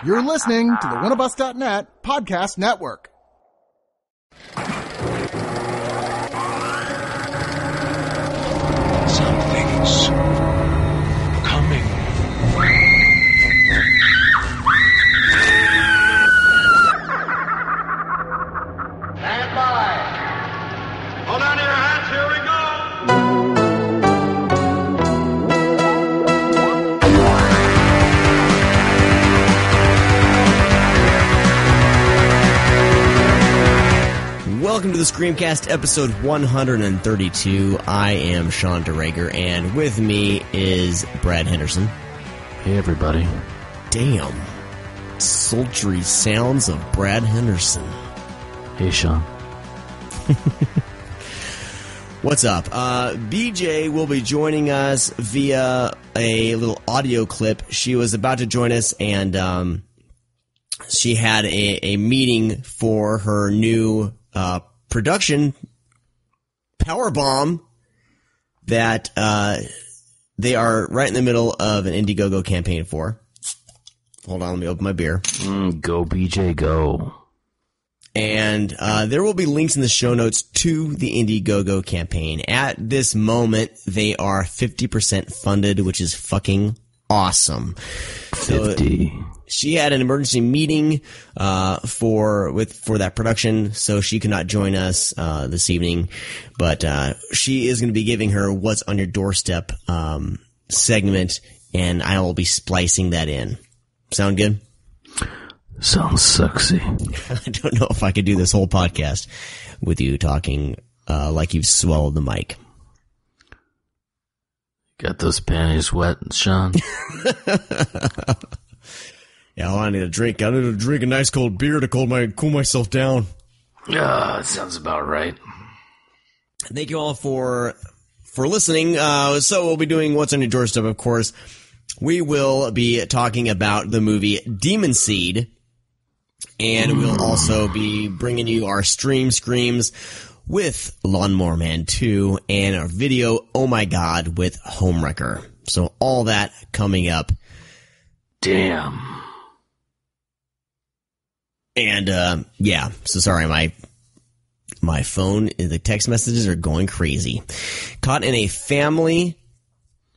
You're listening to the oneofus.net podcast network. Something's coming. Stand by. Hold on to your hats, here we go. Welcome to the Screamcast, episode 132. I am Sean DeRager, and with me is Brad Henderson. Hey, everybody. Damn. Sultry sounds of Brad Henderson. Hey, Sean. What's up? BJ will be joining us via a little audio clip. She was about to join us, and she had a meeting for her new production, Powerbomb, that they are right in the middle of an Indiegogo campaign for. Hold on, let me open my beer. Go, BJ, go. And there will be links in the show notes to the Indiegogo campaign. At this moment, they are 50% funded, which is fucking awesome. 50. So she had an emergency meeting for that production, so she could not join us this evening. But she is going to be giving her "What's on Your Doorstep" segment, and I will be splicing that in. Sound good? Sounds sexy. I don't know if I could do this whole podcast with you talking like you've swallowed the mic. Got those panties wet, Sean? Yeah, well, I need a drink. I need to drink a nice cold beer to cool myself down. Yeah, that sounds about right. Thank you all for listening. So we'll be doing What's on Your Doorstep, of course. We will be talking about the movie Demon Seed, and we'll also be bringing you our stream screams with Lawnmower Man 2 and our video Oh My God with Homewrecker. So all that coming up. Damn. And, yeah, so sorry, my phone, the text messages are going crazy. Caught in a family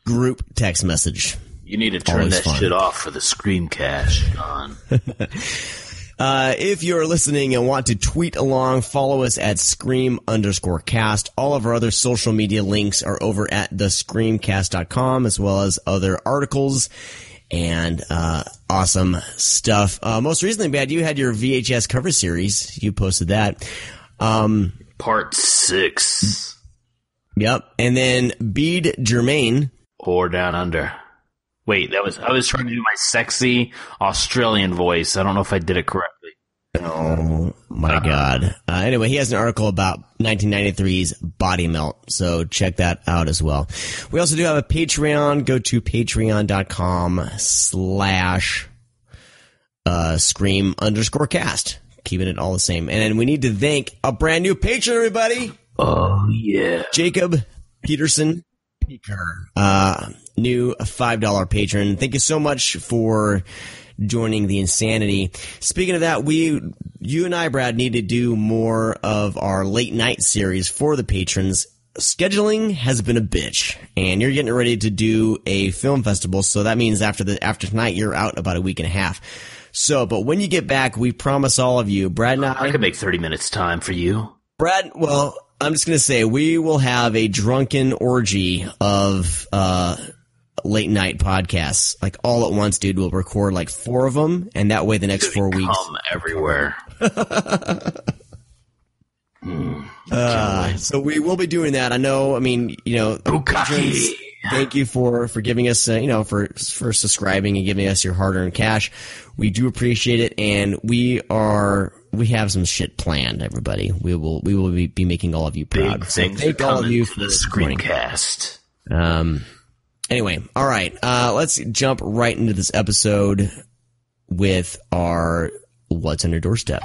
group text message. You need to turn that shit off for the Screamcast, Sean. If you're listening and want to tweet along, follow us at Scream_cast. All of our other social media links are over at thescreamcast.com, as well as other articles and awesome stuff. Most recently, Brad, you had your VHS cover series. You posted that. Part 6. Yep. And then Bede Germain. Or Down Under. Wait, I was trying to do my sexy Australian voice. I don't know if I did it correctly. Oh, my God. Anyway, he has an article about 1993's Body Melt, so check that out as well. We also do have a Patreon. Go to patreon.com/Scream_cast. Keeping it all the same. And then we need to thank a brand new patron, everybody. Oh, yeah. Jacob Peterson. New $5 patron. Thank you so much for joining the insanity. Speaking of that, you and I, Brad, need to do more of our late night series for the patrons. Scheduling has been a bitch, and you're getting ready to do a film festival, so that means after tonight, you're out about a week and a half. So, but when you get back, we promise all of you, Brad and I could make 30 minutes time for you. Brad, well, I'm just going to say we will have a drunken orgy of late night podcasts, like all at once, dude. We'll record like 4 of them, and that way the next 4 weeks. Come everywhere. So we will be doing that. I know. I mean, patrons, thank you for giving us, for subscribing and giving us your hard-earned cash. We do appreciate it, and we have some shit planned. Everybody, we will be making all of you proud. Big things thank all of you for the Screamcast. Anyway, all right. Let's jump right into this episode with our What's on Your Doorstep.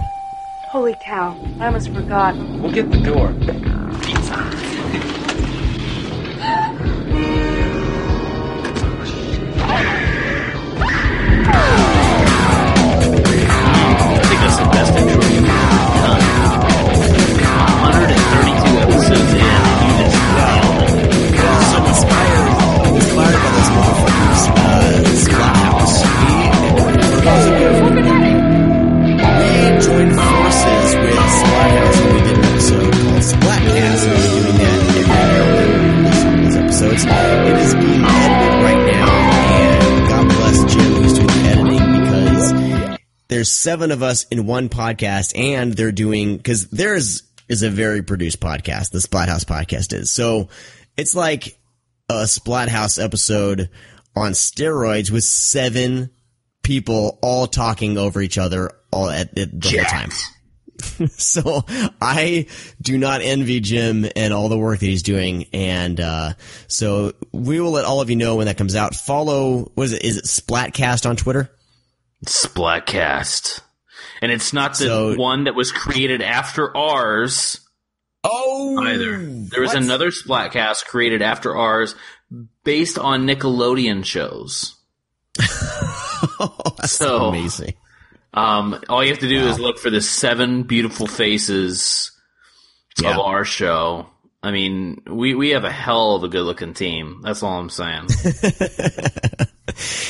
Holy cow, I almost forgot. We'll get the door. is being edited right now, and God bless Jim who's doing the editing, because there's 7 of us in one podcast, and they're doing, because theirs is a very produced podcast, the Splathouse podcast is. So it's like a Splathouse episode on steroids with 7 people all talking over each other all at the whole time. So I do not envy Jim and all the work that he's doing. And so we will let all of you know when that comes out. Follow, what is it? Is it Splatcast on Twitter? Splatcast. And it's not the one that was created after ours. Either. There was another Splatcast created after ours based on Nickelodeon shows. That's so amazing. All you have to do is look for the 7 beautiful faces of our show. I mean, we have a hell of a good looking team. That's all I'm saying.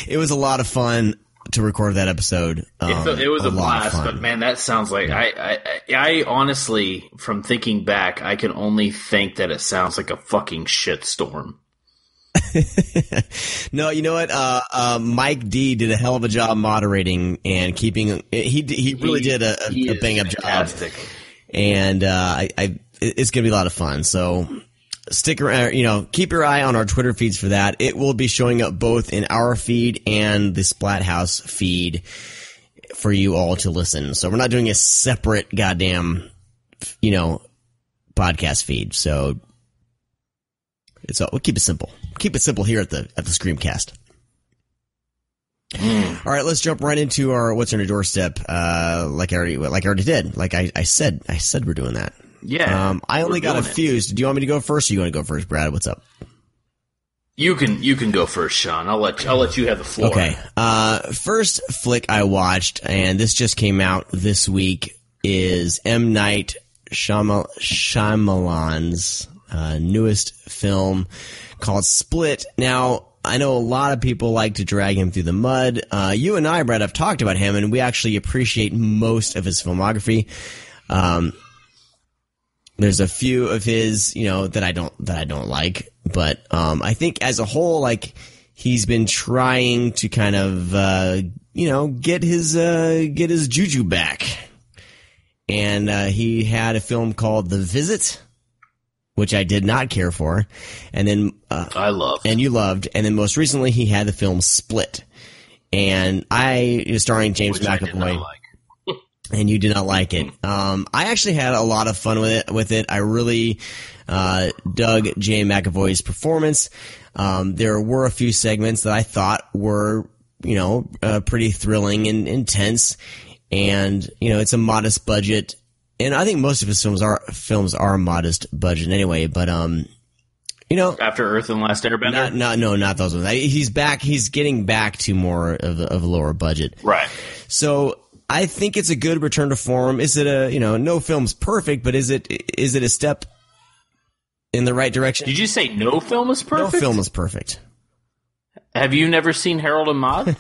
It was a lot of fun to record that episode. It was a blast, but man, that sounds like I honestly, from thinking back, I can only think that it sounds like a fucking shitstorm. No, you know what? Mike D did a hell of a job moderating and keeping. He really did a bang up job. And it's gonna be a lot of fun. So stick around. Keep your eye on our Twitter feeds for that. It will be showing up both in our feed and the Splathouse feed for you all to listen. So we're not doing a separate goddamn, podcast feed. So we'll keep it simple. Keep it simple here at the Screamcast. All right, let's jump right into our what's on your doorstep. Like I already did. Like I said we're doing that. Yeah. I only got a few. Do you want me to go first, or you want to go first, Brad? What's up? You can go first, Sean. I'll let you have the floor. Okay. First flick I watched, and this just came out this week, is M. Night Shyamalan's newest film called Split. Now, I know a lot of people like to drag him through the mud. You and I, Brad, have talked about him, and we actually appreciate most of his filmography. There's a few of his, that I don't like, but I think as a whole, like, he's been trying to kind of get his juju back. And he had a film called The Visit, which I did not care for, and then I loved, and you loved, and then most recently he had the film Split, and starring James McAvoy, and you did not like it. I actually had a lot of fun with it. I really dug James McAvoy's performance. There were a few segments that I thought were pretty thrilling and intense, and it's a modest budget. And I think most of his films are modest budget anyway, but After Earth and Last Airbender? Not those ones. He's back. He's getting back to more of a lower budget. Right. So I think it's a good return to form. Is it no film's perfect, but is it a step in the right direction? Did you say no film is perfect? No film is perfect. Have you never seen Harold and Maude?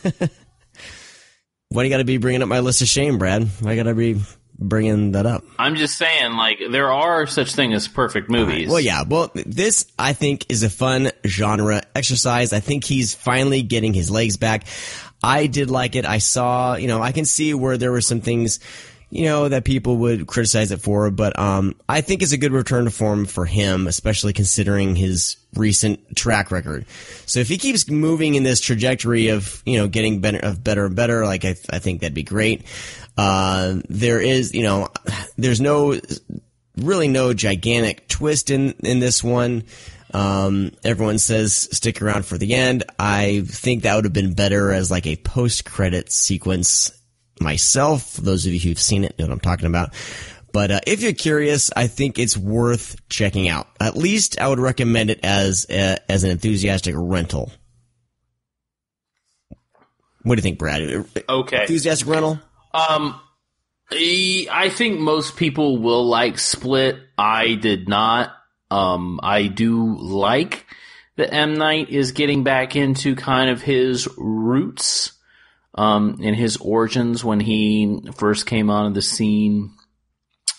Why do you got to be bringing up my list of shame, Brad? Why got to be bringing that up? I'm just saying, like, there are such thing as perfect movies. Well, yeah. Well, this, I think, is a fun genre exercise. I think he's finally getting his legs back. I did like it. I saw, I can see where there were some things, that people would criticize it for, but I think it's a good return to form for him, especially considering his recent track record. So if he keeps moving in this trajectory of, getting better and better, like I think that'd be great. There is, there's really no gigantic twist in this one. Everyone says stick around for the end. I think that would have been better as like a post-credit sequence myself. For those of you who've seen it know what I'm talking about. But if you're curious, I think it's worth checking out. At least I would recommend it as an enthusiastic rental. What do you think, Brad? Okay. Enthusiastic rental? I think most people will like Split. I did not. I do like that M. Night is getting back into kind of his roots, in his origins when he first came onto the scene.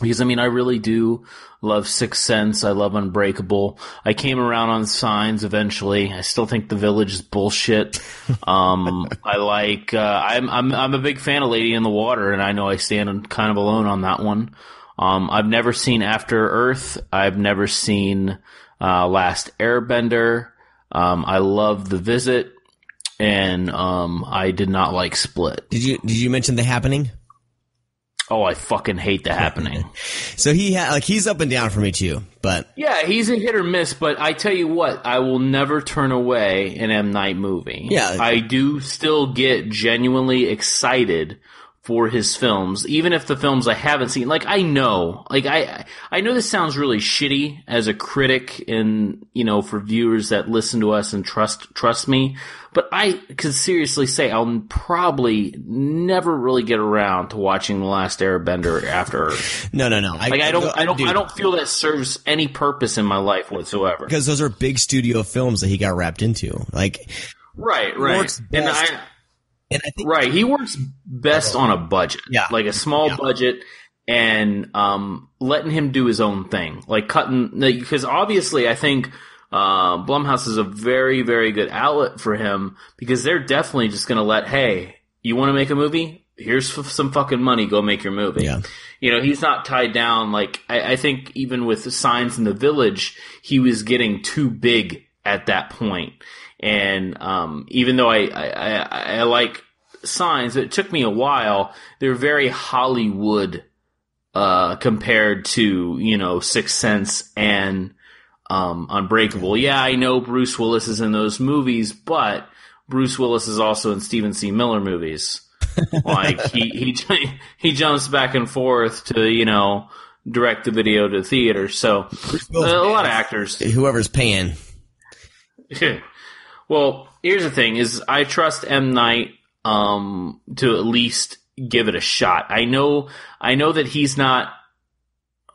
Because, I mean, I really do love Sixth Sense. I love Unbreakable. I came around on Signs eventually. I still think The Village is bullshit. I like, I'm a big fan of Lady in the Water, and I know I stand kind of alone on that one. I've never seen After Earth. I've never seen, Last Airbender. I love The Visit, and, I did not like Split. Did you mention The Happening? Oh, I fucking hate The Happening. So he's up and down for me too, but yeah, he's a hit or miss. But I tell you what, I will never turn away an M. Night movie. Yeah, I do still get genuinely excited for his films, even if the films I haven't seen. Like I know this sounds really shitty as a critic, and for viewers that listen to us and trust me. But I could seriously say I'll probably never really get around to watching The Last Airbender or After Earth. No. I don't feel that serves any purpose in my life whatsoever. Because those are big studio films that he got wrapped into. Like, right. And I think right, he works best on a budget, like a small budget, and letting him do his own thing, like cutting. Because obviously, I think Blumhouse is a very, very good outlet for him, because they're definitely just going to let, hey, you want to make a movie? Here's some fucking money. Go make your movie. Yeah. He's not tied down. Like I think even with the Signs in The Village, he was getting too big at that point. And even though I like Signs, it took me a while. They're very Hollywood compared to Sixth Sense and Unbreakable. Yeah, I know Bruce Willis is in those movies, but Bruce Willis is also in Stephen C. Miller movies. Like he jumps back and forth to direct the video to theater. So a lot of actors. Whoever's paying. Well, here's the thing: is I trust M. Night to at least give it a shot. I know that he's not.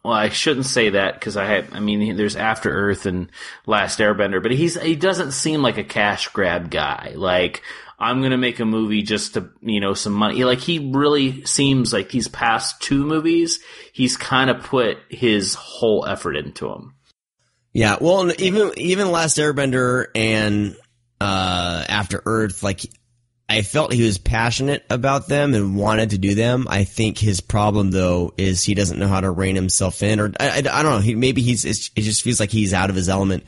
Well, I shouldn't say that because there's After Earth and Last Airbender, but he doesn't seem like a cash grab guy. Like, I'm gonna make a movie just to some money. Like, he really seems like these past two movies, he's kind of put his whole effort into them. Yeah, well, even Last Airbender and After Earth, like, I felt he was passionate about them and wanted to do them. I think his problem, though, is he doesn't know how to rein himself in, or I don't know. It just feels like he's out of his element,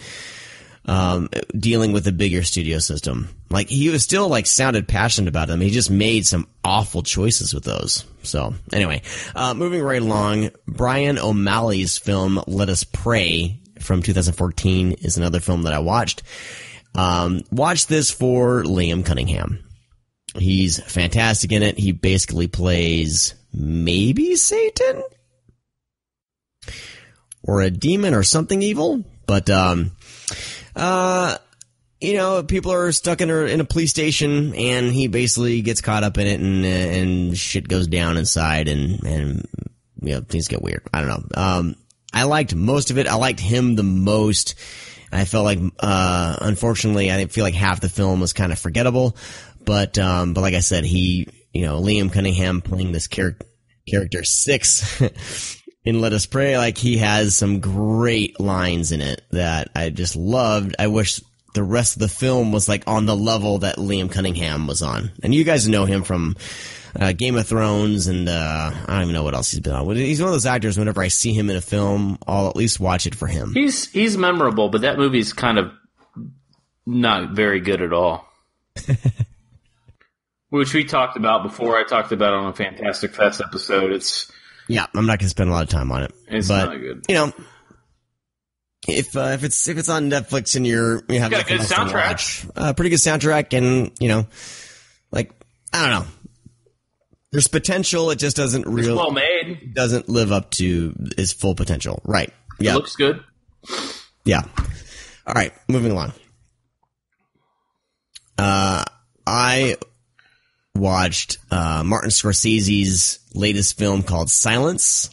dealing with a bigger studio system. Like, he was still sounded passionate about them. He just made some awful choices with those. So anyway, moving right along, Brian O'Malley's film Let Us Pray from 2014 is another film that I watched. Watched this for Liam Cunningham. He's fantastic in it. He basically plays maybe Satan or a demon or something evil, but people are stuck in a police station, and he basically gets caught up in it, and shit goes down inside, and things get weird. I don't know. I liked most of it. I liked him the most. I felt like, unfortunately, I feel like half the film was kind of forgettable. But like I said, Liam Cunningham playing this character 6 in Let Us Pray, like, he has some great lines in it that I just loved. I wish the rest of the film was on the level that Liam Cunningham was on. And you guys know him from Game of Thrones, and I don't even know what else he's been on. He's one of those actors, whenever I see him in a film, I'll at least watch it for him. He's memorable, but that movie's kind of not very good at all. Which we talked about before. I talked about on a Fantastic Fest episode. Yeah, I'm not going to spend a lot of time on it. It's not good. If it's on Netflix and you have got a good soundtrack, pretty good soundtrack, and I don't know. There's potential. It just doesn't It's well made. Doesn't live up to its full potential. Right. Yeah. It looks good. Yeah. All right. Moving along. I watched Martin Scorsese's latest film called Silence.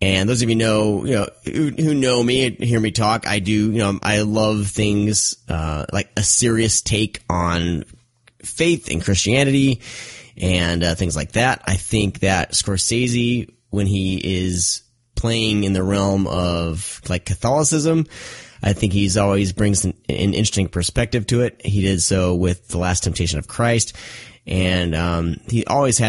And those of you who know me, hear me talk, I do, I love things like a serious take on faith and Christianity and things like that. I think that Scorsese, when he is playing in the realm of like Catholicism. I think he's always brings an interesting perspective to it. He did so with The Last Temptation of Christ, and he always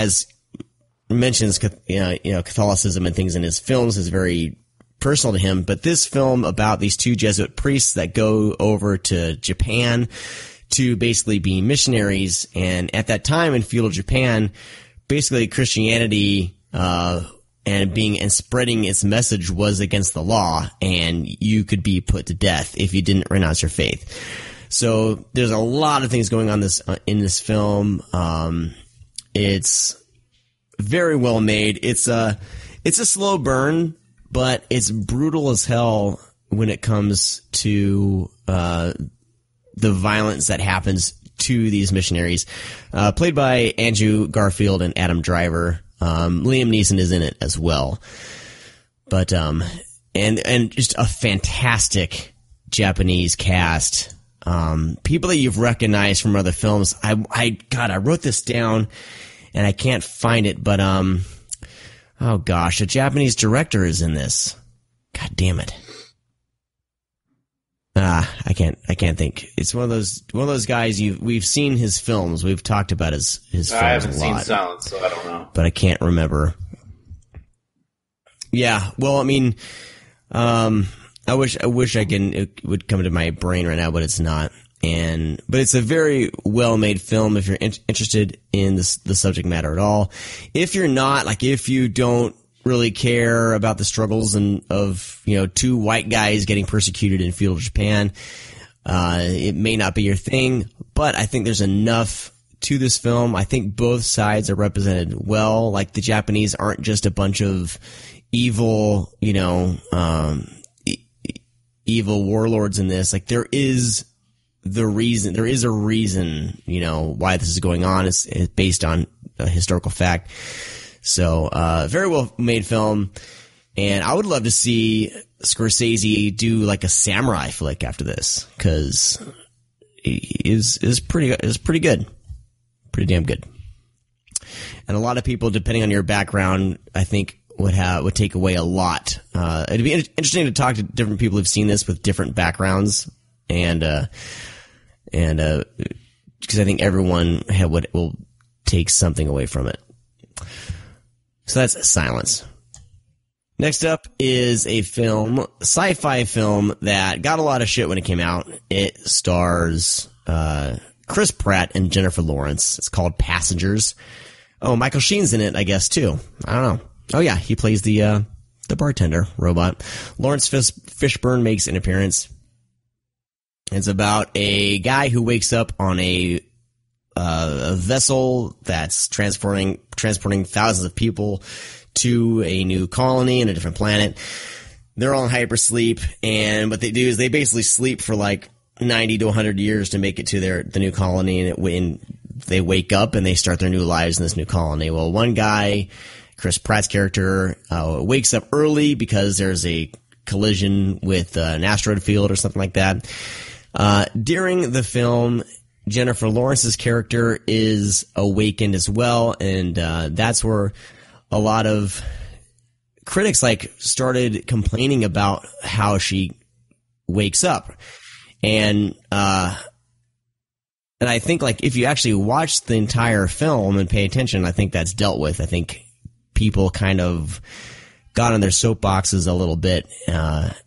mentions Catholicism and things in his films is very personal to him. But this film about these two Jesuit priests that go over to Japan to basically be missionaries, and at that time in feudal Japan, basically Christianity and spreading its message was against the law, and you could be put to death if you didn't renounce your faith. So there's a lot of things going on in this film. It's very well made. It's a slow burn, but it's brutal as hell when it comes to the violence that happens to these missionaries. Played by Andrew Garfield and Adam Driver. Liam Neeson is in it as well. But and just a fantastic Japanese cast. People that you've recognized from other films. I wrote this down and I can't find it, but oh gosh, a Japanese director is in this. God damn it. I can't think. It's one of those guys we've seen his films. We've talked about his films a lot. I haven't seen Silence, so I don't know. But I can't remember. Yeah, well, I mean, I wish it would come to my brain right now, but it's not. But it's a very well made film if you're interested in the subject matter at all. If you're not, like if you don't really care about the struggles of two white guys getting persecuted in feudal Japan, it may not be your thing, but I think there's enough to this film. I think both sides are represented well. Like the Japanese aren't just a bunch of evil, evil warlords in this. Like there is a reason, why this is going on. It's based on a historical fact. So, very well made film. And I would love to see Scorsese do like a samurai flick after this, cause it is pretty good. Pretty damn good. And a lot of people, depending on your background, I think would take away a lot. It'd be interesting to talk to different people who've seen this with different backgrounds, and because I think everyone will take something away from it. So that's Silence. Next up is a sci-fi film that got a lot of shit when it came out. It stars Chris Pratt and Jennifer Lawrence. It's called Passengers. Oh, Michael Sheen's in it, I guess, too. I don't know. Oh, yeah, he plays the bartender robot. Lawrence Fishburne makes an appearance. It's about a guy who wakes up on a vessel that's transporting thousands of people to a new colony in a different planet. They're all in hypersleep, and what they do is they basically sleep for like 90 to 100 years to make it to the new colony, and they wake up and they start their new lives in this new colony. Well, one guy, Chris Pratt's character, wakes up early because there's a collision with an asteroid field or something like that. During the film, Jennifer Lawrence's character is awakened as well, and that's where a lot of critics started complaining about how she wakes up. And I think if you actually watch the entire film and pay attention, I think that's dealt with. I think people kind of got on their soapboxes a little bit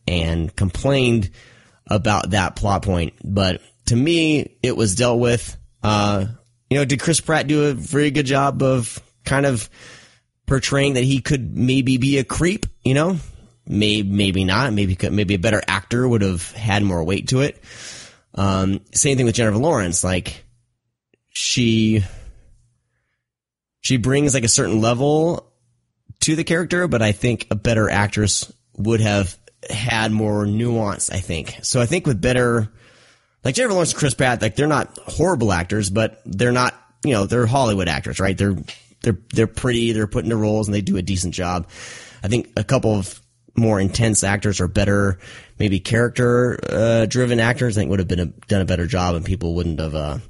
and complained about that plot point. But to me, it was dealt with. Did Chris Pratt do a very good job of kind of portraying that he could maybe be a creep? Maybe not. Maybe a better actor would have had more weight to it. Same thing with Jennifer Lawrence. She brings a certain level to the character, but I think a better actress would have had more nuance, I think. So I think with better, Jennifer Lawrence and Chris Pratt, they're not horrible actors, but they're not, they're Hollywood actors, right? They're pretty, they're put into roles, and they do a decent job. I think a couple of more intense actors or better, maybe character driven actors, I think would have done a better job, and people wouldn't have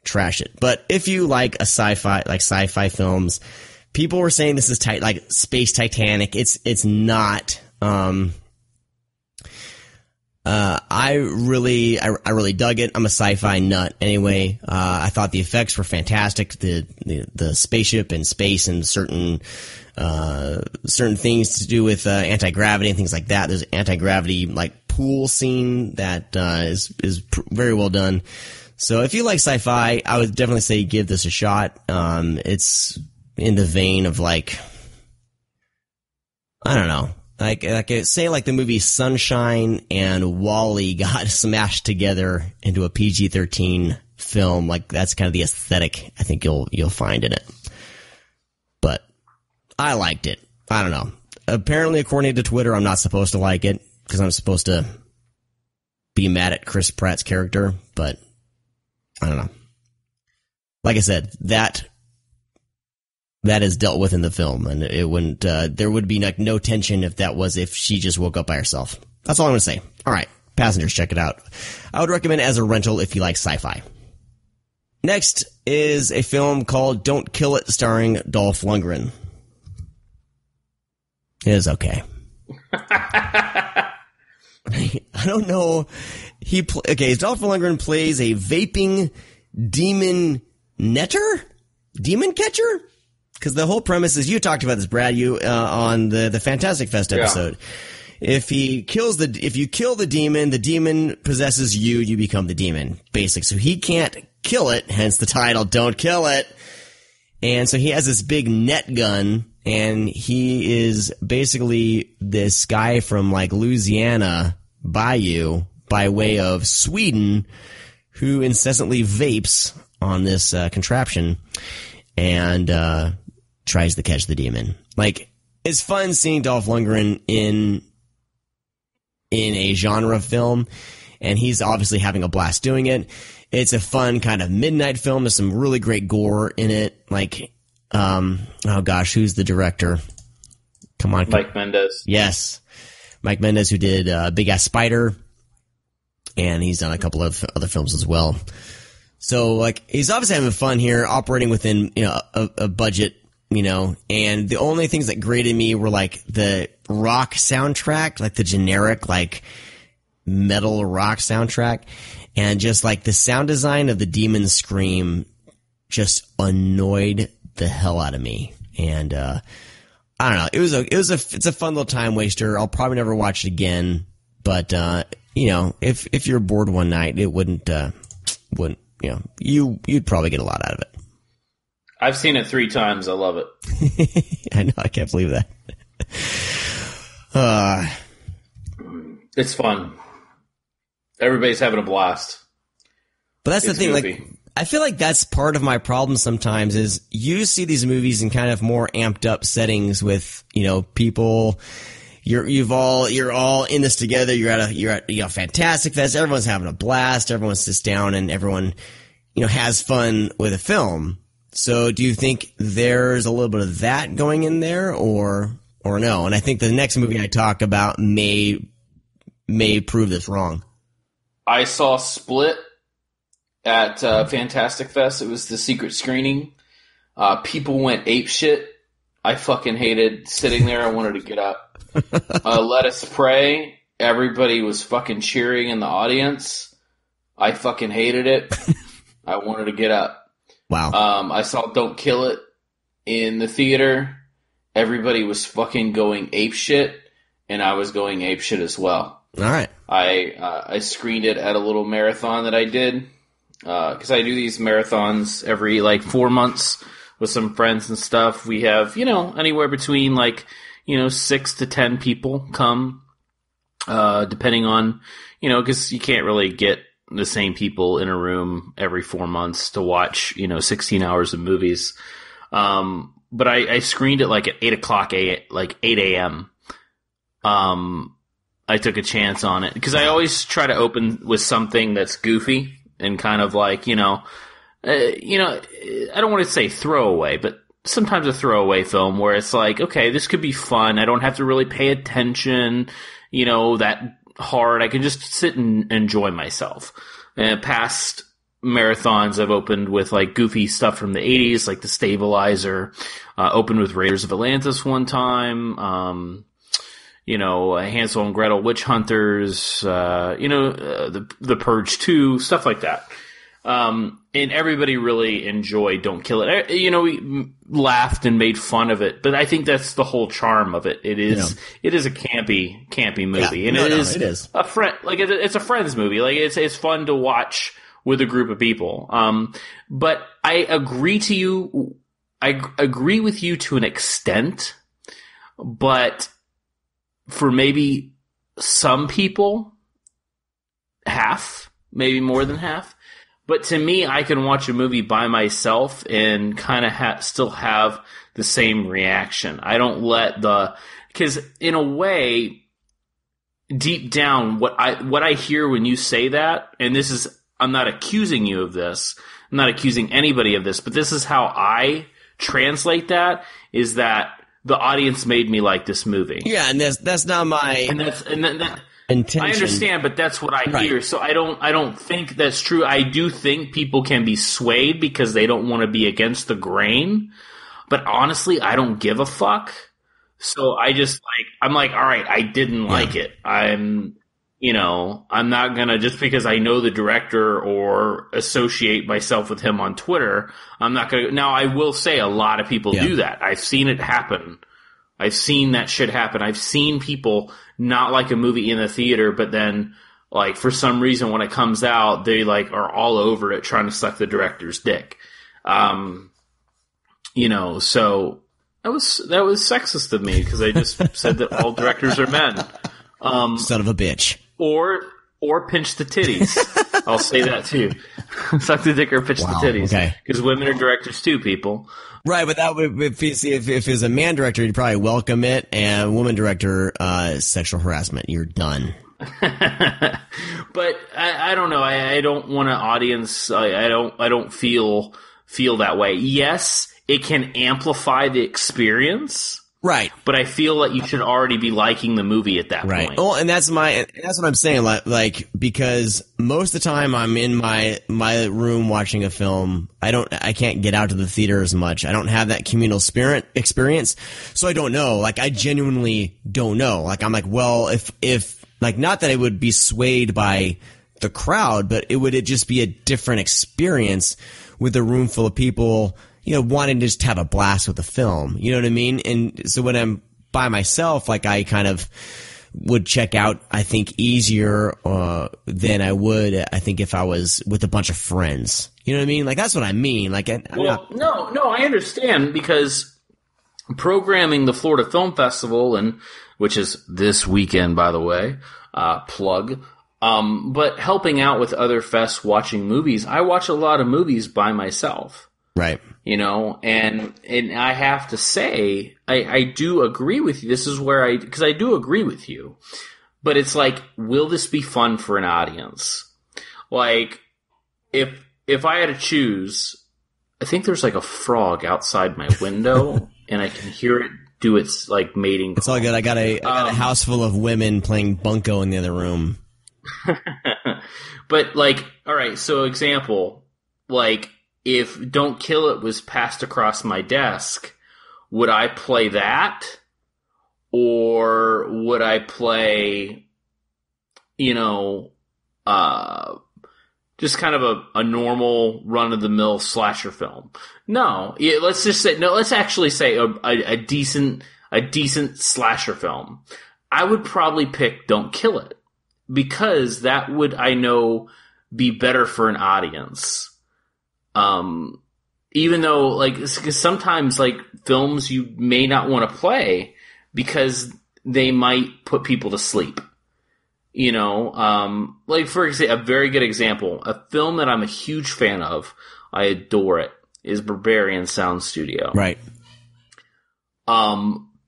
trashed it. But if you like sci-fi films, people were saying this is like Space Titanic. It's not. I really dug it. I'm a sci-fi nut anyway. I thought the effects were fantastic. The spaceship and space and certain things to do with anti-gravity and things like that. There's an anti-gravity like pool scene that is very well done. So if you like sci-fi, I would definitely say give this a shot. It's in the vein of like, I don't know. Like say like the movie Sunshine and WALL-E got smashed together into a PG-13 film. Like that's kind of the aesthetic I think you'll find in it. But I liked it. I don't know. Apparently, according to Twitter, I'm not supposed to like it because I'm supposed to be mad at Chris Pratt's character. But I don't know. Like I said, that is dealt with in the film, and it wouldn't. There would be like no tension if she just woke up by herself. That's all I'm going to say. All right, passengers, check it out. I would recommend it as a rental if you like sci-fi. Next is a film called Don't Kill It, starring Dolph Lundgren. It is okay. I don't know. Dolph Lundgren plays a vaping demon catcher. Because the whole premise is, you talked about this, Brad, on the Fantastic Fest episode. Yeah. If you kill the demon possesses you, you become the demon, basic. So he can't kill it, hence the title, Don't Kill It. And so he has this big net gun, and he is basically this guy from like Louisiana Bayou by way of Sweden who incessantly vapes on this contraption and tries to catch the demon. Like, it's fun seeing Dolph Lundgren in a genre film, and he's obviously having a blast doing it. It's a fun kind of midnight film. There's some really great gore in it. Like, oh gosh, who's the director? Come on. Mike Mendez. Yes. Mike Mendez, who did Big Ass Spider, and he's done a couple of other films as well. So, like, he's obviously having fun here, operating within, a budget, and the only things that grated me were, like, the rock soundtrack, like the generic, like, metal rock soundtrack, and just, like, the sound design of the demon scream just annoyed the hell out of me. And, I don't know, it's a fun little time waster. I'll probably never watch it again, but, if you're bored one night, it wouldn't, you'd probably get a lot out of it. I've seen it 3 times. I love it. I know. I can't believe that. It's fun. Everybody's having a blast. But that's the thing. Goofy. Like, I feel like that's part of my problem sometimes is you see these movies in kind of more amped up settings with, people. You're all in this together. You're at Fantastic Fest. Everyone's having a blast. Everyone sits down and everyone, has fun with a film. So do you think there's a little bit of that going in there or no? And I think the next movie I talk about may prove this wrong. I saw Split at Fantastic Fest. It was the secret screening. People went apeshit. I fucking hated sitting there. I wanted to get up. Let Us Pray. Everybody was fucking cheering in the audience. I fucking hated it. I wanted to get up. Wow. I saw Don't Kill It in the theater. Everybody was fucking going apeshit, and I was going apeshit as well. All right. I screened it at a little marathon that I did, because I do these marathons every 4 months with some friends and stuff. We have, anywhere between 6 to 10 people come, depending on, because you can't really get the same people in a room every 4 months to watch, 16 hours of movies. But I screened it at 8 o'clock, 8 a.m. I took a chance on it because I always try to open with something that's goofy and kind of I don't want to say throwaway, but sometimes a throwaway film where it's okay, this could be fun. I don't have to really pay attention, that hard. I can just sit and enjoy myself. And past marathons. I've opened with like goofy stuff from the 80s, like The Stabilizer. Opened with Raiders of Atlantis one time. Hansel and Gretel Witch Hunters. The Purge 2, stuff like that. And everybody really enjoyed Don't Kill It. We laughed and made fun of it, but I think that's the whole charm of it. It is a campy movie, and it is a friend, like it's a friends movie. Like it's fun to watch with a group of people. But I agree with you to an extent, but for maybe some people, half, maybe more than half. But to me, I can watch a movie by myself and kind of still have the same reaction. I don't let because in a way, deep down, what I hear when you say that, and this is, I'm not accusing you of this, I'm not accusing anybody of this, but this is how I translate that, is that the audience made me like this movie. Yeah, and that's not my intention. I understand, but that's what I hear. So I don't think that's true. I do think people can be swayed because they don't want to be against the grain. But honestly, I don't give a fuck. So I'm like, all right, I didn't like it. I'm not gonna, just because I know the director or associate myself with him on Twitter, I'm not gonna. Now, I will say a lot of people do that. I've seen it happen. I've seen that shit happen. I've seen people not like a movie in the theater, but then, like, for some reason when it comes out, they, like, are all over it trying to suck the director's dick. So that was sexist of me, because I just said that all directors are men. Son of a bitch. Or pinch the titties. I'll say that too. Suck the dick or pinch the titties. Okay. Because women are directors too, people. Right, but that would, if it's a man director, you'd probably welcome it, and woman director, sexual harassment. You're done. But I don't know. I don't want an audience. I don't feel that way. Yes, it can amplify the experience. Right. But I feel like you should already be liking the movie at that point. Well, and that's what I'm saying. Like, because most of the time I'm in my room watching a film. I can't get out to the theater as much. I don't have that communal spirit experience. So I don't know. Like, I genuinely don't know. Like, I'm like, well, if like, not that it would be swayed by the crowd, but it'd just be a different experience with a room full of people, wanting to just have a blast with the film. You know what I mean? And so when I'm by myself, like, I kind of would check out, I think, easier than I would, I think, if I was with a bunch of friends. You know what I mean? Like, that's what I mean. Like, no, I understand, because programming the Florida Film Festival, which is this weekend, by the way, plug. But helping out with other fests, watching movies, I watch a lot of movies by myself. Right. And I have to say, I do agree with you. This is where because I do agree with you, but it's like, will this be fun for an audience? Like, if I had to choose, I think there's like a frog outside my window and I can hear it do its like mating call. It's all good. I got a house full of women playing bunco in the other room. But like, all right. So example, like, if Don't Kill It was passed across my desk, would I play that? Or would I play, just kind of a normal run-of-the-mill slasher film? No. Let's actually say a decent slasher film. I would probably pick Don't Kill It, because that would, I know, be better for an audience. Even though, like, because sometimes, like, films you may not want to play because they might put people to sleep. Like, for example, a very good example, a film that I'm a huge fan of, I adore it, is Berberian Sound Studio. Right.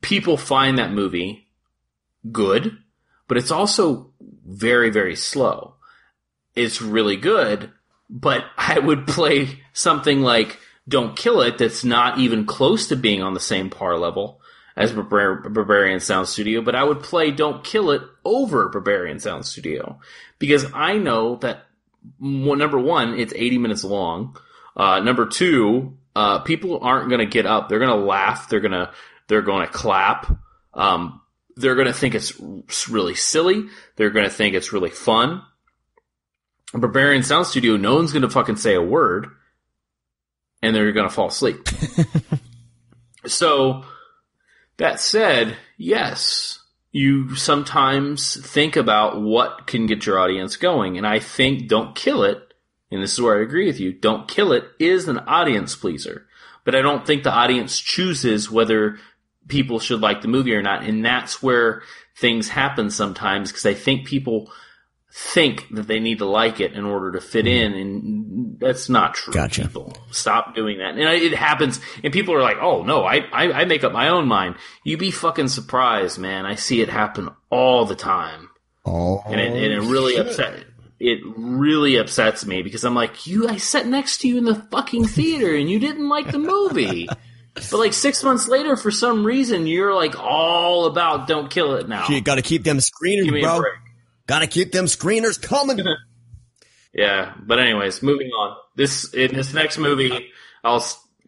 People find that movie good, but it's also very, very slow. It's really good, but I would play something like Don't Kill It that's not even close to being on the same par level as Berberian Sound Studio, but I would play Don't Kill It over Berberian Sound Studio, because I know that number one, it's 80 minutes long. Number two, people aren't going to get up. They're going to laugh. They're going to clap. They're going to think it's really silly. They're going to think it's really fun. Barbarian Sound Studio, no one's going to fucking say a word, and they're going to fall asleep. So, that said, yes, you sometimes think about what can get your audience going, and I think Don't Kill It, and this is where I agree with you, Don't Kill It is an audience pleaser. But I don't think the audience chooses whether people should like the movie or not, and that's where things happen sometimes, because I think people think that they need to like it in order to fit in, and that's not true. Gotcha. People, stop doing that. And it happens, and people are like, oh, no, I make up my own mind. You'd be fucking surprised, man. I see it happen all the time. Oh, and it really It really upsets me, because I'm like, I sat next to you in the fucking theater, and you didn't like the movie. But like 6 months later, for some reason, you're like all about Don't Kill It now. You got to keep them screeners, Give me bro. a break. Got to keep them screeners coming. Yeah, but anyways, moving on. In this next movie, I'll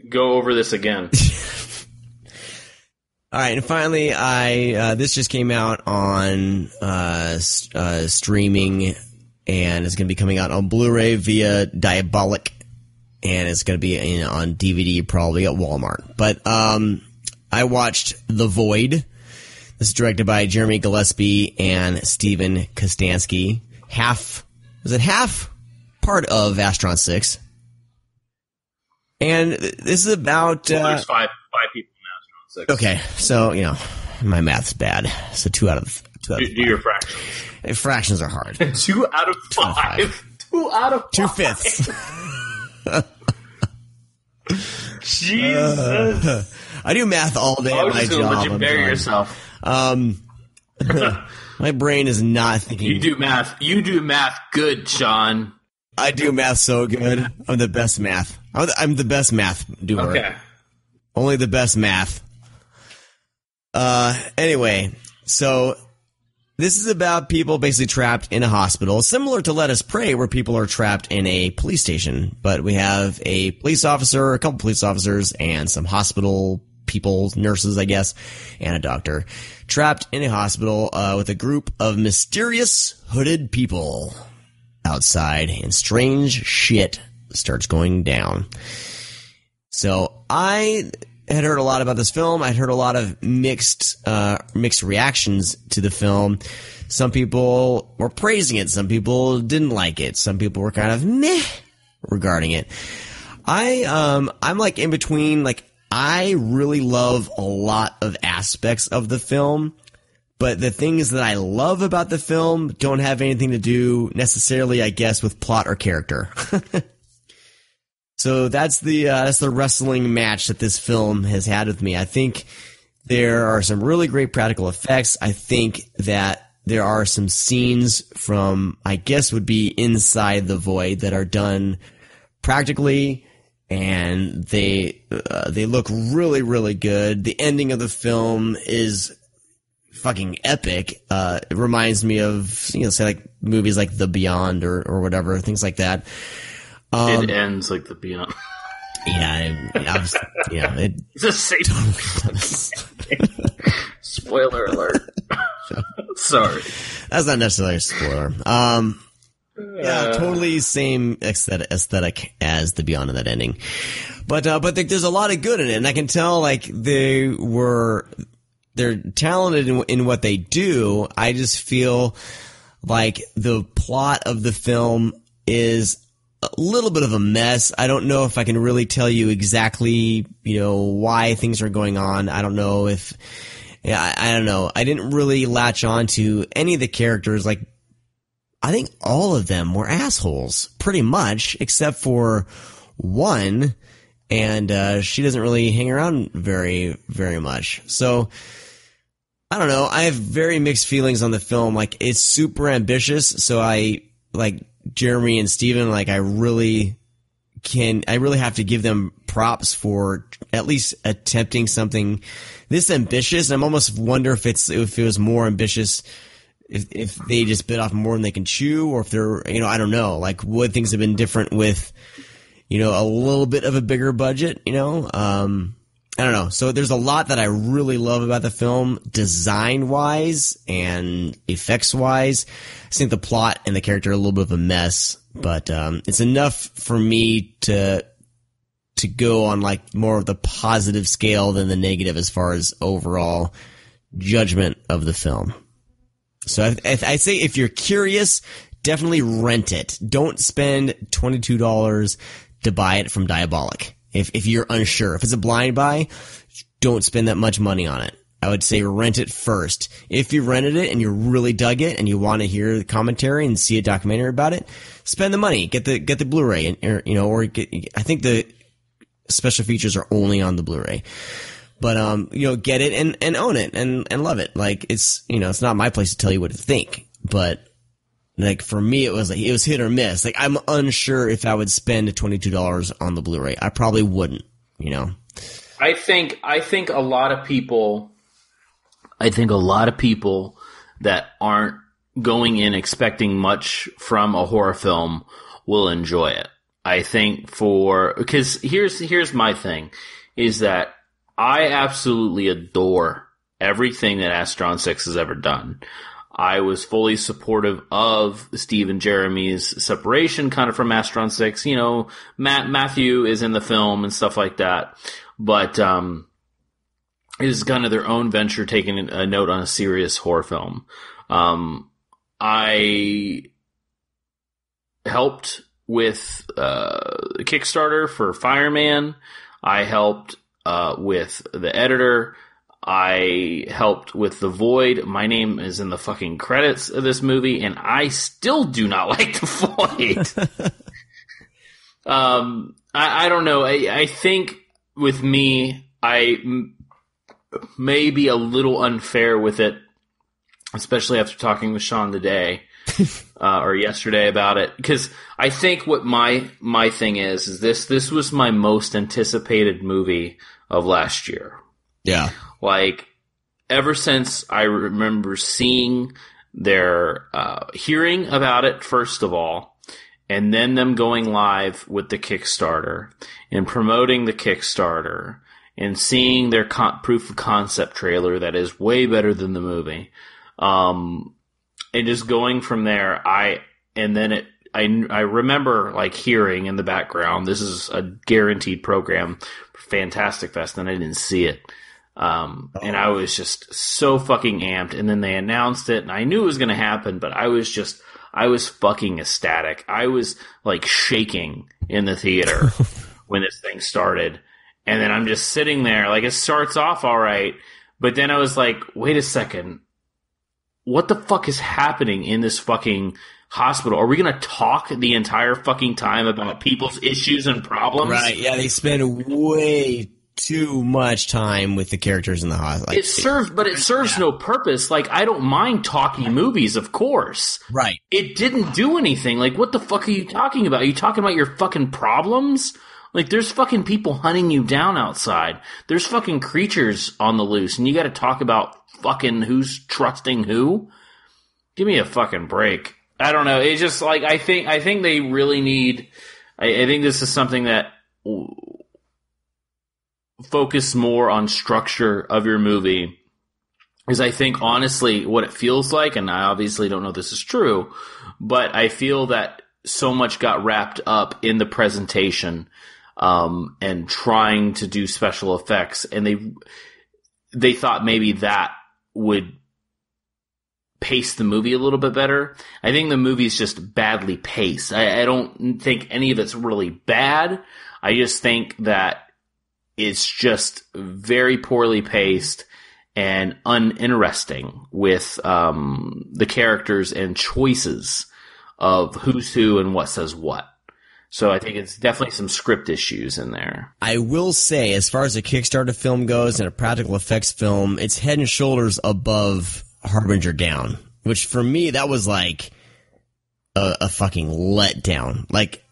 go over this again. All right, and finally, this just came out on streaming, and it's going to be coming out on Blu-ray via Diabolic, and it's going to be on DVD probably at Walmart. But I watched The Void. This is directed by Jeremy Gillespie and Steven Kostanski. Half part of Astron 6. And this is about... there's five people in Astron 6. Okay, so, my math's bad. So 2 out of... Do your fractions. Fractions are hard. 2 out of 5. 2 out of 5. 2/5. Jesus. I do math all day at my job. Let you bury yourself. My brain is not thinking. You do math good, Sean. I do math so good. I'm the best math. I'm the best math doer. Okay. Only the best math. Anyway, so this is about people basically trapped in a hospital, similar to Let Us Pray, where people are trapped in a police station. But we have a police officer, a couple police officers, and some hospital people, nurses, I guess, and a doctor, trapped in a hospital with a group of mysterious hooded people outside, and strange shit starts going down. So I had heard a lot about this film. I'd heard a lot of mixed reactions to the film. Some people were praising it. Some people didn't like it. Some people were kind of meh regarding it. I'm like in between. Like, I really love a lot of aspects of the film, but the things that I love about the film don't have anything to do necessarily, I guess, with plot or character. So that's the wrestling match that this film has had with me. I think there are some really great practical effects. I think that there are some scenes from, I guess, would be Inside the Void that are done practically, and they look really, really good. The ending of the film is fucking epic. It reminds me of, say like movies like The Beyond or whatever, things like that. It ends like The Beyond. Yeah, it's a safe. Spoiler alert. Sorry. That's not necessarily a spoiler. Yeah, totally same aesthetic as The Beyond in that ending. But there's a lot of good in it, and I can tell like they're talented in what they do. I just feel like the plot of the film is a little bit of a mess. I don't know if I can really tell you exactly, why things are going on. I don't know if, I don't know. I didn't really latch on to any of the characters. Like, I think all of them were assholes, pretty much, except for one, and she doesn't really hang around very, very much. So, I don't know. I have very mixed feelings on the film. Like, it's super ambitious, so like Jeremy and Steven, like I really have to give them props for at least attempting something this ambitious. I'm almost wonder if it was more ambitious if they just bit off more than they can chew, or if they're, I don't know, like would things have been different with, a little bit of a bigger budget, I don't know. So there's a lot that I really love about the film, design-wise and effects-wise. I think the plot and the character are a little bit of a mess, but it's enough for me to go on like more of the positive scale than the negative as far as overall judgment of the film. So I say if you're curious, definitely rent it. Don't spend $22 to buy it from Diabolic. If you're unsure, if it's a blind buy, don't spend that much money on it. I would say rent it first. If you rented it and you really dug it and you want to hear the commentary and see a documentary about it, spend the money. Get the Blu-ray, or I think the special features are only on the Blu-ray. But get it and own it and love it. Like it's it's not my place to tell you what to think, but like for me it was hit or miss. Like I'm unsure if I would spend $22 on the Blu-ray. I probably wouldn't, I think a lot of people that aren't going in expecting much from a horror film will enjoy it. I think because here's my thing is that I absolutely adore everything that Astron 6 has ever done. I was fully supportive of Steve and Jeremy's separation kind of from Astron 6. Matthew is in the film and stuff like that. But it is kind of their own venture taking a note on a serious horror film. I helped with Kickstarter for Fireman. I helped with the editor. I helped with The Void. My name is in the fucking credits of this movie, and I still do not like The Void. I don't know. I think with me, I may be a little unfair with it, especially after talking with Sean today. Or yesterday about it, because I think what my thing is this was my most anticipated movie of last year. Yeah. Like, ever since I remember seeing their hearing about it, first of all, and then them going live with the Kickstarter and promoting the Kickstarter and seeing their proof of concept trailer that is way better than the movie. And just going from there, I remember like hearing in the background, this is a guaranteed program for Fantastic Fest, and I didn't see it. And I was just so fucking amped. And then they announced it, and I knew it was going to happen, but I was fucking ecstatic. I was like shaking in the theater when this thing started. And then I'm just sitting there, like it starts off all right, but then I was like, wait a second. What the fuck is happening in this fucking hospital? Are we going to talk the entire fucking time about people's issues and problems? Right, yeah, they spend way too much time with the characters in the hospital. Like, it serves no purpose. Like, I don't mind talking movies, of course. Right. It didn't do anything. Like, what the fuck are you talking about? Are you talking about your fucking problems? Like, there's fucking people hunting you down outside. There's fucking creatures on the loose, and you got to talk about fucking who's trusting who. Give me a fucking break. I don't know. It's just like I think they really need. I think this is something that focus more on structure of your movie. Because I think honestly, what it feels like, and I obviously don't know if this is true, but I feel that so much got wrapped up in the presentation and trying to do special effects, and they thought maybe that would pace the movie a little bit better. I think the movie's just badly paced. I don't think any of it's really bad. I just think that it's just very poorly paced and uninteresting with the characters and choices of who's who and what says what. So I think it's definitely some script issues in there. I will say, as far as a Kickstarter film goes and a practical effects film, it's head and shoulders above Harbinger Down, which for me, that was like a fucking letdown. Like,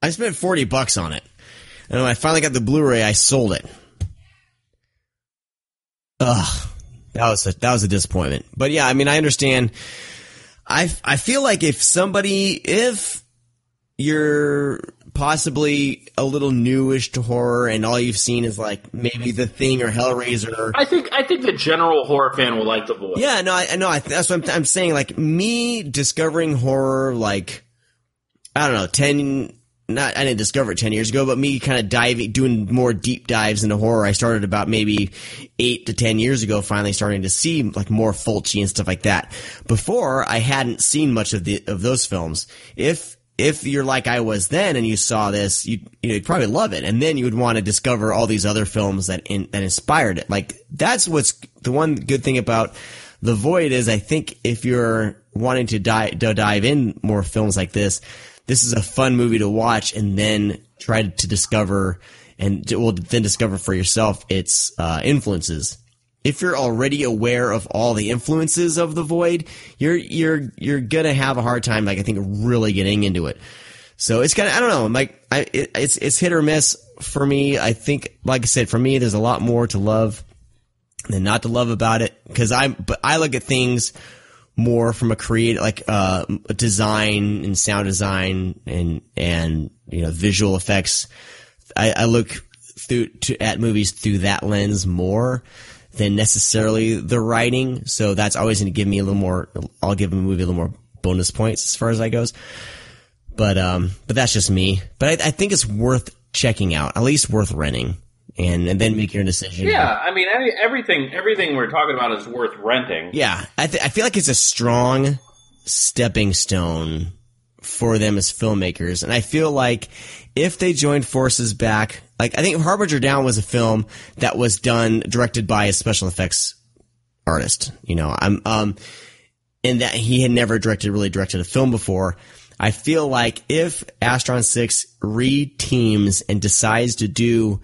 I spent $40 on it, and when I finally got the Blu-ray, I sold it. Ugh. That was a disappointment. But yeah, I mean, I understand. I feel like if you're possibly a little newish to horror and all you've seen is like maybe The Thing or Hellraiser. I think the general horror fan will like The Void. Yeah, no, I know. That's what I'm saying. Like me discovering horror, like, I don't know, I didn't discover it 10 years ago, but me kind of doing more deep dives into horror. I started about maybe 8 to 10 years ago, finally starting to see like more Fulci and stuff like that. Before, I hadn't seen much of those films. If you're like I was then and you saw this, you'd probably love it. And then you would want to discover all these other films that inspired it. Like, that's what's the one good thing about The Void is I think if you're wanting to dive in more films like this is a fun movie to watch and then try to discover then discover for yourself its influences. If you're already aware of all the influences of The Void, you're gonna have a hard time, like, I think, really getting into it. So it's kind of, I don't know, like, it's hit or miss for me. I think, like I said, for me, there's a lot more to love than not to love about it, because I look at things more from a creative, like, design and sound design and visual effects. I look at movies through that lens more than necessarily the writing. So that's always going to give me a little more, I'll give a movie a little more bonus points as far as that goes. But that's just me. But I think it's worth checking out, at least worth renting, and then make your decision. Yeah, I mean, everything we're talking about is worth renting. Yeah, I feel like it's a strong stepping stone for them as filmmakers. And I feel like if they joined forces back, like, I think Harbinger Down was a film that was directed by a special effects artist, and that he had never really directed a film before. I feel like if Astron 6 re-teams and decides to do,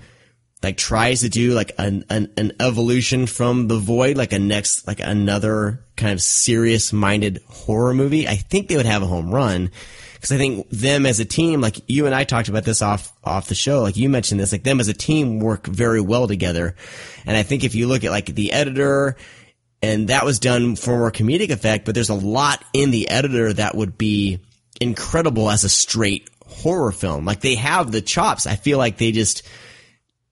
like, tries to do like an evolution from The Void, like another kind of serious-minded horror movie, I think they would have a home run. Because I think them as a team, like you and I talked about this off the show, like you mentioned this, like them as a team work very well together. And I think if you look at like the editor, and that was done for more comedic effect, but there's a lot in the editor that would be incredible as a straight horror film. Like, they have the chops. I feel like they just,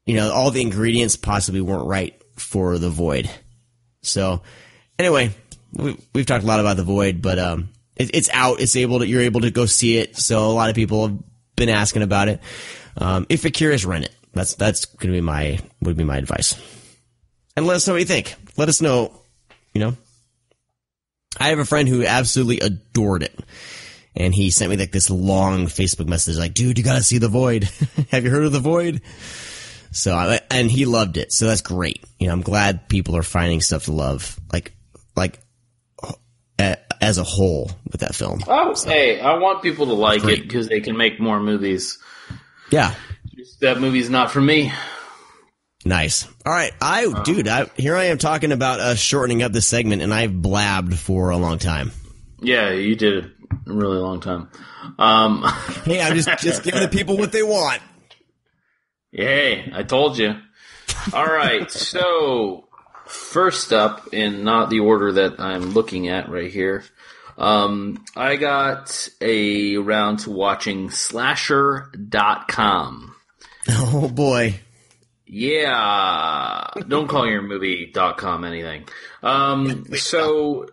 all the ingredients possibly weren't right for The Void. So anyway, we've talked a lot about The Void, but, it's out. You're able to go see it. So a lot of people have been asking about it. If you're curious, rent it. That's going to would be my advice. And let us know what you think. Let us know, I have a friend who absolutely adored it. And he sent me like this long Facebook message like, dude, you got to see The Void. Have you heard of The Void? So, and he loved it. So that's great. I'm glad people are finding stuff to love. Like, as a whole with that film. Oh, so, hey, I want people to like it because they can make more movies. Yeah. Just that movie's not for me. Nice. All right. Here I am talking about shortening up this segment, and I've blabbed for a long time. Yeah, you did a really long time. Hey, I'm just giving the people what they want. Hey, I told you. All right, so first up, in not the order that I'm looking at right here, I got around to watching Slasher.com. Oh, boy. Yeah. Don't call your movie.com anything. So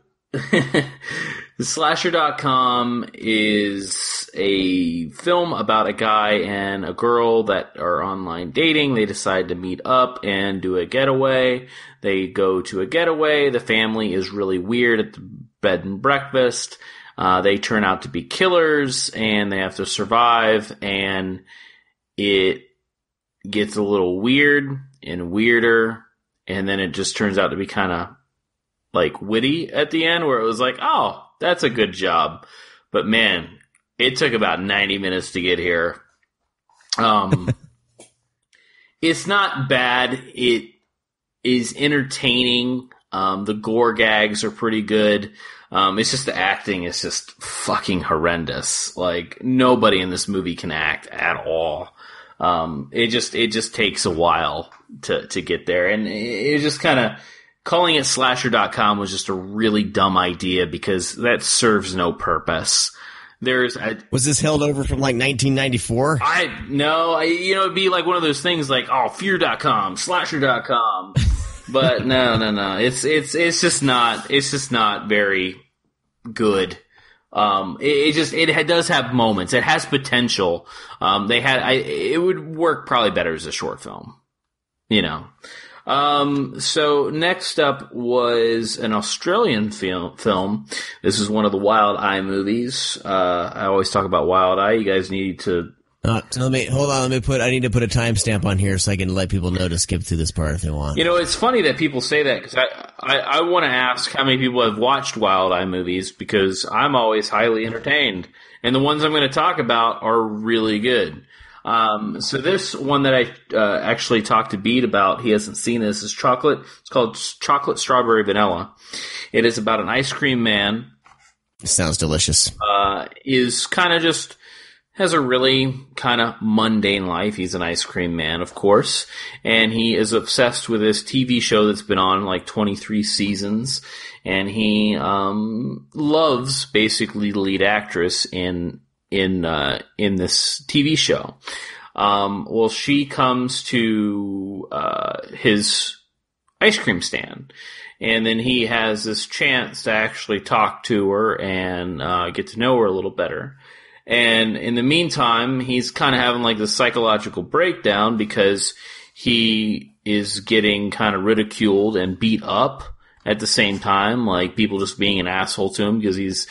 Slasher.com is a film about a guy and a girl that are online dating. They decide to meet up and do a getaway. They go to a getaway. The family is really weird at the bed and breakfast. They turn out to be killers and they have to survive, and it gets a little weird and weirder, and then it just turns out to be kind of like witty at the end, where it was like, oh, that's a good job. But man, it took about 90 minutes to get here. It's not bad. It is entertaining. The gore gags are pretty good. It's just the acting is just fucking horrendous. Like, nobody in this movie can act at all. It just takes a while to get there, and it just kind of calling it slasher.com was just a really dumb idea because that serves no purpose. Was this held over from like 1994? It'd be like one of those things like, fear.com, slasher.com. But no. It's just not very good. It does have moments. It has potential. It would work probably better as a short film, So next up was an Australian film. This is one of the Wild Eye movies. I always talk about Wild Eye. You guys need to. I need to put a timestamp on here so I can let people know to skip through this part if they want. It's funny that people say that because I want to ask how many people have watched Wild Eye movies because I'm always highly entertained. And the ones I'm going to talk about are really good. So this one that I actually talked to Bede about, he hasn't seen this, is Chocolate. It's called Chocolate Strawberry Vanilla. It is about an ice cream man. It sounds delicious. Is kind of just has a really kind of mundane life. He's an ice cream man, of course, and he is obsessed with this TV show that's been on like 23 seasons, and he loves basically the lead actress in this TV show. Well, she comes to his ice cream stand, and then he has this chance to actually talk to her and get to know her a little better. And in the meantime, he's kind of having like this psychological breakdown because he is getting kind of ridiculed and beat up at the same time, like people just being an asshole to him because he's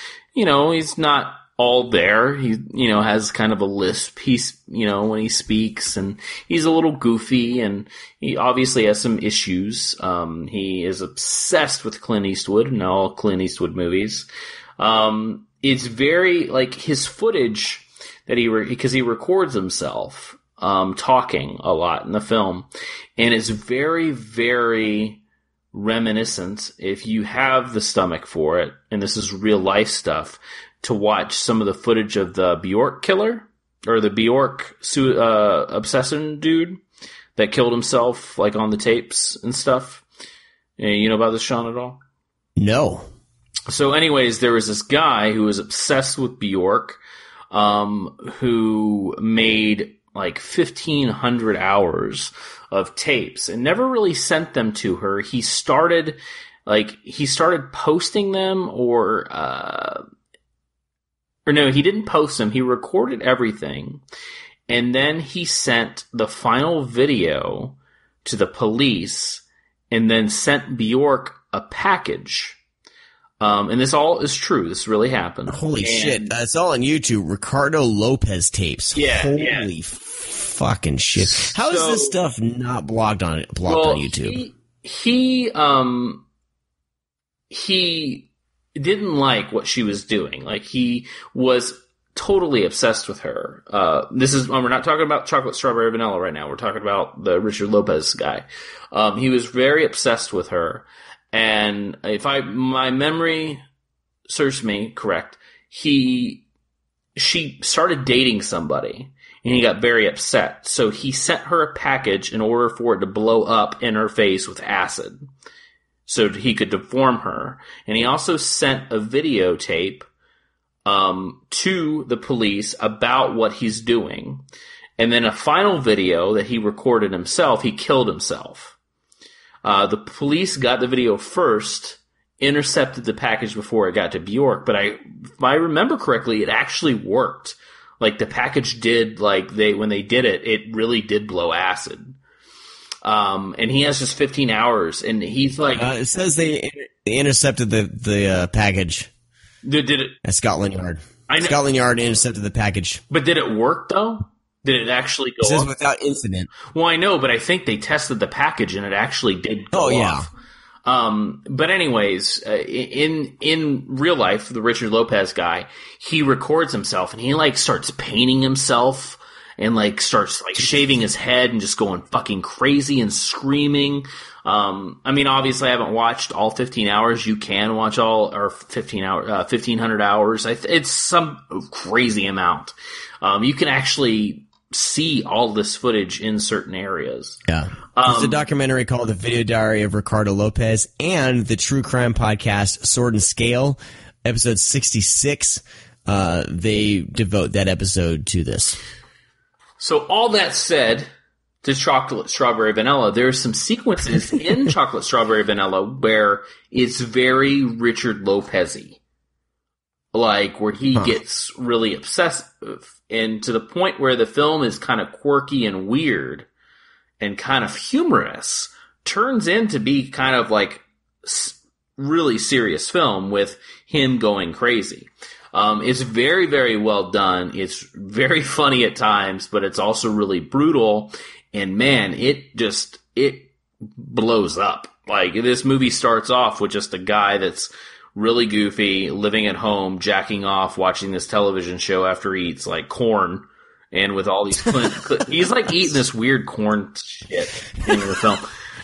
not all there. He, has kind of a lisp. He's, when he speaks, and he's a little goofy, and he obviously has some issues. He is obsessed with Clint Eastwood and all Clint Eastwood movies. It's very, like, his footage that because he records himself, talking a lot in the film, and it's very, very reminiscent, if you have the stomach for it, and this is real life stuff, to watch some of the footage of the Bjork killer, or the Bjork obsession dude that killed himself, like, on the tapes and stuff. You know about this, Sean, at all? No. So anyways, there was this guy who was obsessed with Bjork, who made like 1,500 hours of tapes and never really sent them to her. He started posting them or no, he didn't post them. He recorded everything. And then he sent the final video to the police and then sent Bjork a package. And this all is true. This really happened. Holy shit. It's all on YouTube. Ricardo Lopez tapes. Yeah. Holy fucking shit. How is this stuff not blocked on YouTube? He didn't like what she was doing. Like, he was totally obsessed with her. We're not talking about Chocolate Strawberry Vanilla right now. We're talking about the Richard Lopez guy. He was very obsessed with her. And if my memory serves me correct, she started dating somebody and he got very upset. So he sent her a package in order for it to blow up in her face with acid so he could deform her. And he also sent a videotape to the police about what he's doing. And then a final video that he recorded himself, he killed himself. The police got the video first, intercepted the package before it got to Bjork, but if I remember correctly, it actually worked. Like, the package did, when they did it, it really did blow acid. And he has just 15 hours, and he's like... it says they intercepted the package. Did it? At Scotland Yard. Scotland Yard intercepted the package. But did it work, though? Did it actually go off? It says without incident. Well, I know, but I think they tested the package and it actually did go off. But anyways, in real life, the Richard Lopez guy, he records himself and he starts painting himself and starts shaving his head and just going fucking crazy and screaming. Obviously I haven't watched all 15 hours. You can watch all, or 1,500 hours. It's some crazy amount. You can actually see all this footage in certain areas. Yeah. There's a documentary called The Video Diary of Ricardo Lopez and the true crime podcast Sword and Scale, episode 66. They devote that episode to this. So all that said, to Chocolate Strawberry Vanilla, there are some sequences in Chocolate Strawberry Vanilla where it's very Richard Lopez-y. Like, where he gets really obsessive, and to the point where the film is kind of quirky and weird and kind of humorous, turns into be kind of like really serious film with him going crazy. It's very, very well done. It's very funny at times, but it's also really brutal. And man, it blows up. Like, this movie starts off with just a guy that's really goofy, living at home, jacking off, watching this television show after he eats, like, corn. And with all these he's, like, eating this weird corn shit in the film.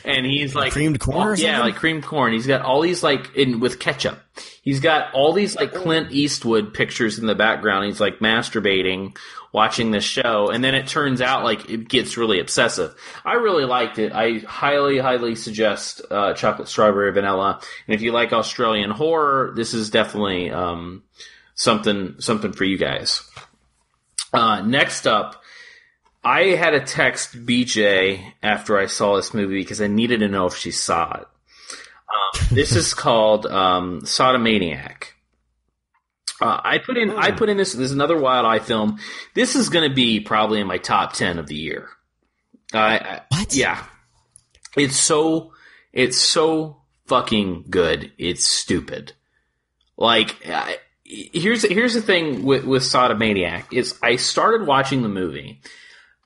And he's, like... Creamed corn or something? Yeah, like creamed corn. He's got all these, like, with ketchup. He's got all these, like, Clint Eastwood pictures in the background. He's, like, masturbating, watching this show. And then it turns out, like, it gets really obsessive. I really liked it. I highly, highly suggest Chocolate Strawberry Vanilla. And if you like Australian horror, this is definitely something for you guys. Next up, I had to text BJ after I saw this movie because I needed to know if she saw it. This is called Sodomaniac. I put in this is another Wild Eye film. This is going to be probably in my top 10 of the year. What? Yeah. It's so fucking good. It's stupid. Like, here's the thing with Sodomaniac is I started watching the movie,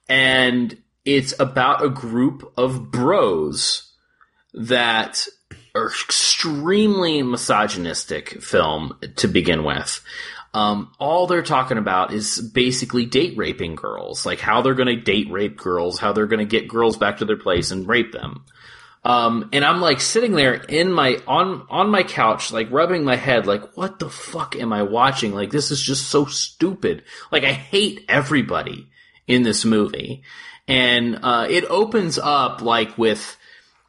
and it's about a group of bros that are extremely misogynistic film to begin with. All they're talking about is basically date raping girls, like how they're going to date rape girls, how they're going to get girls back to their place and rape them. And I'm like sitting there on my couch, like rubbing my head, like, what the fuck am I watching? Like, this is just so stupid. Like, I hate everybody in this movie. And, it opens up like with,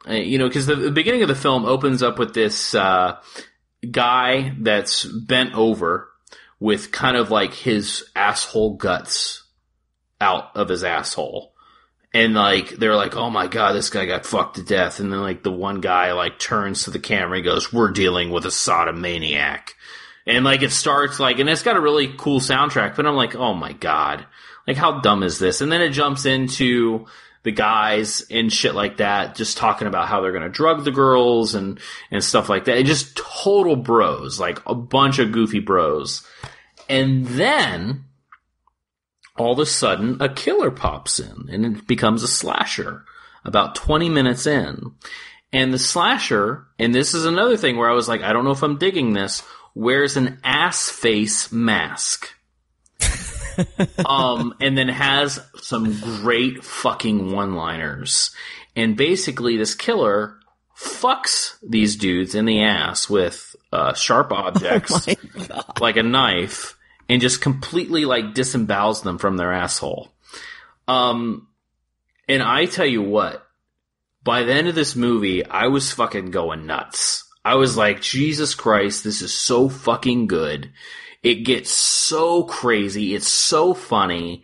cause the beginning of the film opens up with this, guy that's bent over with kind of like his asshole guts out of his asshole. And, like, they're like, oh my god, this guy got fucked to death. And then, like, the one guy, like, turns to the camera and goes, we're dealing with a sodomaniac. And, like, it starts, like, and it's got a really cool soundtrack, but I'm like, oh my god. Like, how dumb is this? And then it jumps into the guys and shit like that, just talking about how they're gonna drug the girls and stuff like that. It just total bros, like, a bunch of goofy bros. And then all of a sudden, a killer pops in, and it becomes a slasher about 20 minutes in. And the slasher, and this is another thing where I was like, I don't know if I'm digging this, wears an ass face mask. And then has some great fucking one-liners. And basically, this killer fucks these dudes in the ass with sharp objects, like a knife, and just completely, like, disembowels them from their asshole. And I tell you what, by the end of this movie, I was fucking going nuts. I was like, Jesus Christ, this is so fucking good. It gets so crazy. It's so funny.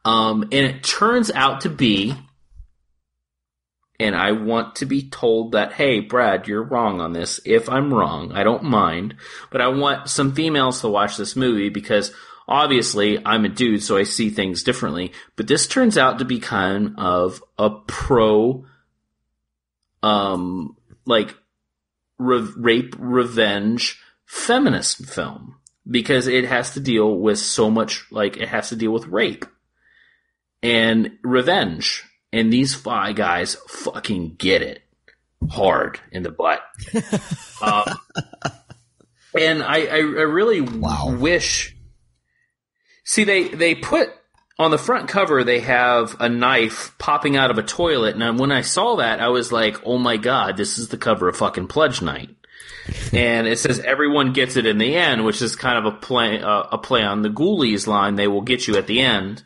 And it turns out to be, and I want to be told that, hey, Brad, you're wrong on this. If I'm wrong, I don't mind. But I want some females to watch this movie because obviously I'm a dude, so I see things differently. But this turns out to be kind of a rape revenge feminist film because it has to deal with so much, like, it has to deal with rape and revenge. And these five guys fucking get it hard in the butt. And I really wish... See, they put... On the front cover, they have a knife popping out of a toilet. And when I saw that, I was like, oh my god, this is the cover of fucking Pledge Night. And it says everyone gets it in the end, which is kind of a play on the Ghoulies line, they will get you at the end.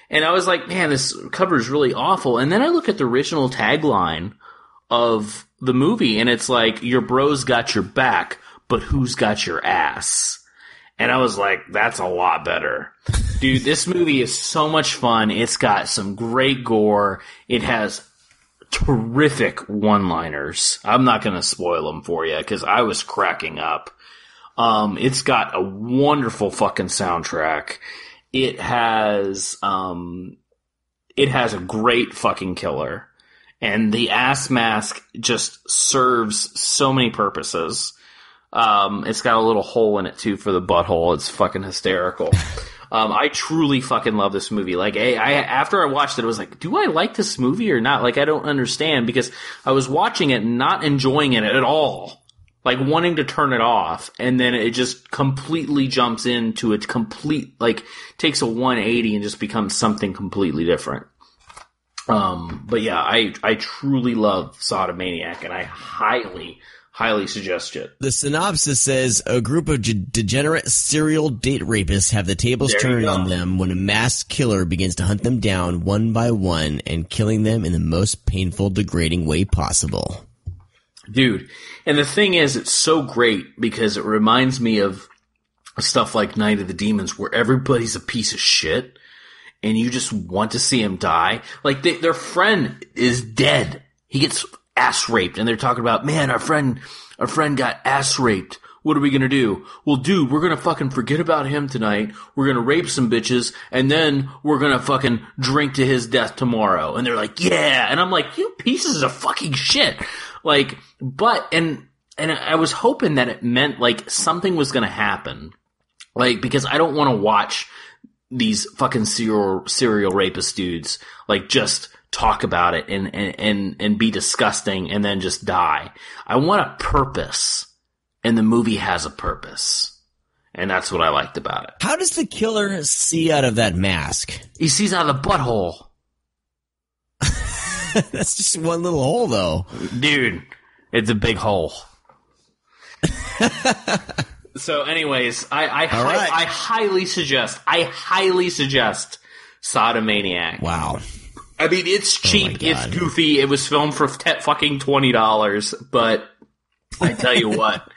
And I was like, man, this cover is really awful. And then I look at the original tagline of the movie, and it's like, your bros got your back, but who's got your ass? And I was like, that's a lot better. Dude, this movie is so much fun. It's got some great gore. It has terrific one-liners. I'm not going to spoil them for you because I was cracking up. It's got a wonderful fucking soundtrack. It has a great fucking killer. And the ass mask just serves so many purposes. It's got a little hole in it too for the butthole. It's fucking hysterical. I truly fucking love this movie. Like, after I watched it, I was like, do I like this movie or not? Like, I don't understand, because I was watching it and not enjoying it at all. Like, wanting to turn it off, and then it just completely jumps into a complete, like, takes a 180 and just becomes something completely different. But yeah, I truly love Sodomaniac, and I highly suggest it. The synopsis says a group of degenerate serial date rapists have the tables turned on them when a masked killer begins to hunt them down one by one and killing them in the most painful, degrading way possible. Dude, and the thing is, it's so great because it reminds me of stuff like Night of the Demons, where everybody's a piece of shit and you just want to see him die. Like, their friend is dead. He gets ass raped, and they're talking about, man, our friend got ass raped. What are we gonna do? Well, dude, we're gonna fucking forget about him tonight. We're gonna rape some bitches, and then we're gonna fucking drink to his death tomorrow. And they're like, yeah. And I'm like, you pieces of fucking shit. Like, but, and I was hoping that it meant, like, something was gonna happen. Like, because I don't want to watch these fucking serial rapist dudes, like, just talk about it and be disgusting and then just die. I want a purpose, and the movie has a purpose. And that's what I liked about it. How does the killer see out of that mask? He sees out of the butthole. That's just one little hole, though. Dude, it's a big hole. So anyways, I highly suggest Sodomaniac. Wow. I mean, it's cheap, it's goofy, it was filmed for fucking $20, but I tell you what,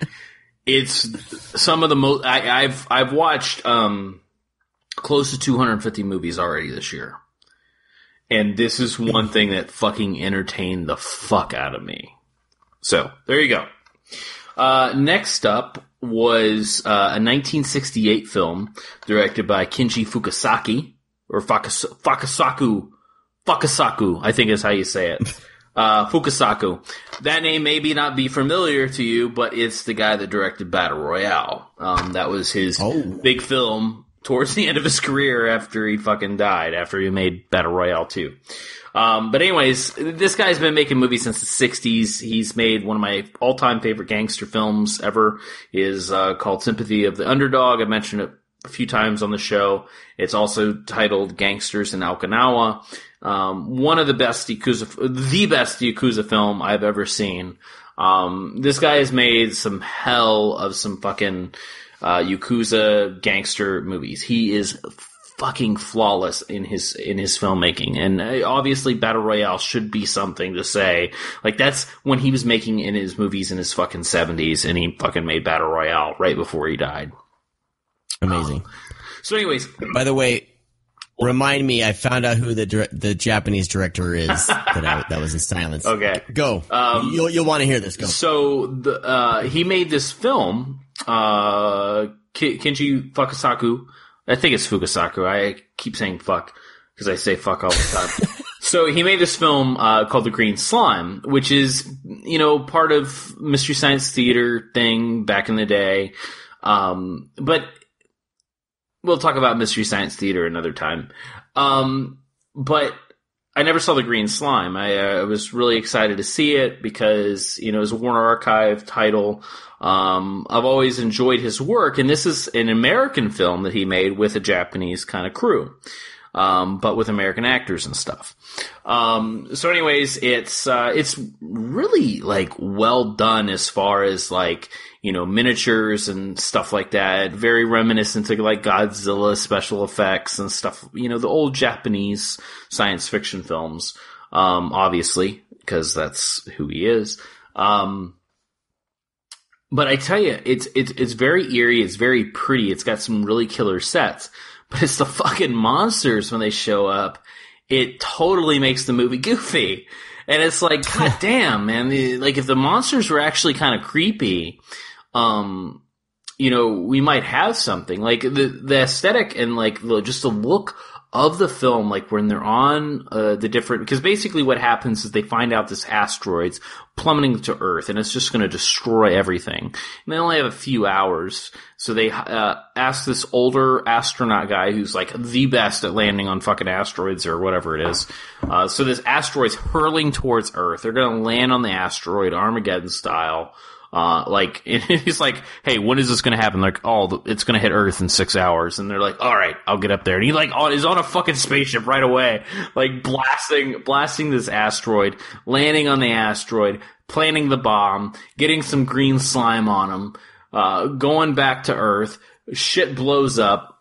it's some of the most, I've watched, close to 250 movies already this year. And this is one thing that fucking entertained the fuck out of me. So, there you go. Next up was, a 1968 film directed by Kinji Fukasaku, or Fukasaku, I think is how you say it. Fukasaku. That name maybe not be familiar to you, but it's the guy that directed Battle Royale. That was his big film towards the end of his career after he fucking died, after he made Battle Royale 2. But anyways, this guy's been making movies since the 60s. He's made one of my all-time favorite gangster films ever, is called Sympathy of the Underdog. I mentioned it a few times on the show. It's also titled Gangsters in Okinawa. One of the best Yakuza film I've ever seen. This guy has made some hell of some fucking Yakuza gangster movies. He is fucking flawless in his filmmaking, and obviously Battle Royale should be something to say. Like, that's when he was making in his movies in his fucking 70s, and he fucking made Battle Royale right before he died. Amazing. So anyways, by the way, remind me, I found out who the Japanese director is that was in silence. Okay. Go. You'll want to hear this. Go. So he made this film, Kinji Fukasaku. I think it's Fukasaku. I keep saying fuck because I say fuck all the time. So he made this film called The Green Slime, which is, part of Mystery Science Theater thing back in the day. But we'll talk about Mystery Science Theater another time. But I never saw The Green Slime. I was really excited to see it because, it was a Warner Archive title. I've always enjoyed his work, and this is an American film that he made with a Japanese kind of crew. but with American actors and stuff. So anyways, it's really like well done as far as like, you know, miniatures and stuff like that. Very reminiscent of like Godzilla special effects and stuff, you know, the old Japanese science fiction films, obviously, because that's who he is. But I tell you, it's very eerie. It's very pretty. It's got some really killer sets, but it's the fucking monsters when they show up. It totally makes the movie goofy. And it's like, God damn, man. Like, if the monsters were actually kind of creepy, you know, we might have something. Like, the aesthetic and, like, just the look of the film, like, when they're on the different... Because basically what happens is they find out this asteroid's plummeting to Earth, and it's just going to destroy everything. And they only have a few hours, so they ask this older astronaut guy who's, like, the best at landing on fucking asteroids or whatever it is. So this asteroid's hurling towards Earth. They're going to land on the asteroid, Armageddon style. Like, and he's like, hey, when is this gonna happen? Like, oh, it's gonna hit Earth in 6 hours. And they're like, all right, I'll get up there. And he like, is on a fucking spaceship right away, like blasting this asteroid, landing on the asteroid, planting the bomb, getting some green slime on him, going back to Earth. Shit blows up.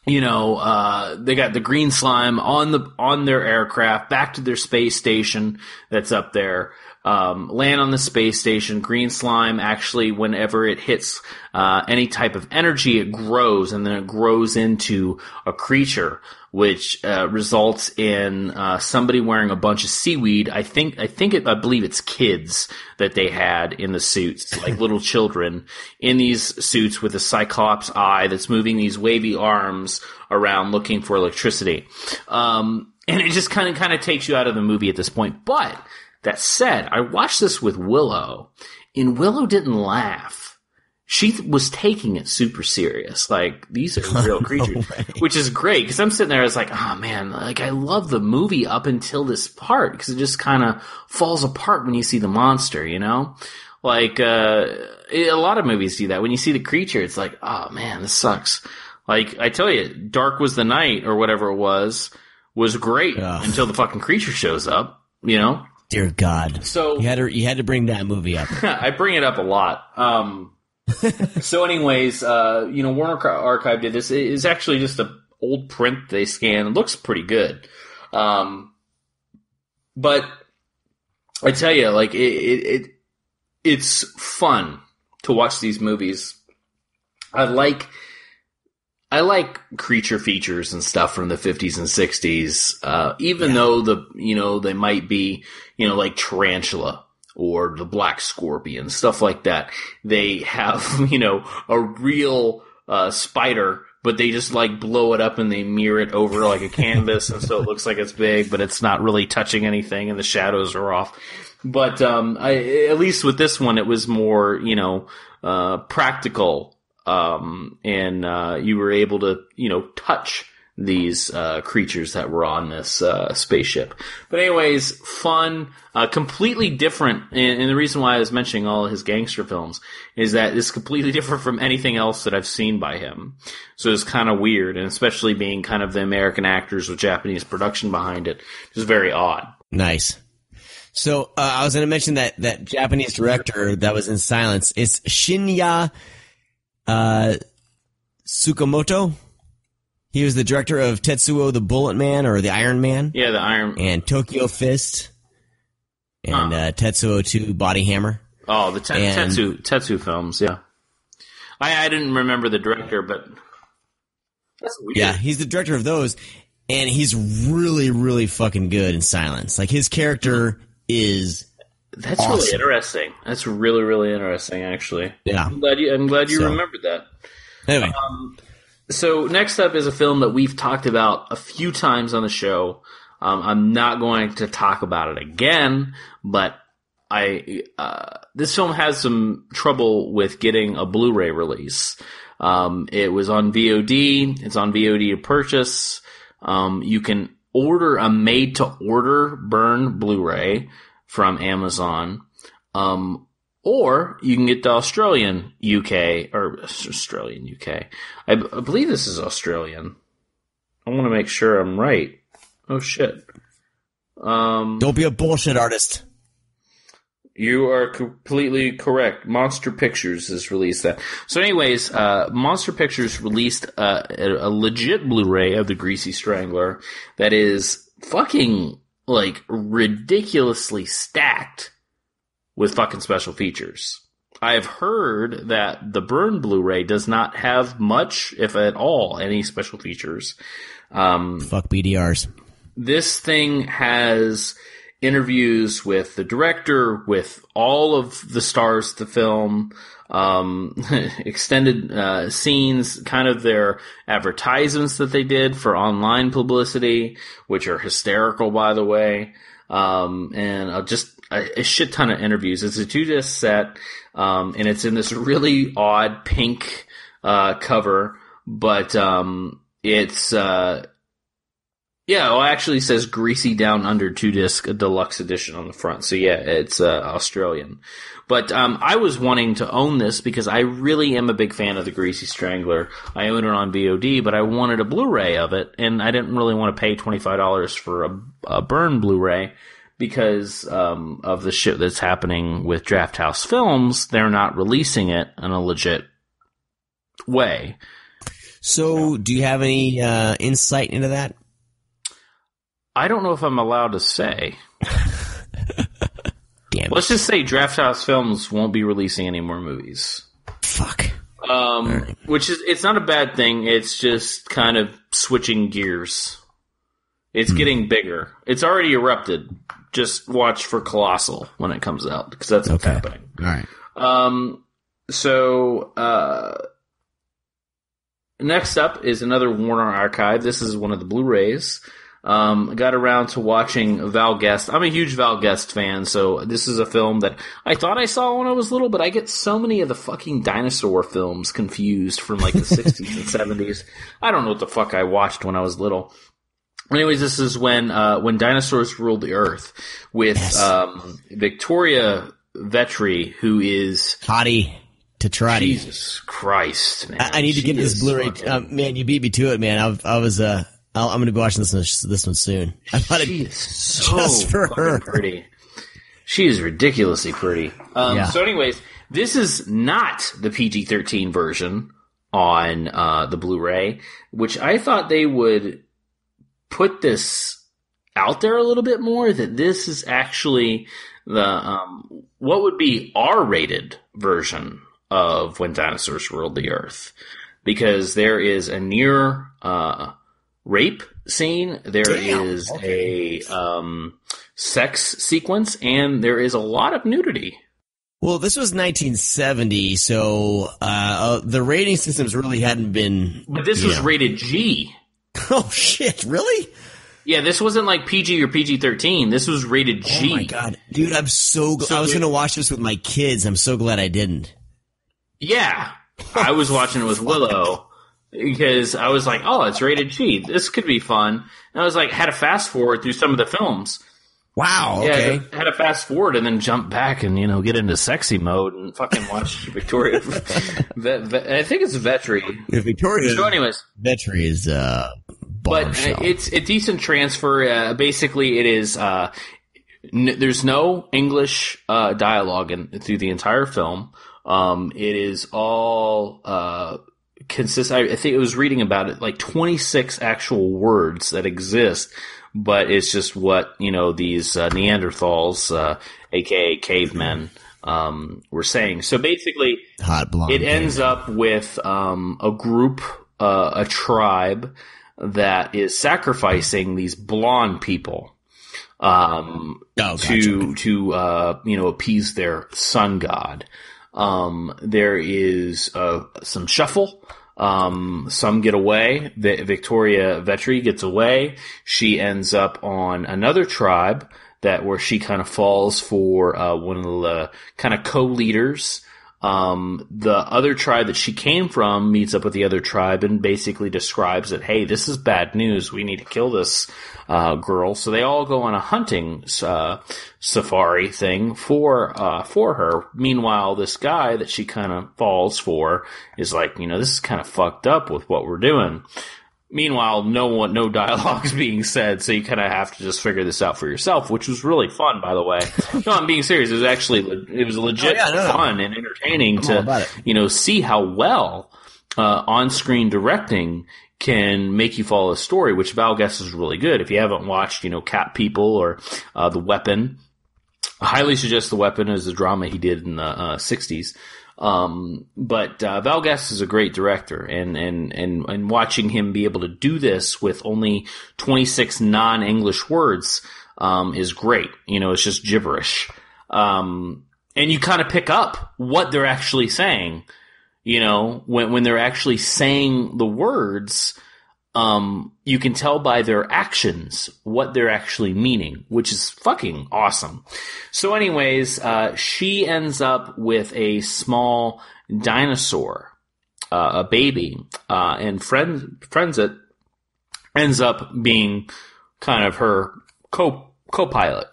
You know, they got the green slime on their aircraft, back to their space station that's up there. Land on the space station. Green slime actually, whenever it hits any type of energy, it grows, and then it grows into a creature, which results in somebody wearing a bunch of seaweed. I believe it's kids that they had in the suits, like little children in these suits with a cyclops eye that's moving these wavy arms around looking for electricity. And it just kind of takes you out of the movie at this point. But that said, I watched this with Willow, and Willow didn't laugh. She was taking it super serious. Like, these are real creatures, which is great, because I'm sitting there, I was like, oh man, like, I love the movie up until this part, because it just kind of falls apart when you see the monster, you know? Like, a lot of movies do that. When you see the creature, it's like, oh man, this sucks. Like, I tell you, Dark Was the Night, or whatever it was great until the fucking creature shows up, you know? Dear God. So you had to bring that movie up. I bring it up a lot. So anyways, you know, Warner Archive did this. It's actually just an old print they scanned. It looks pretty good. But I tell you, like, it's fun to watch these movies. I like creature features and stuff from the 50s and 60s, even though they might be, you know, like Tarantula or the Black Scorpion, stuff like that. They have, you know, a real, spider, but they just like blow it up and they mirror it over like a canvas, and so it looks like it's big, but it's not really touching anything and the shadows are off. But, at least with this one, it was more, you know, practical. And you were able to, you know, touch these creatures that were on this spaceship. But anyways, fun, completely different. And the reason why I was mentioning all of his gangster films is that it's completely different from anything else that I've seen by him. So it's kind of weird, and especially being kind of the American actors with Japanese production behind it, is very odd. Nice. So I was going to mention that Japanese director that was in Silence. It's Shinya Tsukamoto. He was the director of Tetsuo the Bullet Man, or the Iron Man. Yeah, the Iron Man. And Tokyo Fist. And Tetsuo 2 Body Hammer. Oh, the Tetsu films, yeah. I didn't remember the director, but that's weird. Yeah, he's the director of those, and he's really, really fucking good in Silence. Like, his character is That's awesome. Really interesting. That's really, really interesting, actually. Yeah. I'm glad you remembered that. Anyway. So next up is a film that we've talked about a few times on the show. I'm not going to talk about it again, but this film has some trouble with getting a Blu-ray release. It was on VOD. It's on VOD to purchase. You can order a made-to-order burn Blu-ray from Amazon. Or you can get the Australian UK. I believe this is Australian. I want to make sure I'm right. Oh, shit. Don't be a bullshit artist. You are completely correct. Monster Pictures has released that. So anyways, Monster Pictures released a legit Blu-ray of The Greasy Strangler that is fucking, like, ridiculously stacked with fucking special features. I've heard that the Burn Blu-ray does not have much, if at all, any special features. Fuck BDRs. This thing has interviews with the director, with all of the stars of the film, extended scenes, kind of their advertisements that they did for online publicity, which are hysterical, by the way, and just a shit ton of interviews. It's a 2-disc set, and it's in this really odd pink cover, but it's it actually says Greasy Down Under 2-disc deluxe edition on the front. So yeah, it's Australian. But I was wanting to own this because I really am a big fan of The Greasy Strangler. I own it on VOD, but I wanted a Blu-ray of it, and I didn't really want to pay $25 for a Burn Blu-ray because of the shit that's happening with Draft House Films. They're not releasing it in a legit way. So do you have any insight into that? I don't know if I'm allowed to say. Damn it. Let's just say Draft House Films won't be releasing any more movies. Fuck. Right. Which is, it's not a bad thing. It's just kind of switching gears. It's getting bigger. It's already erupted. Just watch for Colossal when it comes out, because that's what's happening. All right. Next up is another Warner Archive. This is one of the Blu-rays. Got around to watching Val Guest. I'm a huge Val Guest fan, so this is a film that I thought I saw when I was little, but I get so many of the fucking dinosaur films confused from like the 60s and 70s. I don't know what the fuck I watched when I was little. Anyways, this is when dinosaurs ruled the earth with Victoria Vetri, who is Hottie Tetrati. Jesus Christ, man! I need to get this Blu-ray. Man, you beat me to it, man. I'm going to be watching this one soon. I thought she is so just for her. Pretty. She is ridiculously pretty. So anyways, this is not the PG-13 version on the Blu-ray, which I thought they would put this out there a little bit more, that this is actually the what would be R-rated version of When Dinosaurs Ruled the Earth, because there is a near rape scene, there is a sex sequence, and there is a lot of nudity. Well, this was 1970, so the rating systems really hadn't been... But this was rated G. Oh, shit, really? Yeah, this wasn't like PG or PG-13. This was rated G. Oh, my God. Dude, I'm so glad. I was going to watch this with my kids. I'm so glad I didn't. Yeah. I was watching it with Willow because I was like, oh, it's rated G. This could be fun. And I was like, had to fast forward through some of the films. Wow, okay. Yeah, had to fast forward and then jump back and, get into sexy mode and fucking watch Victoria. I think it's Vetri. Yeah, Victoria. So anyways. Vetri is, but it's a decent transfer. Basically, it is, there's no English, dialogue through the entire film. It is all, I think it was reading about it, like 26 actual words that exist, but it's just what, these, Neanderthals, aka cavemen, were saying. So basically, it ends up with, a group, a tribe that is sacrificing these blonde people, to appease their sun god. There is, some shuffle. Some get away. Victoria Vetri gets away. She ends up on another tribe where she kind of falls for, one of the kind of co-leaders. The other tribe that she came from meets up with the other tribe and basically describes that, hey, this is bad news. We need to kill this, girl. So they all go on a hunting, safari thing for her. Meanwhile, this guy that she kind of falls for is like, this is kind of fucked up with what we're doing. Meanwhile, no dialogue's being said, so you kind of have to just figure this out for yourself, which was really fun, by the way. No, I'm being serious. It was legit fun and entertaining to, see how well on-screen directing can make you follow a story, which Val Guest is really good. If you haven't watched, Cat People or The Weapon, I highly suggest The Weapon as a drama he did in the 60s. But Val Guest is a great director, and watching him be able to do this with only 26 non-English words is great. It's just gibberish. And you kind of pick up what they're actually saying. When they're actually saying the words, you can tell by their actions what they're actually meaning, which is fucking awesome. So anyways, she ends up with a small dinosaur, a baby, and Frenzet ends up being kind of her co-pilot.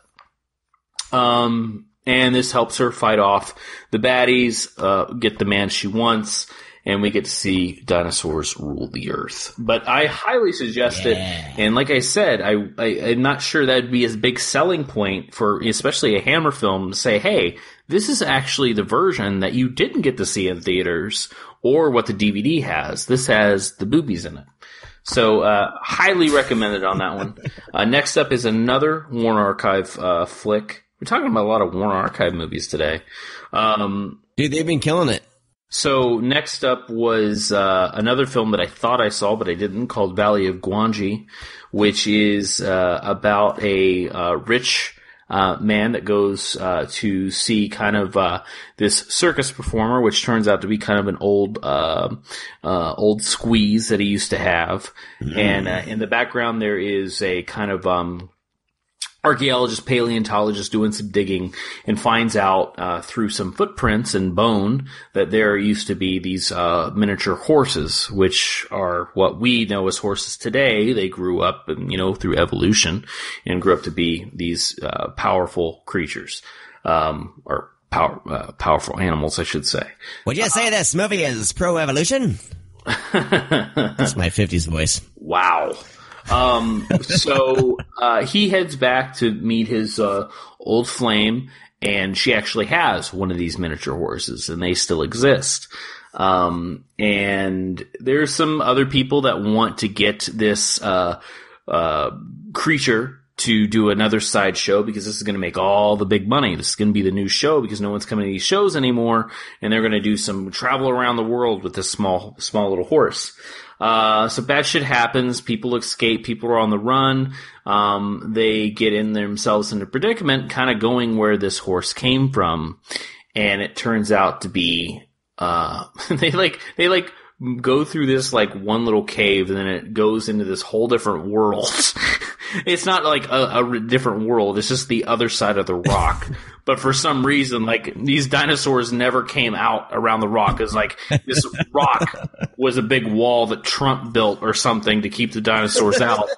And this helps her fight off the baddies, get the man she wants, and we get to see dinosaurs rule the earth. But I highly suggest it, and like I said, I'm not sure that'd be a big selling point for especially a Hammer film to say, hey, this is actually the version that you didn't get to see in theaters, or what the DVD has. This has the boobies in it. So, highly recommended on that one. Next up is another Warner Archive flick. We're talking about a lot of Warner Archive movies today. Dude, they've been killing it. So next up was another film that I thought I saw, but I didn't, called Valley of Gwangi, which is about a rich man that goes to see kind of this circus performer, which turns out to be kind of an old squeeze that he used to have. Mm-hmm. And in the background there is a kind of archaeologist, paleontologist doing some digging, and finds out through some footprints and bone that there used to be these miniature horses, which are what we know as horses today. They grew up, through evolution, and grew up to be these powerful creatures, or powerful animals, I should say. Would you say this movie is pro-evolution? That's my 50s voice. Wow. So he heads back to meet his old flame, and she actually has one of these miniature horses, and they still exist. And there's some other people that want to get this creature to do another side show, because this is going to make all the big money. This is going to be the new show, because no one's coming to these shows anymore, and they're going to do some travel around the world with this small little horse. So bad shit happens. People escape. People are on the run. They get in themselves in a predicament, kind of going where this horse came from. And it turns out to be, they go through this one little cave, and then it goes into this whole different world. It's not like a different world. It's just the other side of the rock. But for some reason, these dinosaurs never came out around the rock. It's this rock was a big wall that Trump built or something to keep the dinosaurs out.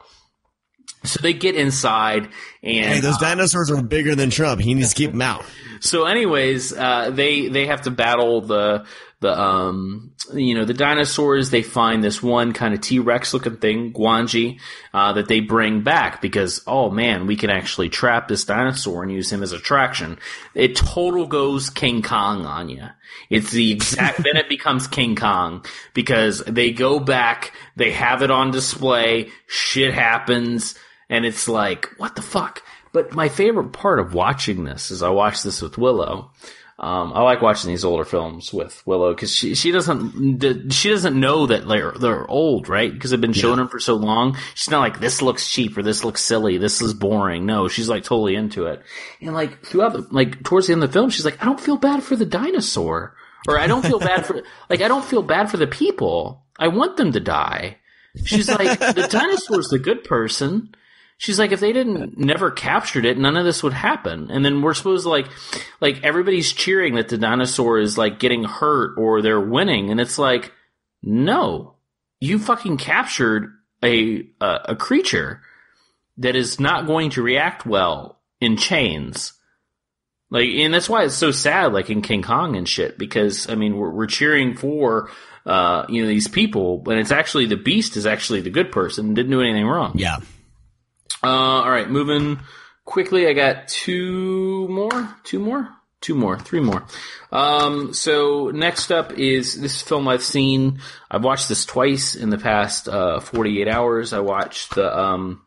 So they get inside, and hey, those dinosaurs are bigger than Trump. He needs to keep them out. So anyways, they have to battle the dinosaurs. They find this one kind of T-Rex looking thing, Gwangi, that they bring back because, oh man, we can actually trap this dinosaur and use him as attraction. It total goes King Kong on you. It's the exact, then it becomes King Kong, because they go back, they have it on display, shit happens, and it's like, what the fuck? But my favorite part of watching this is I watched this with Willow. I like watching these older films with Willow, because she doesn't know that they're old, right? Because they've been showing them for so long. She's not like, this looks cheap or this looks silly, this is boring. No, she's totally into it. And throughout towards the end of the film, she's like, I don't feel bad for the dinosaur, or I don't feel bad for I don't feel bad for the people. I want them to die. She's like, the dinosaur's the good person. She's like, if they never captured it, none of this would happen. And then we're supposed to like everybody's cheering that the dinosaur is getting hurt or they're winning. And it's like, no, you fucking captured a creature that is not going to react well in chains. And that's why it's so sad, in King Kong and shit, because, I mean, we're cheering for these people, and it's actually the Beast is actually the good person, didn't do anything wrong. Yeah. All right, moving quickly. I got three more. So next up is this film I've seen. I've watched this twice in the past 48 hours. I watched the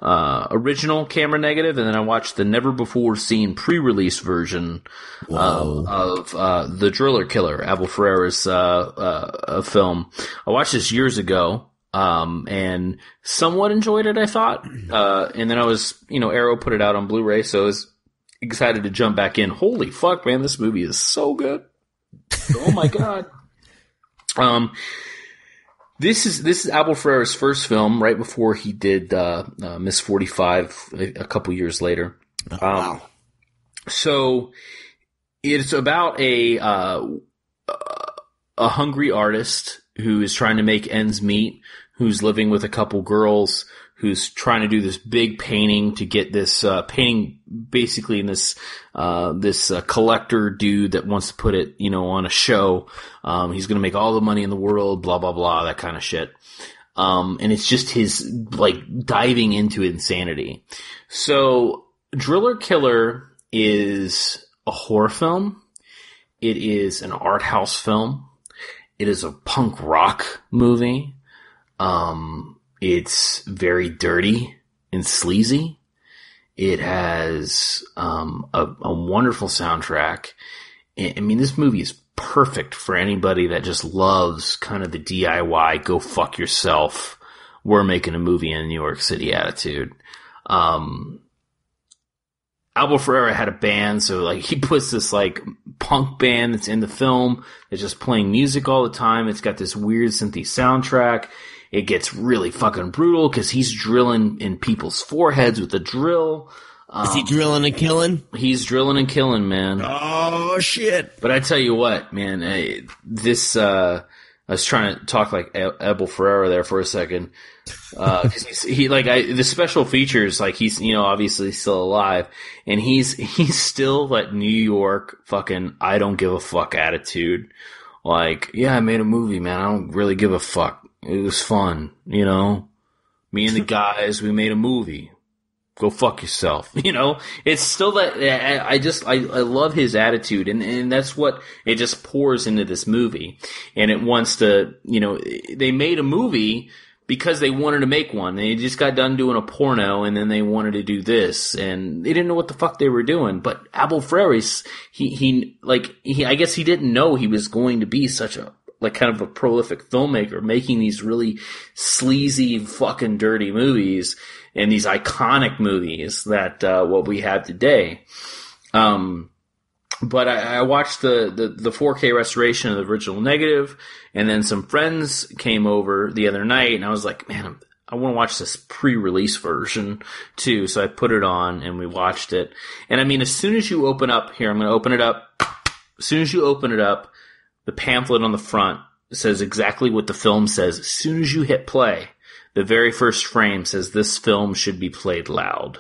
original camera negative, and then I watched the never before seen pre-release version of The Driller Killer, Abel Ferrara's film. I watched this years ago. And somewhat enjoyed it, I thought. And then I was, Arrow put it out on Blu-ray, so I was excited to jump back in. Holy fuck, man, this movie is so good. Oh my god. This is Abel Ferrara's first film, right before he did Miss 45 a couple years later. Wow. So it's about a hungry artist who is trying to make ends meet, who's living with a couple girls, who's trying to do this big painting to get this painting basically in this collector dude that wants to put it, on a show. He's going to make all the money in the world, blah, blah, blah, that kind of shit. And it's just his, diving into insanity. So Driller Killer is a horror film. It is an art house film. It is a punk rock movie. It's very dirty and sleazy. It has a wonderful soundtrack. I mean, this movie is perfect for anybody that just loves kind of the DIY, go fuck yourself, we're making a movie in New York City attitude. Abel Ferrara had a band, so he puts this punk band that's in the film that's just playing music all the time. It's got this weird synthy soundtrack. It gets really fucking brutal because he's drilling in people's foreheads with a drill. Is he drilling and killing? He's drilling and killing, man. Oh shit! But I tell you what, man, I was trying to talk like Abel Ferrara there for a second. Cause the special features, he's, obviously still alive, and he's still that New York fucking, I don't give a fuck attitude. Yeah, I made a movie, man. I don't really give a fuck. It was fun, me and the guys, we made a movie. Go fuck yourself. It's still that, I love his attitude, and that's what it just pours into this movie. And it wants to, they made a movie because they wanted to make one. They just got done doing a porno, and then they wanted to do this, and they didn't know what the fuck they were doing. But Abel Ferrara, I guess he didn't know he was going to be such a, kind of a prolific filmmaker, making these really sleazy, fucking dirty movies, and these iconic movies that, what we have today. But I watched the 4K restoration of the original negative, and then some friends came over the other night, and I was like, man, I want to watch this pre-release version too. So I put it on and we watched it. And I mean, as soon as you open up here, I'm going to open it up. As soon as you open it up, the pamphlet on the front says exactly what the film says. As soon as you hit play, the very first frame says this film should be played loud.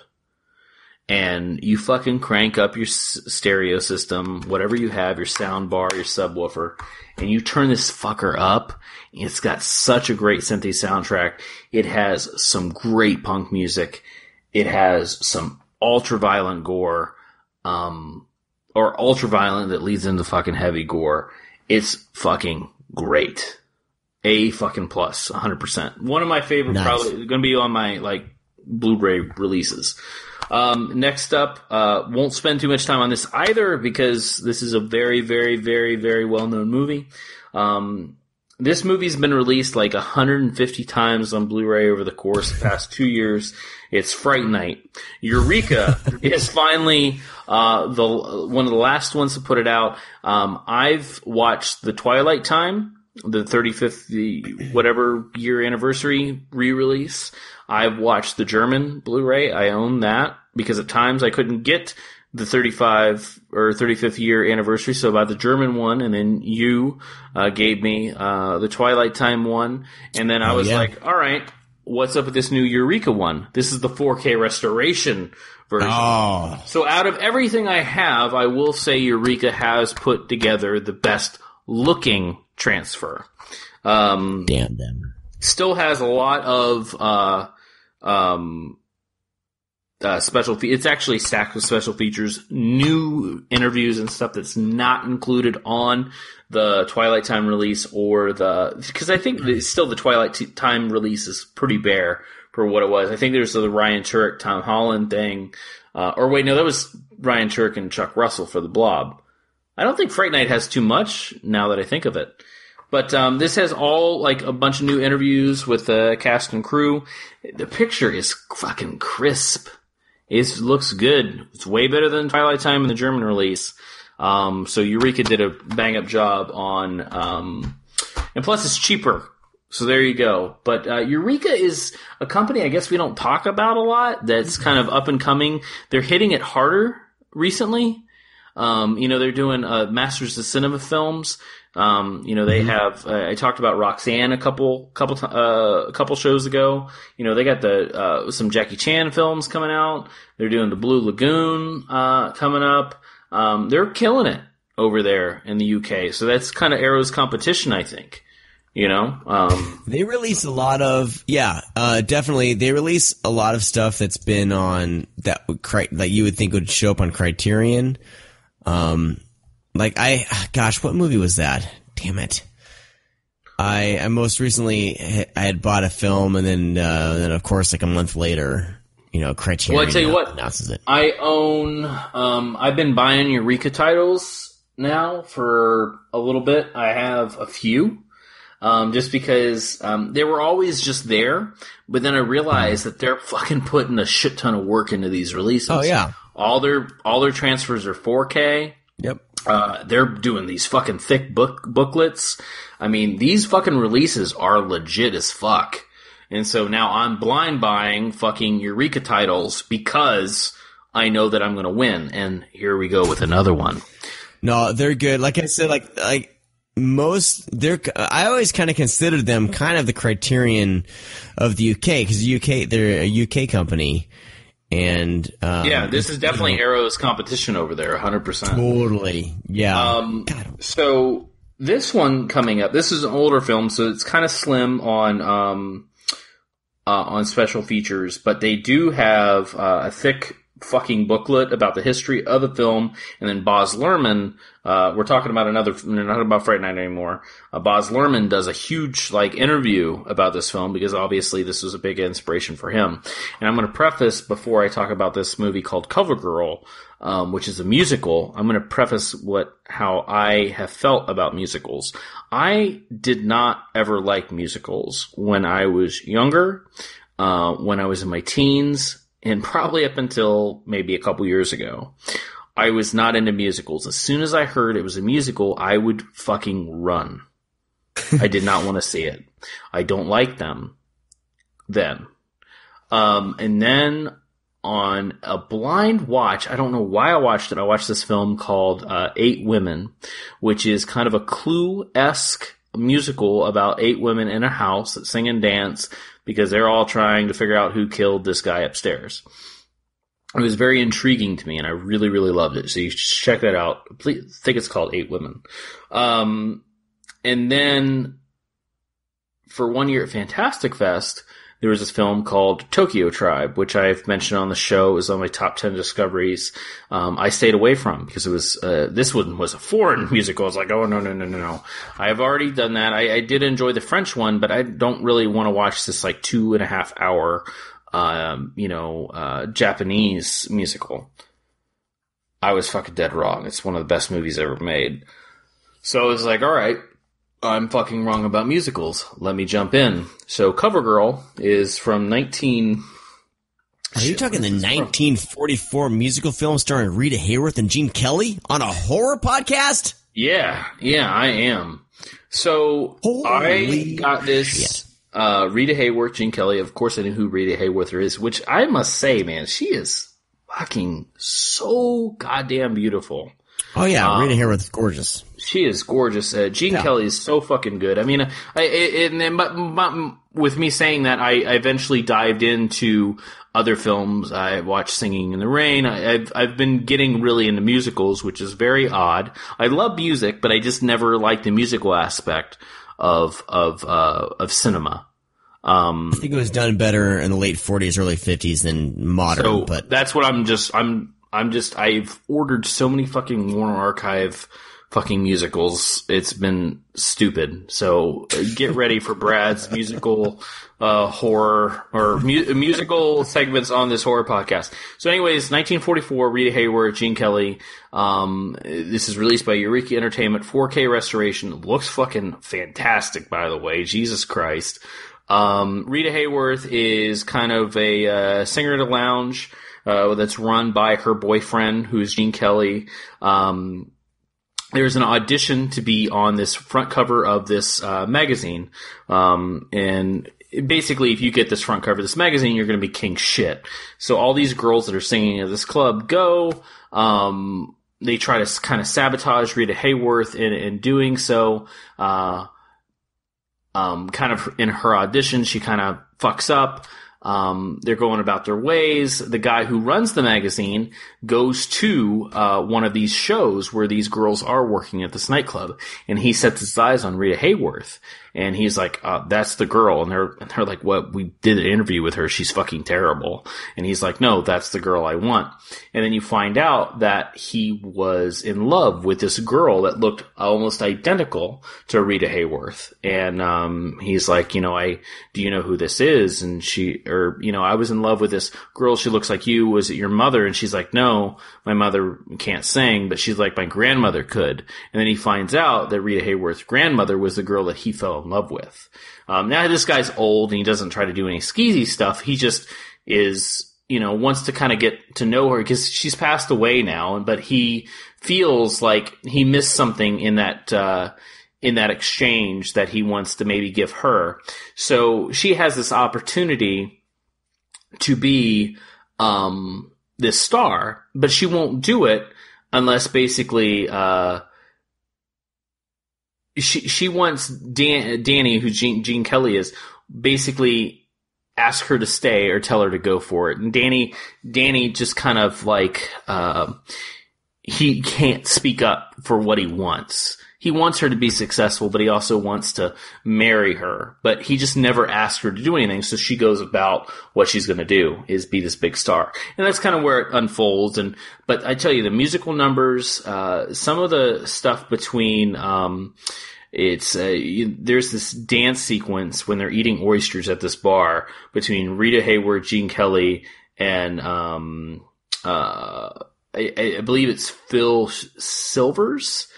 And you fucking crank up your stereo system, whatever you have, your sound bar, your subwoofer, and you turn this fucker up. It's got such a great synthy soundtrack. It has some great punk music. It has some ultra-violent gore, or ultra-violent that leads into fucking heavy gore. It's fucking great. A fucking plus, 100%. One of my favorite, nice. Probably going to be on my, Blu-ray releases. Next up, won't spend too much time on this either because this is a very, very, very, very well-known movie. This movie's been released 150 times on Blu-ray over the course of the past 2 years. It's Fright Night. Eureka is finally one of the last ones to put it out. I've watched The Twilight Time, the 35th whatever year anniversary re-release. I've watched the German Blu-ray. I own that because at times I couldn't get the 35 or 35th year anniversary, so I bought the German one, and then you gave me the Twilight Time one, and then I was like, all right, what's up with this new Eureka one? This is the 4K restoration version. Oh. So out of everything I have, I will say Eureka has put together the best looking transfer. Damn them. Still has a lot of special it's actually stacked with special features, new interviews and stuff that's not included on the Twilight Time release because I think still the Twilight Time release is pretty bare for what it was. I think there's the Ryan Turek, Tom Holland thing, that was Ryan Turek and Chuck Russell for the Blob. I don't think Fright Night has too much now that I think of it. But this has all, like, a bunch of new interviews with the cast and crew. The picture is fucking crisp. It looks good. It's way better than Twilight Time in the German release. So Eureka did a bang-up job on... and plus it's cheaper. So there you go. But Eureka is a company I guess we don't talk about a lot that's kind of up and coming. They're hitting it harder recently. They're doing Masters of Cinema films. They have, I talked about Roxanne a couple shows ago. They got some Jackie Chan films coming out. They're doing the Blue Lagoon, coming up. They're killing it over there in the UK. So that's kind of Arrow's competition, I think. They release a lot of, definitely. They release a lot of stuff that's been on that you would think would show up on Criterion. What movie was that? Damn it. I most recently, I had bought a film and then of course, like a month later, Criterion well, I tell you what, announces it. I own, I've been buying Eureka titles now for a little bit. I have a few. Just because, they were always just there, but then I realized that they're fucking putting a shit ton of work into these releases. Oh yeah. All their transfers are 4K. Yep. They're doing these fucking thick booklets. I mean, these fucking releases are legit as fuck. And so now I'm blind buying fucking Eureka titles because I know that I'm gonna win. And here we go with another one. No, they're good. Like I said, I always kind of considered them kind of the Criterion of the UK because they're a UK company. And this is definitely Arrow's competition over there, 100%. Totally, yeah. So this one coming up, this is an older film, so it's kind of slim on special features, but they do have a thick fucking booklet about the history of the film, and then Baz Luhrmann, we're talking about not about Fright Night anymore. Baz Luhrmann does a huge, interview about this film, because obviously this was a big inspiration for him. And I'm going to preface, before I talk about this movie called CoverGirl, which is a musical, I'm going to preface how I have felt about musicals. I did not ever like musicals when I was younger, when I was in my teens, and probably up until maybe a couple years ago. I was not into musicals. As soon as I heard it was a musical, I would fucking run. I did not want to see it. I don't like them then. And then on a blind watch, I don't know why I watched it. I watched this film called 8 Women, which is kind of a Clue-esque musical about 8 women in a house that sing and dance because they're all trying to figure out who killed this guy upstairs. It was very intriguing to me, and I really, really loved it. So you should check that out. I think it's called 8 Women. And then for one year at Fantastic Fest, there was this film called Tokyo Tribe, which I've mentioned on the show. It was on my top 10 discoveries. I stayed away from because it was, this one was a foreign musical. I was like, oh, no. I have already done that. I did enjoy the French one, but I don't really want to watch this 2.5 hour, Japanese musical. I was fucking dead wrong. It's one of the best movies ever made. So I was like, all right, I'm fucking wrong about musicals. Let me jump in. So CoverGirl is from Are you talking the 1944 musical film starring Rita Hayworth and Gene Kelly on a horror podcast? Yeah, I am. So I got this shit. Rita Hayworth, Gene Kelly. Of course I knew who Rita Hayworth is, which I must say, man, she is fucking so goddamn beautiful. Oh yeah, Rita Hayworth is gorgeous. She is gorgeous. Gene Kelly is so fucking good. I mean, with me saying that, I eventually dived into other films. I watched Singing in the Rain. I've been getting really into musicals, which is very odd. I love music, but I just never liked the musical aspect of cinema. I think it was done better in the late 40s, early 50s than modern. So but that's what I've ordered so many fucking Warner Archive fucking musicals. It's been stupid. So get ready for Brad's musical horror or musical segments on this horror podcast. So anyways, 1944, Rita Hayworth, Gene Kelly. This is released by Eureka Entertainment, 4K restoration. Looks fucking fantastic, by the way. Jesus Christ. Rita Hayworth is kind of a singer at a lounge that's run by her boyfriend, who's Gene Kelly. There's an audition to be on this front cover of this magazine, and basically, if you get this front cover of this magazine, you're going to be king shit. So all these girls that are singing at this club go. They try to kind of sabotage Rita Hayworth in doing so. Kind of in her audition, she kind of fucks up. They're going about their ways. The guy who runs the magazine goes to one of these shows where these girls are working at this nightclub, and he sets his eyes on Rita Hayworth, and he's like, that's the girl. And they're like, what? We did an interview with her. She's fucking terrible. And he's like, no, that's the girl I want. And then you find out that he was in love with this girl that looked almost identical to Rita Hayworth. And he's like, do you know who this is? And I was in love with this girl. She looks like you. Was it your mother? And she's like, no, my mother can't sing, but she's like, my grandmother could. And then he finds out that Rita Hayworth's grandmother was the girl that he fell in love with. Now this guy's old and he doesn't try to do any skeezy stuff. He just is, wants to kind of get to know her because she's passed away now, but he feels like he missed something in that exchange that he wants to maybe give her. So she has this opportunity to be this star, but she won't do it unless basically she wants Danny, who Gene Kelly is, basically ask her to stay or tell her to go for it. And Danny just kind of like he can't speak up for what he wants. He wants her to be successful, but he also wants to marry her. But he just never asked her to do anything, so she goes about what she's going to do, is be this big star. And that's kind of where it unfolds. But I tell you, the musical numbers, some of the stuff between, there's this dance sequence when they're eating oysters at this bar between Rita Hayworth, Gene Kelly, and I believe it's Phil Silvers.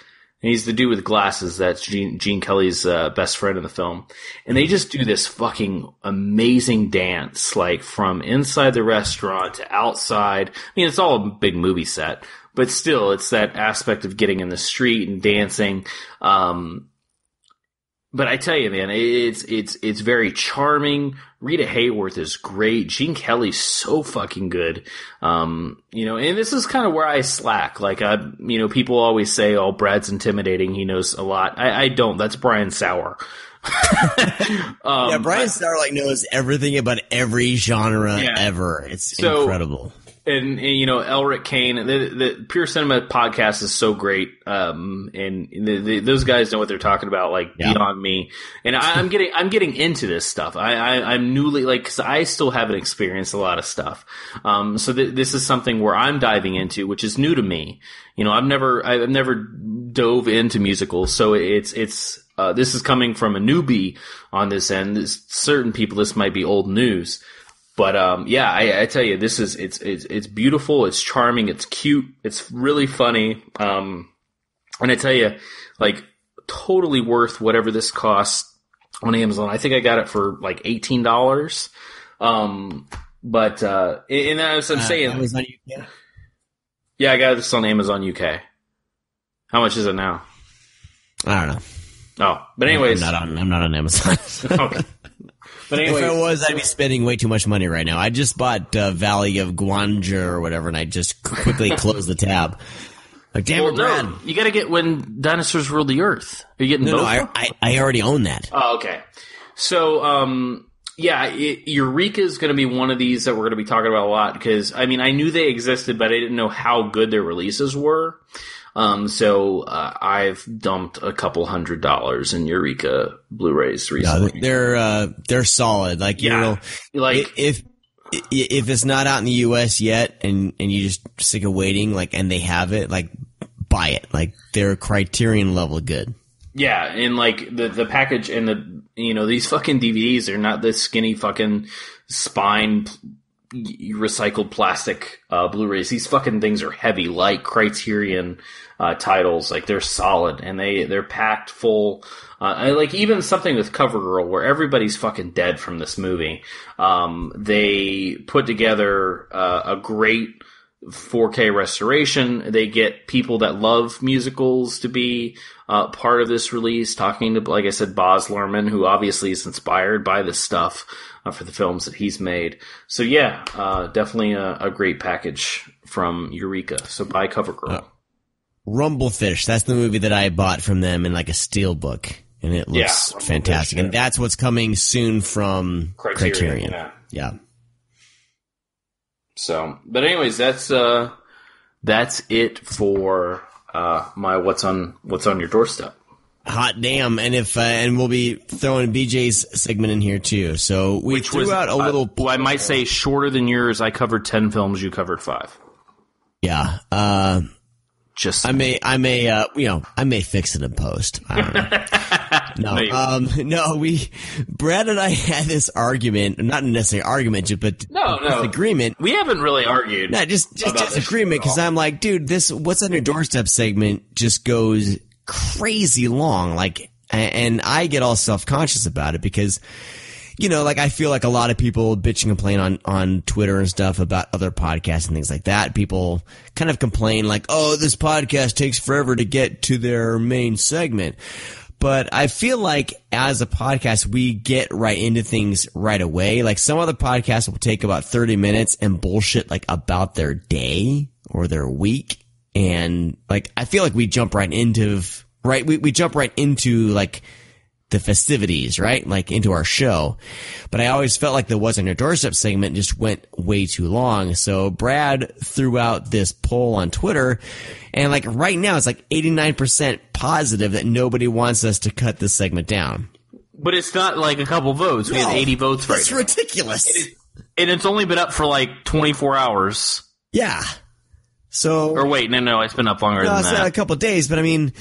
And he's the dude with glasses. That's Gene Kelly's best friend in the film. And they just do this fucking amazing dance, like from inside the restaurant to outside. I mean, it's all a big movie set, but still, it's that aspect of getting in the street and dancing. But I tell you, man, it's very charming. Rita Hayworth is great. Gene Kelly's so fucking good. And this is kind of where I slack. Like, people always say, oh, Brad's intimidating. He knows a lot. I don't. That's Brian Sauer. Brian Sauer knows everything about every genre ever. It's incredible. And Elric Kane, the Pure Cinema podcast is so great. Those guys know what they're talking about, beyond me. And I'm getting into this stuff. I'm newly, cause I still haven't experienced a lot of stuff. So this is something where I'm diving into, which is new to me. I've never dove into musicals. So it's this is coming from a newbie on this end. Certain people, this might be old news. But, I tell you, it's beautiful, it's charming, it's cute, it's really funny. And I tell you, totally worth whatever this costs on Amazon. I think I got it for $18. And as I'm saying, Amazon UK? Yeah, I got this on Amazon UK. How much is it now? I don't know. Oh, but anyways. I'm not on Amazon. Okay. But anyway, if I was, I'd be spending way too much money right now. I just bought Valley of Guanja or whatever, and I just quickly closed the tab. Like, damn it, Brad. No, you got to get When Dinosaurs Ruled the Earth. Are you getting both? No, I already own that. Oh, okay. So, Eureka is going to be one of these that we're going to be talking about a lot because, I mean, I knew they existed, but I didn't know how good their releases were. So I've dumped a couple $100 in Eureka Blu-rays recently. Yeah, they're solid. Like, you know, like if it's not out in the US yet and you just sick of waiting, like, and they have it, like, buy it. Like, they're Criterion level good. Yeah, and like the package and these fucking DVDs are not this skinny fucking spine recycled plastic Blu-rays. These fucking things are heavy, like Criterion titles. Like, they're solid and they're packed full. Like, even something with CoverGirl where everybody's fucking dead from this movie. They put together a great 4K restoration. They get people that love musicals to be part of this release, talking to, like I said, Baz Luhrmann, who obviously is inspired by this stuff for the films that he's made. So yeah, definitely a great package from Eureka. So buy CoverGirl. Rumblefish, that's the movie that I bought from them in like a steelbook, and it looks fantastic. And that's what's coming soon from Criterion. Yeah. So, but anyways, that's it for my what's on your doorstep. Hot damn! And and we'll be throwing BJ's segment in here too. So we threw out a little. Well, I might say shorter than yours. I covered 10 films. You covered 5. Yeah. I may fix it in post. I don't know. Brad and I had this argument, not necessarily argument, but disagreement. We haven't really argued. No, just disagreement, because I'm like, dude, this What's on Your Doorstep segment just goes crazy long. Like, and I get all self-conscious about it because, you know, like, I feel like a lot of people bitch and complain on Twitter and stuff about other podcasts and things like that. People kind of complain like, oh, this podcast takes forever to get to their main segment. But I feel like as a podcast, we get right into things right away. Like, some other podcasts will take about 30 minutes and bullshit like about their day or their week. And like, I feel like we jump right into, we jump right into like the festivities, right? Like, into our show. But I always felt like the What's on Your Doorstep segment just went way too long. So Brad threw out this poll on Twitter, and like right now it's like 89% positive that nobody wants us to cut this segment down. But it's not like a couple votes. We had 80 votes right now. That's ridiculous. And it's only been up for like 24 hours. Yeah. So. Or wait, no, it's been up longer than that. It's a couple of days, but I mean,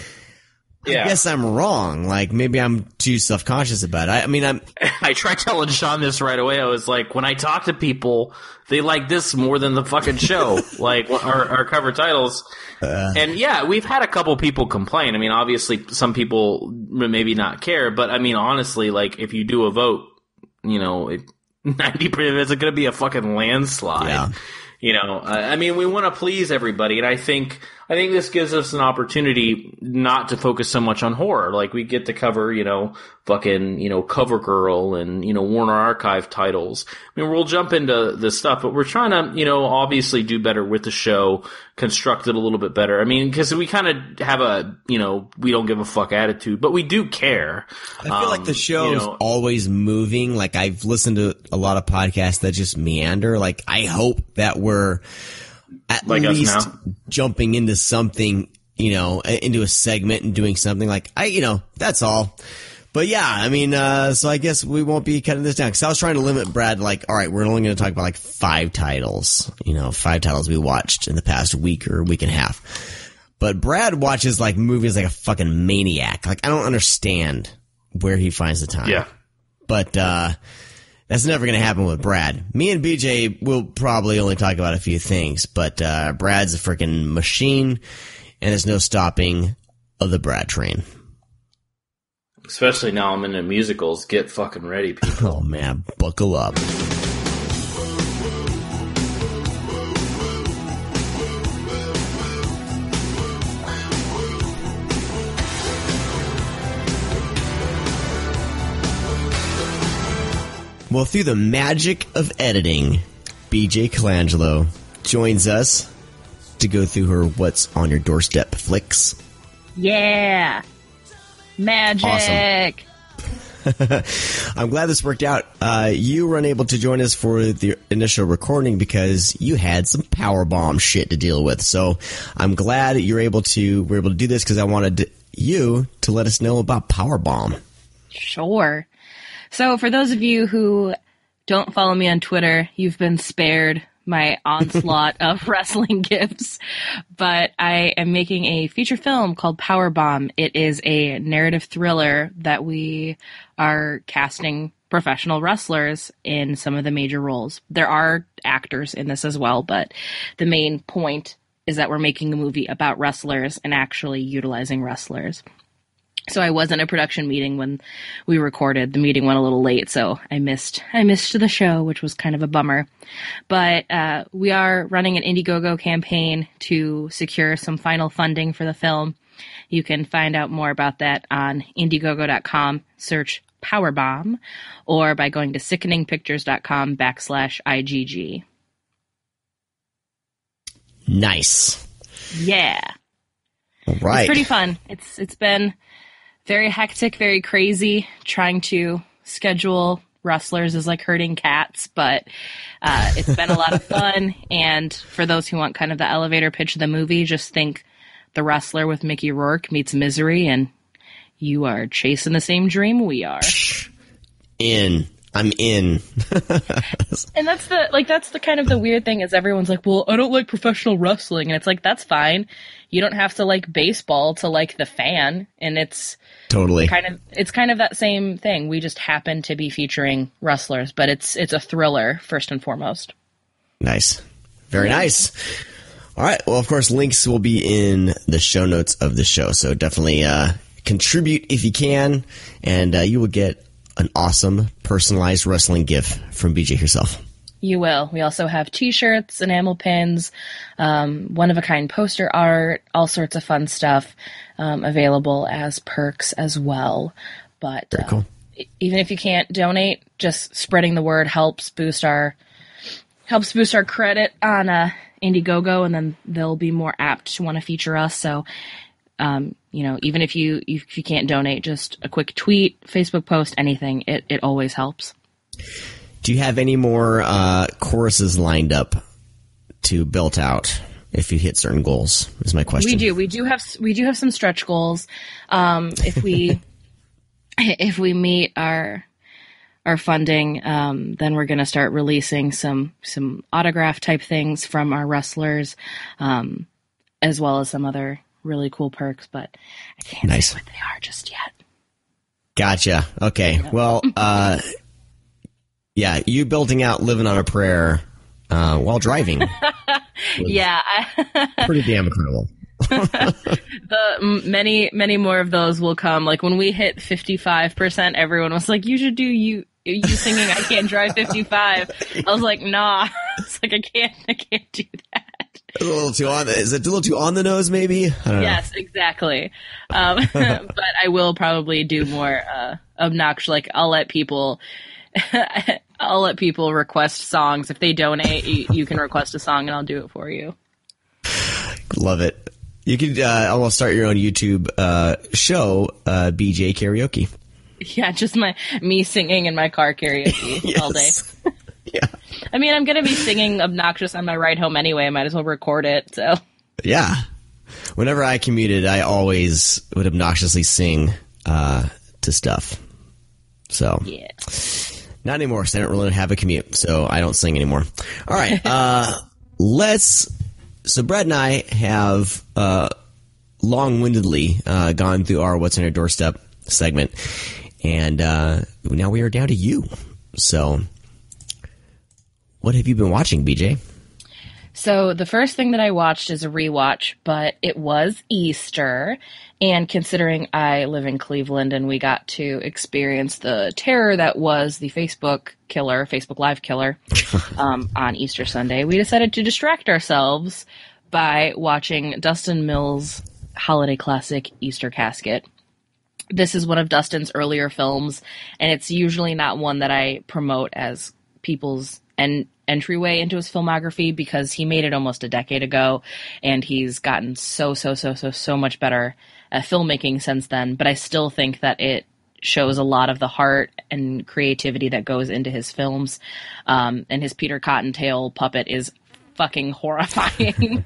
I guess I'm wrong. Like, maybe I'm too self-conscious about it. I mean, I tried telling Sean this right away. I was like, when I talk to people, they like this more than the fucking show, like our cover titles. And yeah, we've had a couple people complain. I mean, obviously, some people maybe not care, but I mean, honestly, like, if you do a vote, you know, 90% it's going to be a fucking landslide. Yeah. You know, I mean, we want to please everybody, and I think this gives us an opportunity not to focus so much on horror. Like, we get to cover, you know, fucking, you know, CoverGirl and, you know, Warner Archive titles. I mean, we'll jump into this stuff, but we're trying to, you know, obviously do better with the show, construct it a little bit better. I mean, because we kind of have a, you know, we don't give a fuck attitude, but we do care. I feel like the show is always moving. Like, I've listened to a lot of podcasts that just meander. Like, I hope that we're at like least jumping into something, you know, into a segment and doing something like that's all. But yeah, I mean, so I guess we won't be cutting this down, because I was trying to limit Brad, like, all right, we're only going to talk about like 5 titles, you know, 5 titles we watched in the past week or week and a half. But Brad watches like movies like a fucking maniac. Like, I don't understand where he finds the time. Yeah. But, that's never going to happen with Brad. Me and BJ will probably only talk about a few things, but Brad's a freaking machine, and there's no stopping of the Brad train. Especially now I'm into musicals. Get fucking ready, people. Oh, man. Buckle up. Well, through the magic of editing, BJ Colangelo joins us to go through her What's on Your Doorstep flicks. Yeah. Magic. Awesome. I'm glad this worked out. You were unable to join us for the initial recording because you had some powerbomb shit to deal with. So I'm glad we're able to do this because I wanted you to let us know about powerbomb. Sure. So for those of you who don't follow me on Twitter, you've been spared my onslaught of wrestling gifts, but I am making a feature film called Powerbomb. It is a narrative thriller that we are casting professional wrestlers in some of the major roles. There are actors in this as well, but the main point is that we're making a movie about wrestlers and actually utilizing wrestlers. So I was in a production meeting when we recorded. The meeting went a little late, so I missed the show, which was kind of a bummer. But we are running an Indiegogo campaign to secure some final funding for the film. You can find out more about that on Indiegogo.com, search Powerbomb, or by going to sickeningpictures.com/IGG. Nice. Yeah. All right. It's pretty fun. It's been very hectic, very crazy. Trying to schedule wrestlers is like herding cats, but it's been a lot of fun. And for those who want kind of the elevator pitch of the movie, just think The Wrestler with Mickey Rourke meets Misery, and you are chasing the same dream we are. I'm in. And that's the kind of the weird thing is everyone's like, well, I don't like professional wrestling. And it's like, that's fine. You don't have to like baseball to like the fan. And it's totally kind of that same thing. We just happen to be featuring wrestlers, but it's a thriller first and foremost. Nice. Very nice. All right. Well, of course, links will be in the show notes of the show. So definitely contribute if you can, and you will get an awesome personalized wrestling GIF from BJ herself. You will. We also have t-shirts, enamel pins, one-of-a-kind poster art, all sorts of fun stuff available as perks as well. But very cool. Even if you can't donate, just spreading the word helps boost our credit on Indiegogo, and then they'll be more apt to want to feature us. So, even if you can't donate, just a quick tweet, Facebook post, anything, it always helps. Do you have any more choruses lined up to build out if you hit certain goals? Is my question. We do have some stretch goals. If we meet our funding, then we're going to start releasing some autograph type things from our wrestlers, as well as some other really cool perks, but I can't say what they are just yet. Gotcha. Okay. Well, yeah, you building out Living on a Prayer while driving. Yeah. Pretty damn incredible. Many more of those will come. Like when we hit 55%, everyone was like, you should do you singing I Can't Drive 55. I was like, nah. It's like I can't do that. A little too on. Is it a little too on the nose? Maybe. I don't know. Yes, exactly. But I will probably do more obnoxious. Like I'll let people request songs. If they donate, you can request a song, and I'll do it for you. Love it. You could almost start your own YouTube show, BJ Karaoke. Yeah, just me singing in my car karaoke all day. Yeah. I mean, I'm going to be singing obnoxious on my ride home anyway. I might as well record it. So. Yeah. Whenever I commuted, I always would obnoxiously sing to stuff. So. Yeah. Not anymore, because I don't really have a commute, so I don't sing anymore. All right. So Brett and I have long-windedly gone through our What's on Your Doorstep segment, and now we are down to you. So what have you been watching, BJ? So the first thing that I watched is a rewatch, but it was Easter, and considering I live in Cleveland and we got to experience the terror that was the Facebook Live killer on Easter Sunday, we decided to distract ourselves by watching Dustin Mills' holiday classic, Easter Casket. This is one of Dustin's earlier films, and it's usually not one that I promote as people's entryway into his filmography because he made it almost a decade ago, and he's gotten so much better at filmmaking since then. But I still think that it shows a lot of the heart and creativity that goes into his films. And his Peter Cottontail puppet is fucking horrifying.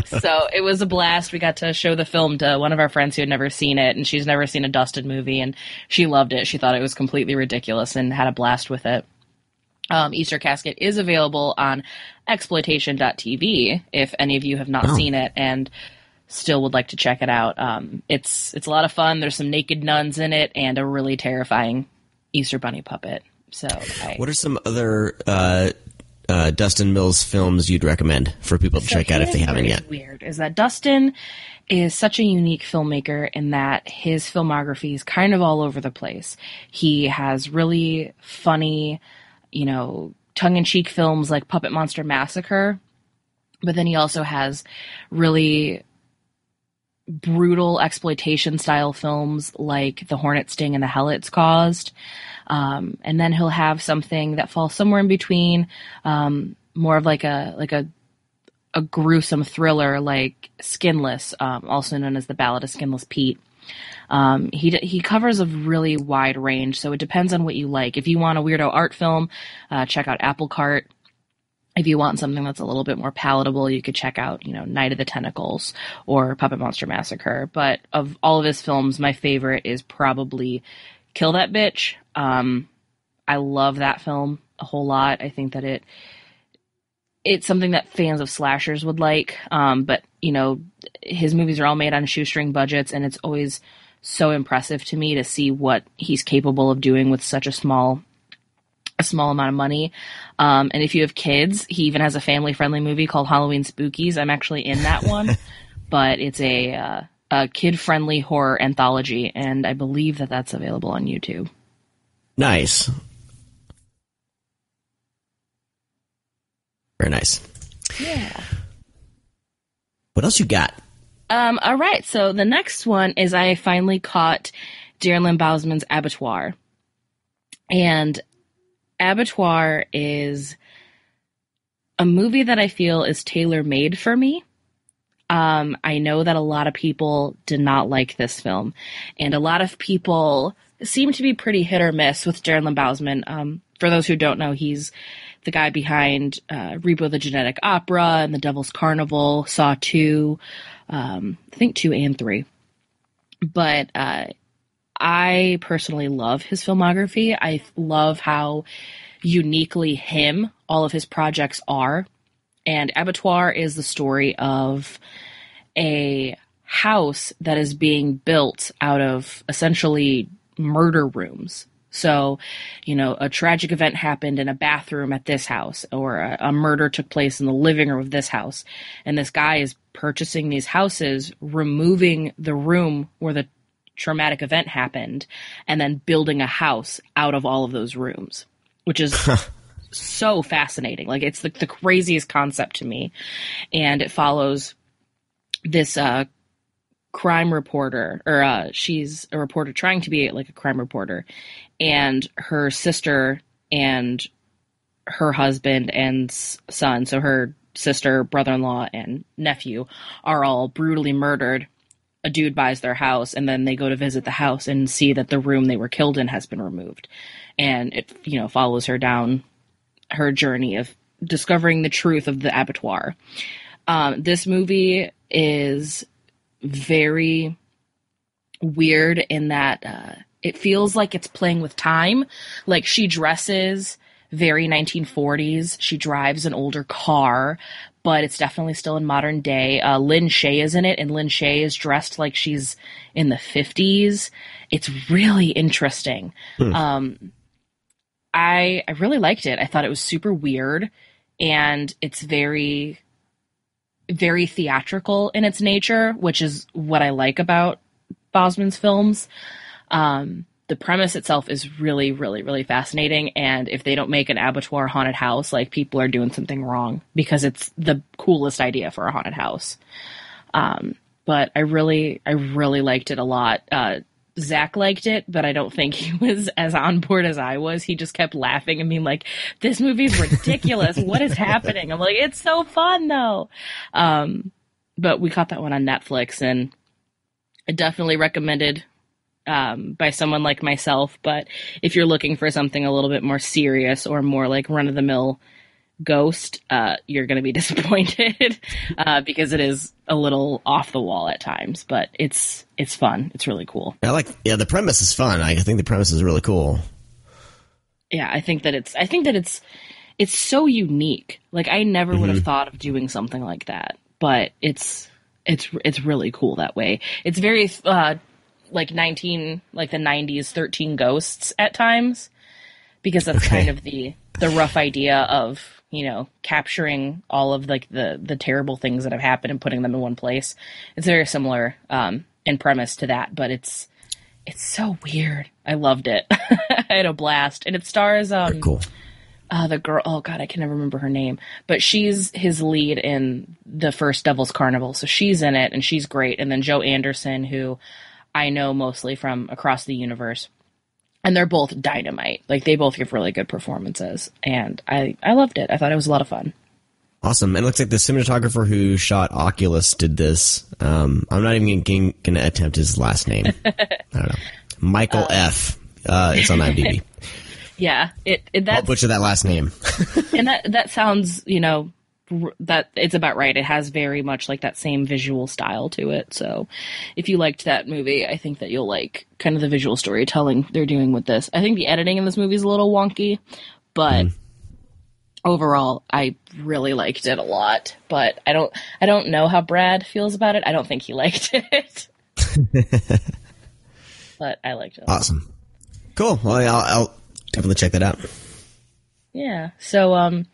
So it was a blast. We got to show the film to one of our friends who had never seen it, and she's never seen a Dustin movie, and she loved it. She thought it was completely ridiculous and had a blast with it. Easter Casket is available on exploitation.tv if any of you have not seen it and still would like to check it out. It's a lot of fun. There's some naked nuns in it and a really terrifying Easter Bunny puppet. So, what are some other Dustin Mills films you'd recommend for people to check out if they haven't yet? Weird is that Dustin is such a unique filmmaker in that his filmography is kind of all over the place. He has really funny, tongue-in-cheek films like Puppet Monster Massacre, but then he also has really brutal exploitation style films like The Hornet Sting and The Hell It's Caused. And then he'll have something that falls somewhere in between, more of like a gruesome thriller like Skinless, also known as The Ballad of Skinless Pete. He covers a really wide range, so it depends on what you like. If you want a weirdo art film, check out Apple Cart. If you want something that's a little bit more palatable, you could check out, Night of the Tentacles or Puppet Monster Massacre. But of all of his films, my favorite is probably Kill That Bitch. I love that film a whole lot. I think that it's something that fans of slashers would like. But, his movies are all made on shoestring budgets, and it's always so impressive to me to see what he's capable of doing with such a small amount of money. And if you have kids, he even has a family-friendly movie called Halloween Spookies. I'm actually in that one, but it's a kid-friendly horror anthology, and I believe that that's available on YouTube. Nice. Very nice. Yeah. What else you got? All right. So the next one is I finally caught Darren Lynn Bousman's Abattoir. And Abattoir is a movie that I feel is tailor-made for me. I know that a lot of people did not like this film, and a lot of people seem to be pretty hit or miss with Darren Lynn Bousman. For those who don't know, he's the guy behind Rebo the Genetic Opera and The Devil's Carnival, Saw 2, I think 2 and 3. But I personally love his filmography. I love how uniquely him all of his projects are. And Abattoir is the story of a house that is being built out of essentially murder rooms. So, a tragic event happened in a bathroom at this house, or a murder took place in the living room of this house. And this guy is purchasing these houses, removing the room where the traumatic event happened, and then building a house out of all of those rooms, which is so fascinating. Like, it's the craziest concept to me. And it follows this crime reporter, or she's a reporter trying to be like a crime reporter, and her sister and her husband and son, so her sister, brother-in-law, and nephew, are all brutally murdered. A dude buys their house, and then they go to visit the house and see that the room they were killed in has been removed. And it, follows her down her journey of discovering the truth of the abattoir. This movie is very weird in that it feels like it's playing with time. Like, she dresses very 1940s. She drives an older car, but it's definitely still in modern day. Lynn Shay is in it, and Lynn Shay is dressed like she's in the 50s. It's really interesting. I really liked it. I thought it was super weird, and it's very, very theatrical in its nature, which is what I like about Bousman's films. The premise itself is really, really, really fascinating, and if they don't make an abattoir haunted house, like, people are doing something wrong, because it's the coolest idea for a haunted house. But I really liked it a lot. Zach liked it, but I don't think he was as on board as I was. He just kept laughing and being like, this movie's ridiculous. What is happening? I'm like, it's so fun though. But we caught that one on Netflix, and I definitely recommended by someone like myself. But if you're looking for something a little bit more serious or more like run-of-the-mill Ghost, you're going to be disappointed because it is a little off the wall at times, but it's fun. It's really cool. The premise is fun. I think the premise is really cool. Yeah, I think that it's so unique. Like, I never would have thought of doing something like that, but it's really cool that way. It's very like the 90s 13 Ghosts at times, because that's kind of the rough idea of, you know, capturing all of like the terrible things that have happened and putting them in one place. It's very similar in premise to that, but it's so weird. I loved it. I had a blast, and it stars cool. The girl. Oh God, I can never remember her name, but she's his lead in the first Devil's Carnival, so she's in it and she's great. And then Joe Anderson, who I know mostly from Across the Universe. And they're both dynamite. Like, they both give really good performances. And I loved it. I thought it was a lot of fun. Awesome. And it looks like the cinematographer who shot Oculus did this. I'm not even going to attempt his last name. I don't know. Michael F. It's on IMDb. Yeah. I'll butcher that last name. And that sounds, you know, that it's about right. It has very much like that same visual style to it. So if you liked that movie, I think that you'll like kind of the visual storytelling they're doing with this. I think the editing in this movie is a little wonky, but overall I really liked it a lot. But I don't know how Brad feels about it. I don't think he liked it. But I liked it. Awesome. Cool. Well, I'll definitely check that out. Yeah. So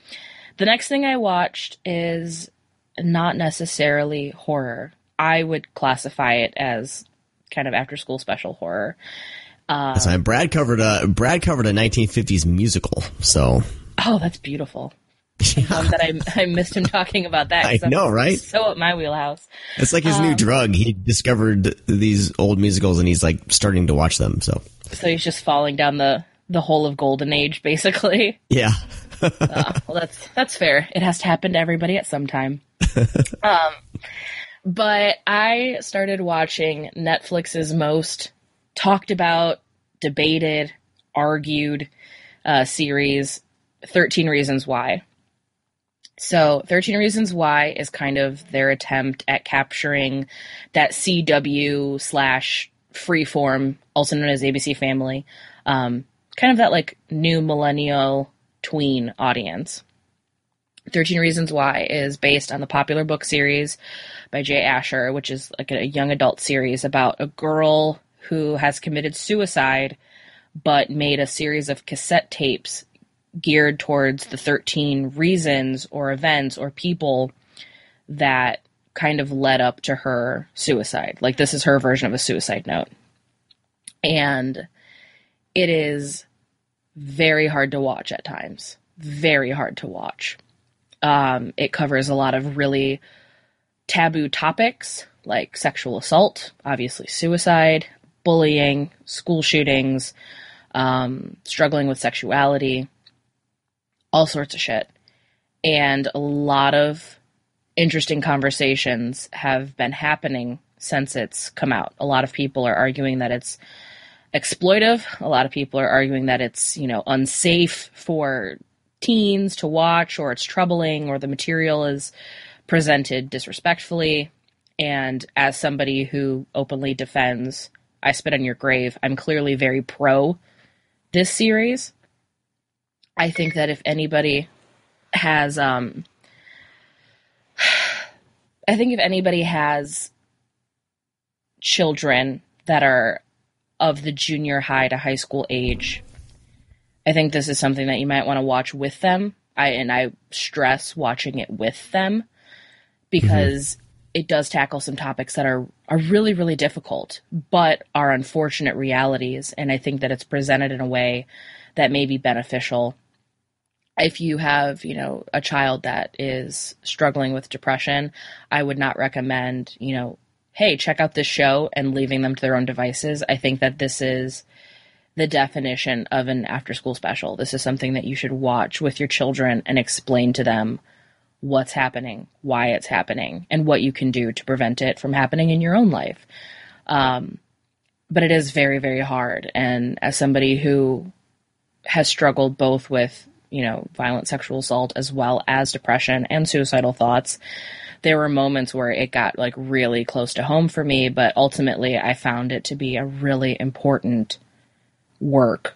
the next thing I watched is not necessarily horror. I would classify it as kind of after-school special horror. That's right. Brad covered a 1950s musical. So. Oh, that's beautiful. Yeah. That I missed him talking about that. I know, right? So at my wheelhouse. It's like his new drug. He discovered these old musicals, and he's like starting to watch them. So he's just falling down the hole of golden age, basically. Yeah. Well, that's fair. It has to happen to everybody at some time. But I started watching Netflix's most talked about, debated, argued series, 13 Reasons Why. So 13 Reasons Why is kind of their attempt at capturing that CW / Freeform, also known as ABC Family, kind of that like new millennial tween audience. 13 Reasons Why is based on the popular book series by Jay Asher, which is like a young adult series about a girl who has committed suicide but made a series of cassette tapes geared towards the 13 reasons or events or people that kind of led up to her suicide. Like, this is her version of a suicide note. And it is very hard to watch at times. Very hard to watch. It covers a lot of really taboo topics like sexual assault, obviously suicide, bullying, school shootings, struggling with sexuality, all sorts of shit. And a lot of interesting conversations have been happening since it's come out. A lot of people are arguing that it's exploitive. A lot of people are arguing that it's, you know, unsafe for teens to watch, or it's troubling, or the material is presented disrespectfully. And as somebody who openly defends I Spit on Your Grave, I'm clearly very pro this series. I think that if anybody has, children that are of the junior high to high school age, I think this is something that you might want to watch with them. I stress watching it with them, because it does tackle some topics that are really, really difficult, but are unfortunate realities. And I think that it's presented in a way that may be beneficial. If you have, you know, a child that is struggling with depression, I would not recommend, you know, hey, check out this show, and leaving them to their own devices. I think that this is the definition of an after-school special. This is something that you should watch with your children and explain to them what's happening, why it's happening, and what you can do to prevent it from happening in your own life. But it is very, very hard. And as somebody who has struggled both with, violent sexual assault as well as depression and suicidal thoughts, there were moments where it got like really close to home for me, but ultimately I found it to be a really important work.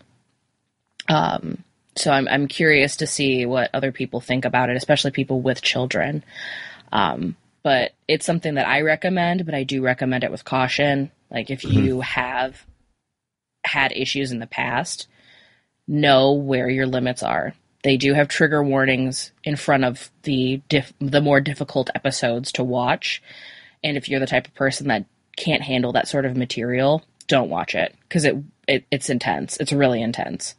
So I'm curious to see what other people think about it, especially people with children. But it's something that I recommend, but I do recommend it with caution. Like if you have had issues in the past, know where your limits are. They do have trigger warnings in front of the more difficult episodes to watch. And if you're the type of person that can't handle that sort of material, don't watch it, because it's intense. It's really intense.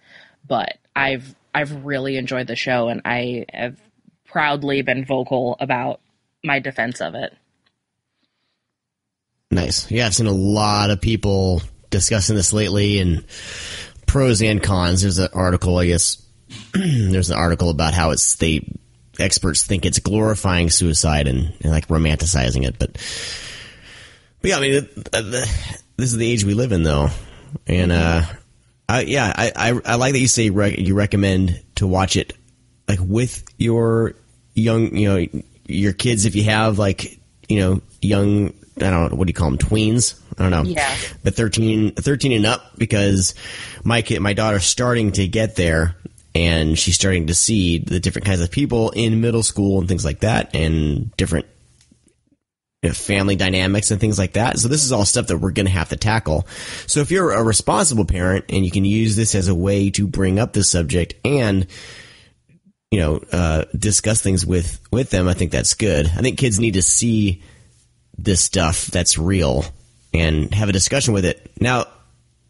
But I've really enjoyed the show, and I have proudly been vocal about my defense of it. Nice. Yeah, I've seen a lot of people discussing this lately, and pros and cons. There's an article, I guess. There's an article about how experts think it's glorifying suicide and like romanticizing it, but yeah, I mean, this is the age we live in, though, and I like that you say you recommend to watch it like with your young, your kids, if you have like young. I don't know, what do you call them? Tweens? I don't know. Yeah. But 13 and up, because my daughter's starting to get there, and she's starting to see the different kinds of people in middle school and things like that, and different family dynamics and things like that. So this is all stuff that we're going to have to tackle. So if you're a responsible parent and you can use this as a way to bring up the subject and discuss things with them, I think that's good. I think kids need to see this stuff that's real and have a discussion with it. Now,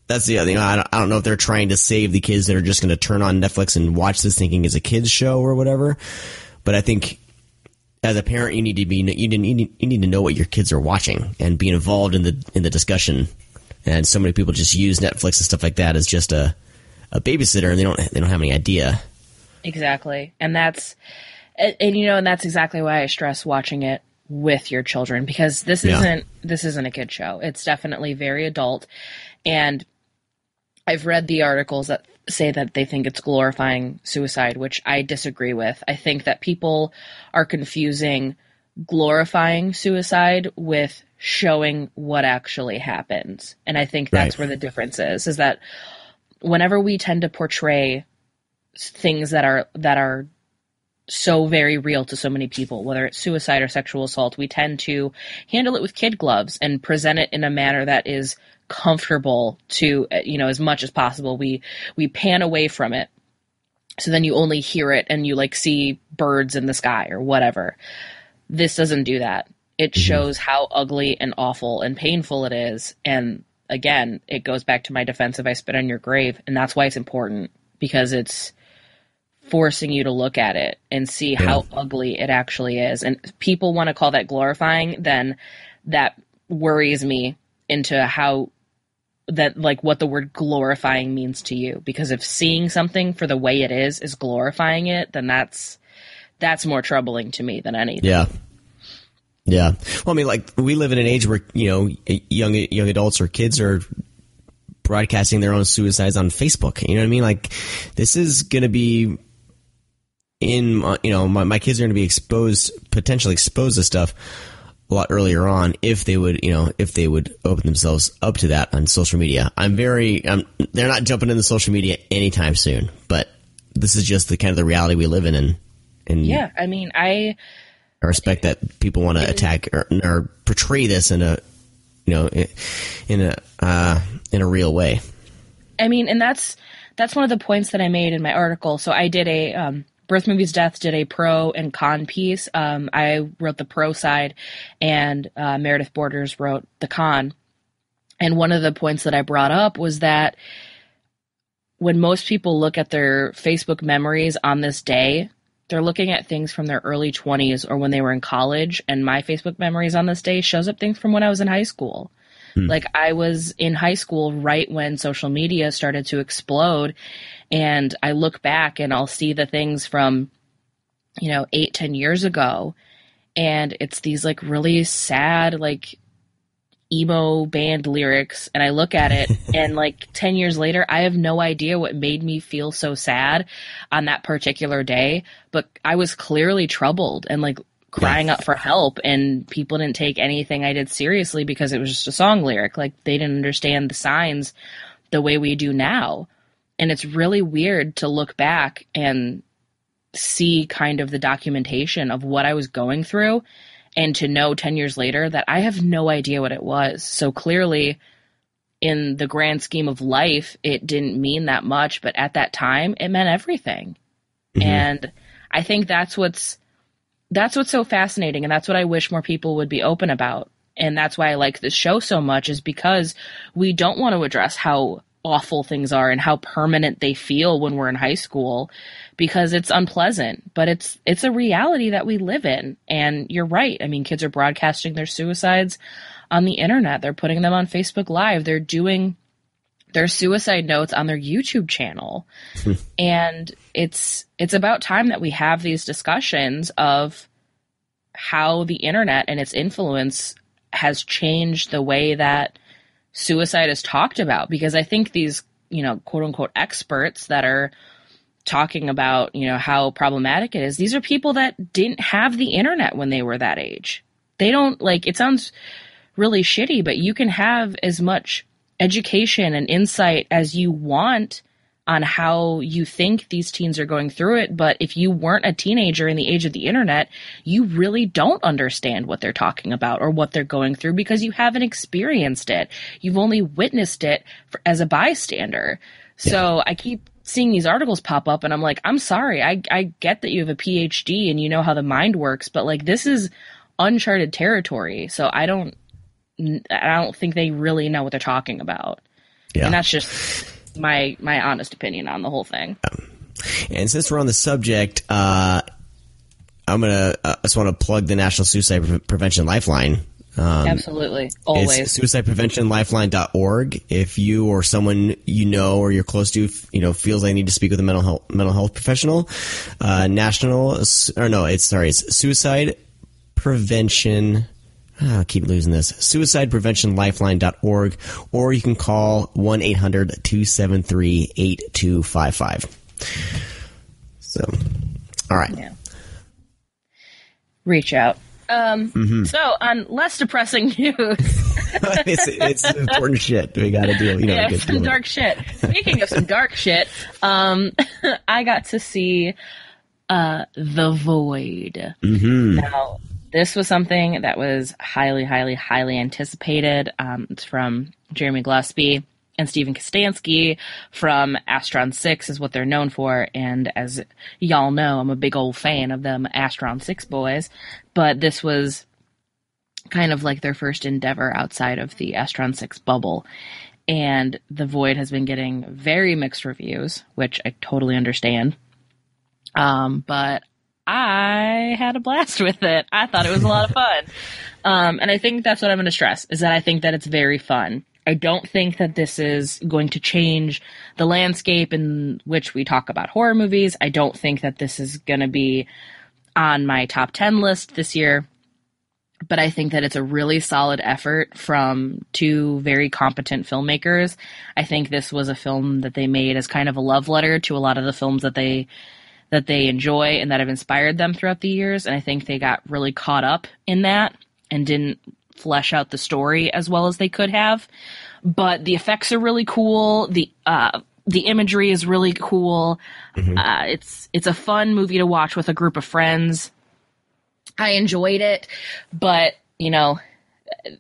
that's the other thing. I don't know if they're trying to save the kids that are just going to turn on Netflix and watch this thinking it's a kid's show or whatever. But I think as a parent, you need to know what your kids are watching and be involved in the discussion. And so many people just use Netflix and stuff like that as just a babysitter, and they don't have any idea. Exactly, and that's exactly why I stress watching it with your children, because this isn't a kid show. It's definitely very adult. And I've read the articles that say that they think it's glorifying suicide, which I disagree with. I think that people are confusing glorifying suicide with showing what actually happens. And I think that's where the difference is that whenever we tend to portray things that are so very real to so many people, whether it's suicide or sexual assault, we tend to handle it with kid gloves and present it in a manner that is comfortable to, as much as possible. We pan away from it. So then you only hear it and you like see birds in the sky or whatever. This doesn't do that. It shows how ugly and awful and painful it is. And again, it goes back to my defense of I spit on your grave. And that's why it's important, because it's forcing you to look at it and see how ugly it actually is. And people want to call that glorifying, then that worries me into how that, like, what the word glorifying means to you. Because if seeing something for the way it is glorifying it, then that's more troubling to me than anything. Yeah. Well, I mean, like, we live in an age where, young adults or kids are broadcasting their own suicides on Facebook. You know what I mean? Like, this is going to be my kids are going to be potentially exposed to stuff a lot earlier on if they would open themselves up to that on social media. They're not jumping into social media anytime soon, but this is just the kind of the reality we live in. And yeah, I mean, I respect that people want to attack or portray this in a real way. I mean, and that's one of the points that I made in my article. So I did a Birth Movies Death did a pro and con piece. I wrote the pro side, and Meredith Borders wrote the con. And one of the points that I brought up was that when most people look at their Facebook memories on this day, they're looking at things from their early 20s or when they were in college. And my Facebook memories on this day shows up things from when I was in high school. Like, I was in high school right when social media started to explode. And I look back and I'll see the things from, 8-10 years ago. And it's these like really sad, like emo band lyrics. And I look at it and like 10 years later, I have no idea what made me feel so sad on that particular day. But I was clearly troubled and like crying up for help, and people didn't take anything I did seriously because it was just a song lyric. Like, they didn't understand the signs the way we do now. And it's really weird to look back and see kind of the documentation of what I was going through, and to know 10 years later that I have no idea what it was. So clearly, in the grand scheme of life, it didn't mean that much, but at that time, it meant everything. And I think that's what's so fascinating, and that's what I wish more people would be open about. And that's why I like this show so much, is because we don't want to address how awful things are and how permanent they feel when we're in high school, because it's unpleasant, but it's a reality that we live in. And you're right. I mean, kids are broadcasting their suicides on the internet. They're putting them on Facebook Live. They're doing their suicide notes on their YouTube channel. And it's about time that we have these discussions of how the internet and its influence has changed the way that suicide is talked about. Because I think these, quote unquote experts that are talking about, how problematic it is, these are people that didn't have the internet when they were that age. They don't, like, it sounds really shitty, but you can have as much education and insight as you want on how you think these teens are going through it. But if you weren't a teenager in the age of the internet, you really don't understand what they're talking about or what they're going through, because you haven't experienced it. You've only witnessed it as a bystander. So I keep seeing these articles pop up and I'm like, I'm sorry. I get that you have a PhD and you know how the mind works, but like, this is uncharted territory. So I don't think they really know what they're talking about. Yeah. And that's just my honest opinion on the whole thing. And since we're on the subject, I just want to plug the National Suicide Prevention Lifeline. Absolutely. Always. It's suicidepreventionlifeline.org. If you or someone you know or you're close to, feels they need to speak with a mental health professional, it's suicide prevention. I keep losing this. Suicidepreventionlifeline.org, or you can call 1-800-273-8255. So, all right. Yeah. Reach out. So, on less depressing news. it's important shit. We got to deal. Some dark shit. Speaking of some dark shit, I got to see The Void. Now, this was something that was highly, highly, highly anticipated. It's from Jeremy Gillespie and Stephen Kostansky from Astron 6 is what they're known for. And as y'all know, I'm a big old fan of them Astron 6 boys. But this was kind of like their first endeavor outside of the Astron 6 bubble. And The Void has been getting very mixed reviews, which I totally understand. But I had a blast with it. I thought it was a lot of fun. And I think that's what I'm going to stress, is that I think that it's very fun. I don't think that this is going to change the landscape in which we talk about horror movies. I don't think that this is going to be on my top 10 list this year. But I think that it's a really solid effort from two very competent filmmakers. I think this was a film that they made as kind of a love letter to a lot of the films that they enjoy and that have inspired them throughout the years. And I think they got really caught up in that and didn't flesh out the story as well as they could have. But the effects are really cool. The imagery is really cool. It's a fun movie to watch with a group of friends. I enjoyed it, but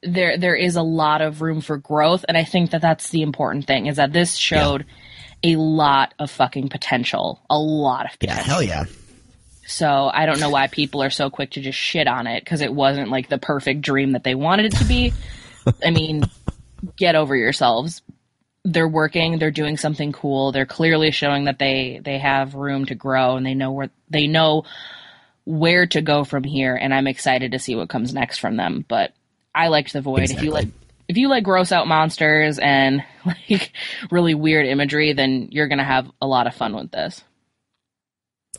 there is a lot of room for growth. And I think that that's the important thing, is that this showed a lot of fucking potential. A lot of potential. Yeah, hell yeah. So I don't know why people are so quick to just shit on it, because it wasn't like the perfect dream that they wanted it to be. I mean, get over yourselves. they're working, they're doing something cool. They're clearly showing that they have room to grow, and they know where to go from here. And I'm excited to see what comes next from them. But I liked The Void. Exactly. If you like gross out monsters and like really weird imagery, then you're going to have a lot of fun with this.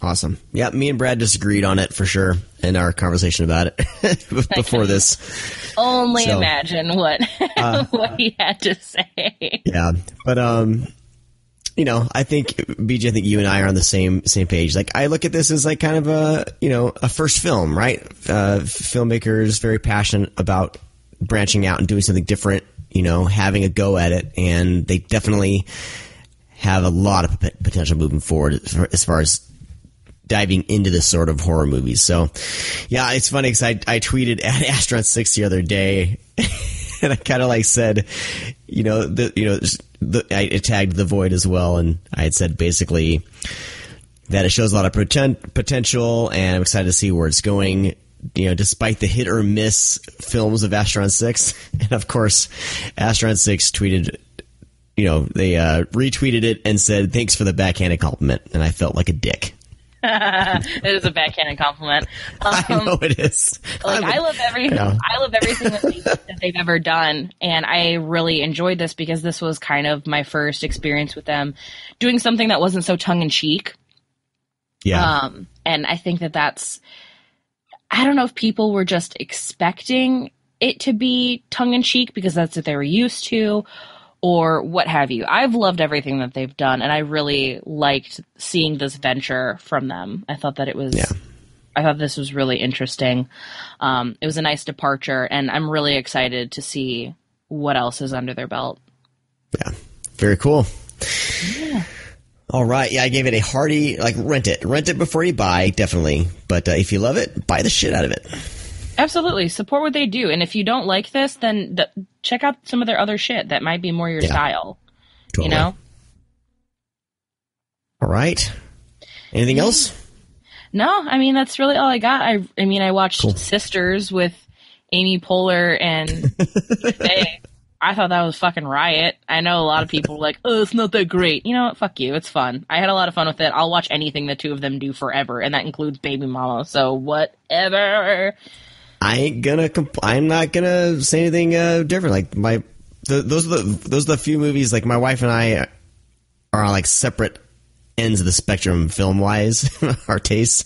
Awesome. Yeah, me and Brad disagreed on it for sure in our conversation about it before this. Only imagine what he had to say. Yeah, but I think BJ, I think you and I are on the same page. Like, I look at this as like kind of a first film, right? Filmmakers very passionate about branching out and doing something different, having a go at it, and they definitely have a lot of potential moving forward as far as diving into this sort of horror movies. So, yeah, it's funny because I tweeted at Astronaut 6 the other day, and I kind of like said, I tagged The Void as well, and I had said basically that it shows a lot of potential, and I'm excited to see where it's going. Despite the hit or miss films of Astronaut 6, and of course, Astronaut 6 tweeted, they retweeted it and said, "Thanks for the backhanded compliment," and I felt like a dick. It is a backhanded compliment. I know it is. I love everything that they've ever done, and I really enjoyed this because this was kind of my first experience with them doing something that wasn't so tongue in cheek. Yeah. And I think that's. I don't know if people were just expecting it to be tongue in cheek because that's what they were used to, or what have you. I've loved everything that they've done, and I really liked seeing this venture from them. I thought that I thought this was really interesting. It was a nice departure, and I'm really excited to see what else is under their belt. Yeah. Very cool. Yeah. All right. Yeah, I gave it a hearty, rent it. Rent it before you buy, definitely. But if you love it, buy the shit out of it. Absolutely. Support what they do. And if you don't like this, then check out some of their other shit that might be more your style. Totally. All right. Anything else? No, I mean, that's really all I got. I watched Sisters with Amy Poehler and Faye. I thought that was fucking riot. I know a lot of people were like, "Oh, it's not that great." You know what? Fuck you. It's fun. I had a lot of fun with it. I'll watch anything the two of them do forever, and that includes Baby Mama. So whatever. I'm not gonna say anything different. Like those are the few movies. Like, my wife and I are on separate ends of the spectrum film wise, our tastes.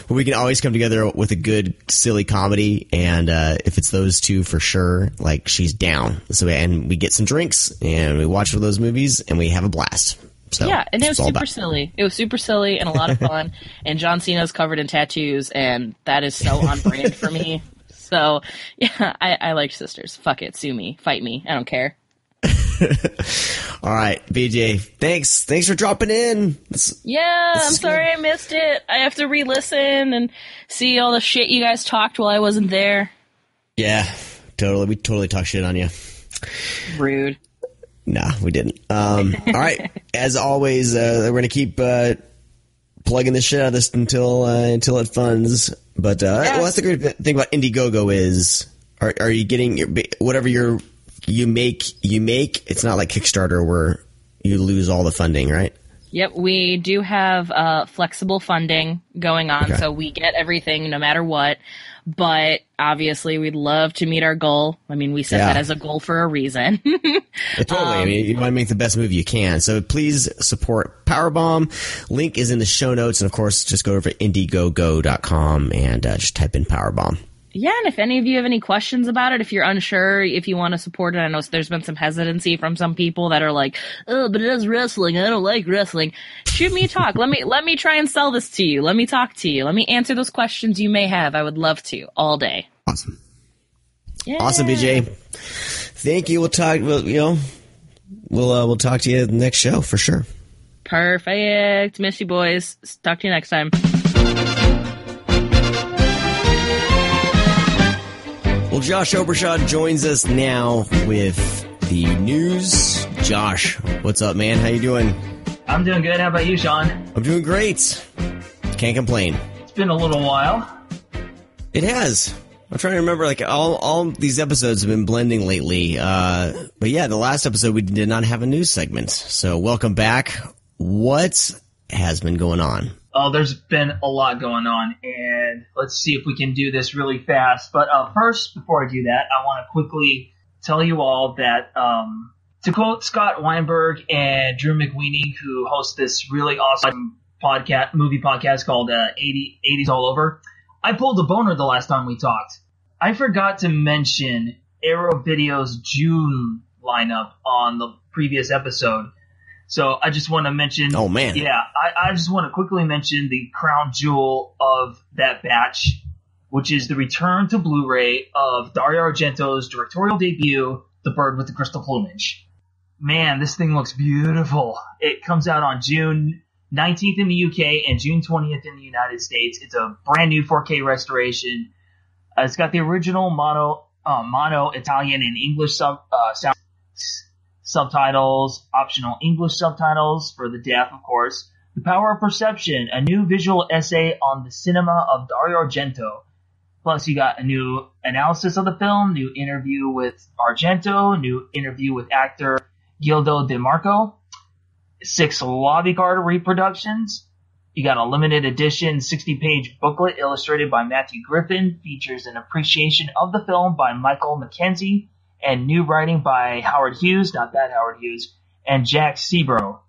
But we can always come together with a good silly comedy, and if it's those two, for sure, she's down. So and we get some drinks and we watch one of those movies and we have a blast. So yeah, and it was super silly. It was super silly and a lot of fun. And John Cena's covered in tattoos, and that is so on brand for me. So yeah, I liked Sisters. Fuck it, sue me, fight me. I don't care. All right, BJ, thanks for dropping in. I'm sorry I missed it. I have to re-listen and see all the shit you guys talked while I wasn't there. Yeah, totally. We totally talked shit on you. Rude. Nah, we didn't. All right, as always, we're gonna keep plugging the shit out of this until it funds. But well, that's the great thing about Indiegogo is, are you getting whatever you make, it's not like Kickstarter where you lose all the funding, right? Yep, we do have flexible funding going on, so we get everything no matter what. But obviously, we'd love to meet our goal. I mean, we set that as a goal for a reason. Totally. I mean, you want to make the best movie you can. So please support Powerbomb. Link is in the show notes. And, of course, just go over to Indiegogo.com and just type in Powerbomb. Yeah, and if any of you have any questions about it, if you're unsure if you want to support it, I know there's been some hesitancy from some people that are like, "Oh, but it is wrestling. I don't like wrestling." Shoot me a talk. Let me try and sell this to you. Let me talk to you. Let me answer those questions you may have. I would love to all day. Awesome. Yeah. Awesome, BJ. Thank you. We'll talk. We'll talk to you at the next show for sure. Perfect. Miss you, boys. Talk to you next time. Well, Josh Obershaw joins us now with the news. Josh, what's up, man? How you doing? I'm doing good. How about you, Sean? I'm doing great. Can't complain. It's been a little while. It has. I'm trying to remember, like, all these episodes have been blending lately. But yeah, the last episode we did not have a news segment. So welcome back. What has been going on? Oh, there's been a lot going on, and let's see if we can do this really fast. But first, before I do that, I want to quickly tell you all that, to quote Scott Weinberg and Drew McWeeny, who host this really awesome movie podcast called 80s All Over, I pulled a boner the last time we talked. I forgot to mention Arrow Video's June lineup on the previous episode. So I just want to mention... Oh, man. Yeah, I just want to quickly mention the crown jewel of that batch, which is the return to Blu-ray of Dario Argento's directorial debut, The Bird with the Crystal Plumage. Man, this thing looks beautiful. It comes out on June 19th in the UK and June 20th in the United States. It's a brand new 4K restoration. It's got the original mono Italian and English subtitles, optional English subtitles for the deaf, of course. The Power of Perception, a new visual essay on the cinema of Dario Argento. Plus, you got a new analysis of the film, new interview with Argento, new interview with actor Gildo De Marco, 6 lobby card reproductions. You got a limited edition 60-page booklet illustrated by Matthew Griffin, features an appreciation of the film by Michael McKenzie, and new writing by Howard Hughes, not that Howard Hughes, and Jack Sebro.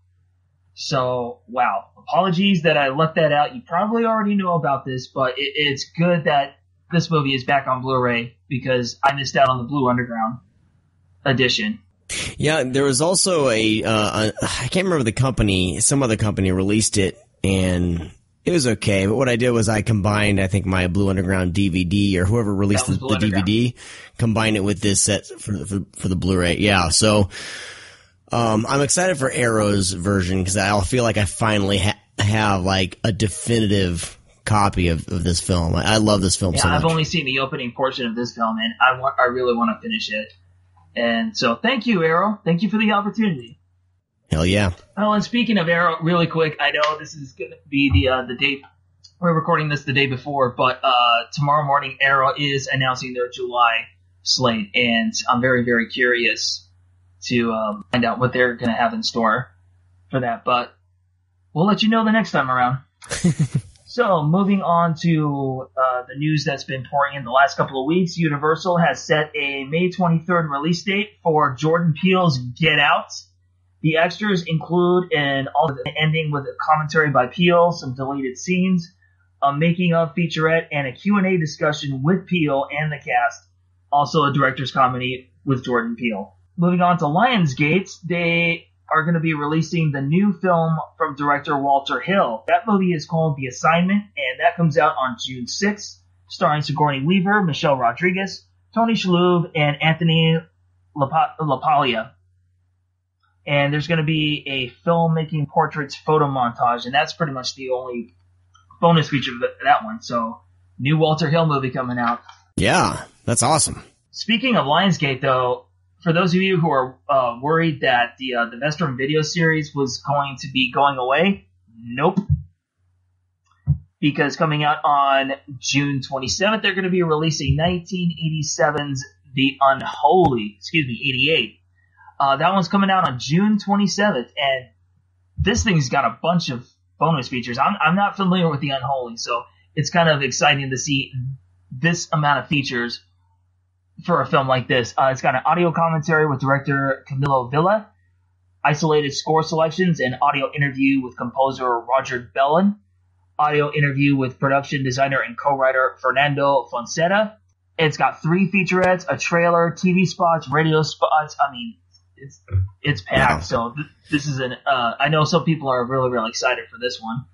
So, wow. Apologies that I left that out. You probably already know about this, but it's good that this movie is back on Blu-ray because I missed out on the Blue Underground edition. Yeah, there was also I can't remember the company, some other company released it, and it was okay. But what I did was I combined, I think, my Blue Underground DVD, or whoever released the DVD, combined it with this set for the Blu-ray. Yeah, so I'm excited for Arrow's version because I feel like I finally have like a definitive copy of this film. I love this film so much. I've only seen the opening portion of this film, and I really want to finish it. And so thank you, Arrow. Thank you for the opportunity. Hell yeah. Oh, and speaking of Arrow, really quick, I know this is going to be the date. We're recording this the day before, but tomorrow morning, Arrow is announcing their July slate, and I'm very, very curious to find out what they're going to have in store for that. But we'll let you know the next time around. So, moving on to the news that's been pouring in the last couple of weeks, Universal has set a May 23rd release date for Jordan Peele's Get Out. The extras include an alternate ending with a commentary by Peele, some deleted scenes, a making-of featurette, and a Q&A discussion with Peele and the cast. Also a director's comedy with Jordan Peele. Moving on to Lionsgate, they are going to be releasing the new film from director Walter Hill. That movie is called The Assignment, and that comes out on June 6th, starring Sigourney Weaver, Michelle Rodriguez, Tony Shalhoub, and Anthony LaPaglia. And there's going to be a filmmaking portraits photo montage, and that's pretty much the only bonus feature of that one. So, new Walter Hill movie coming out. Yeah, that's awesome. Speaking of Lionsgate, though, for those of you who are worried that the Vestron video series was going to be going away, nope. Because coming out on June 27th, they're going to be releasing 1987's The Unholy, 88. That one's coming out on June 27th, and this thing's got a bunch of bonus features. I'm not familiar with The Unholy, so it's kind of exciting to see this amount of features for a film like this. It's got an audio commentary with director Camilo Villa, isolated score selections, and audio interview with composer Roger Bellin, audio interview with production designer and co-writer Fernando Fonseca. It's got 3 featurettes, a trailer, TV spots, radio spots. I mean, it's packed. Wow. So this is I know some people are really, really excited for this one.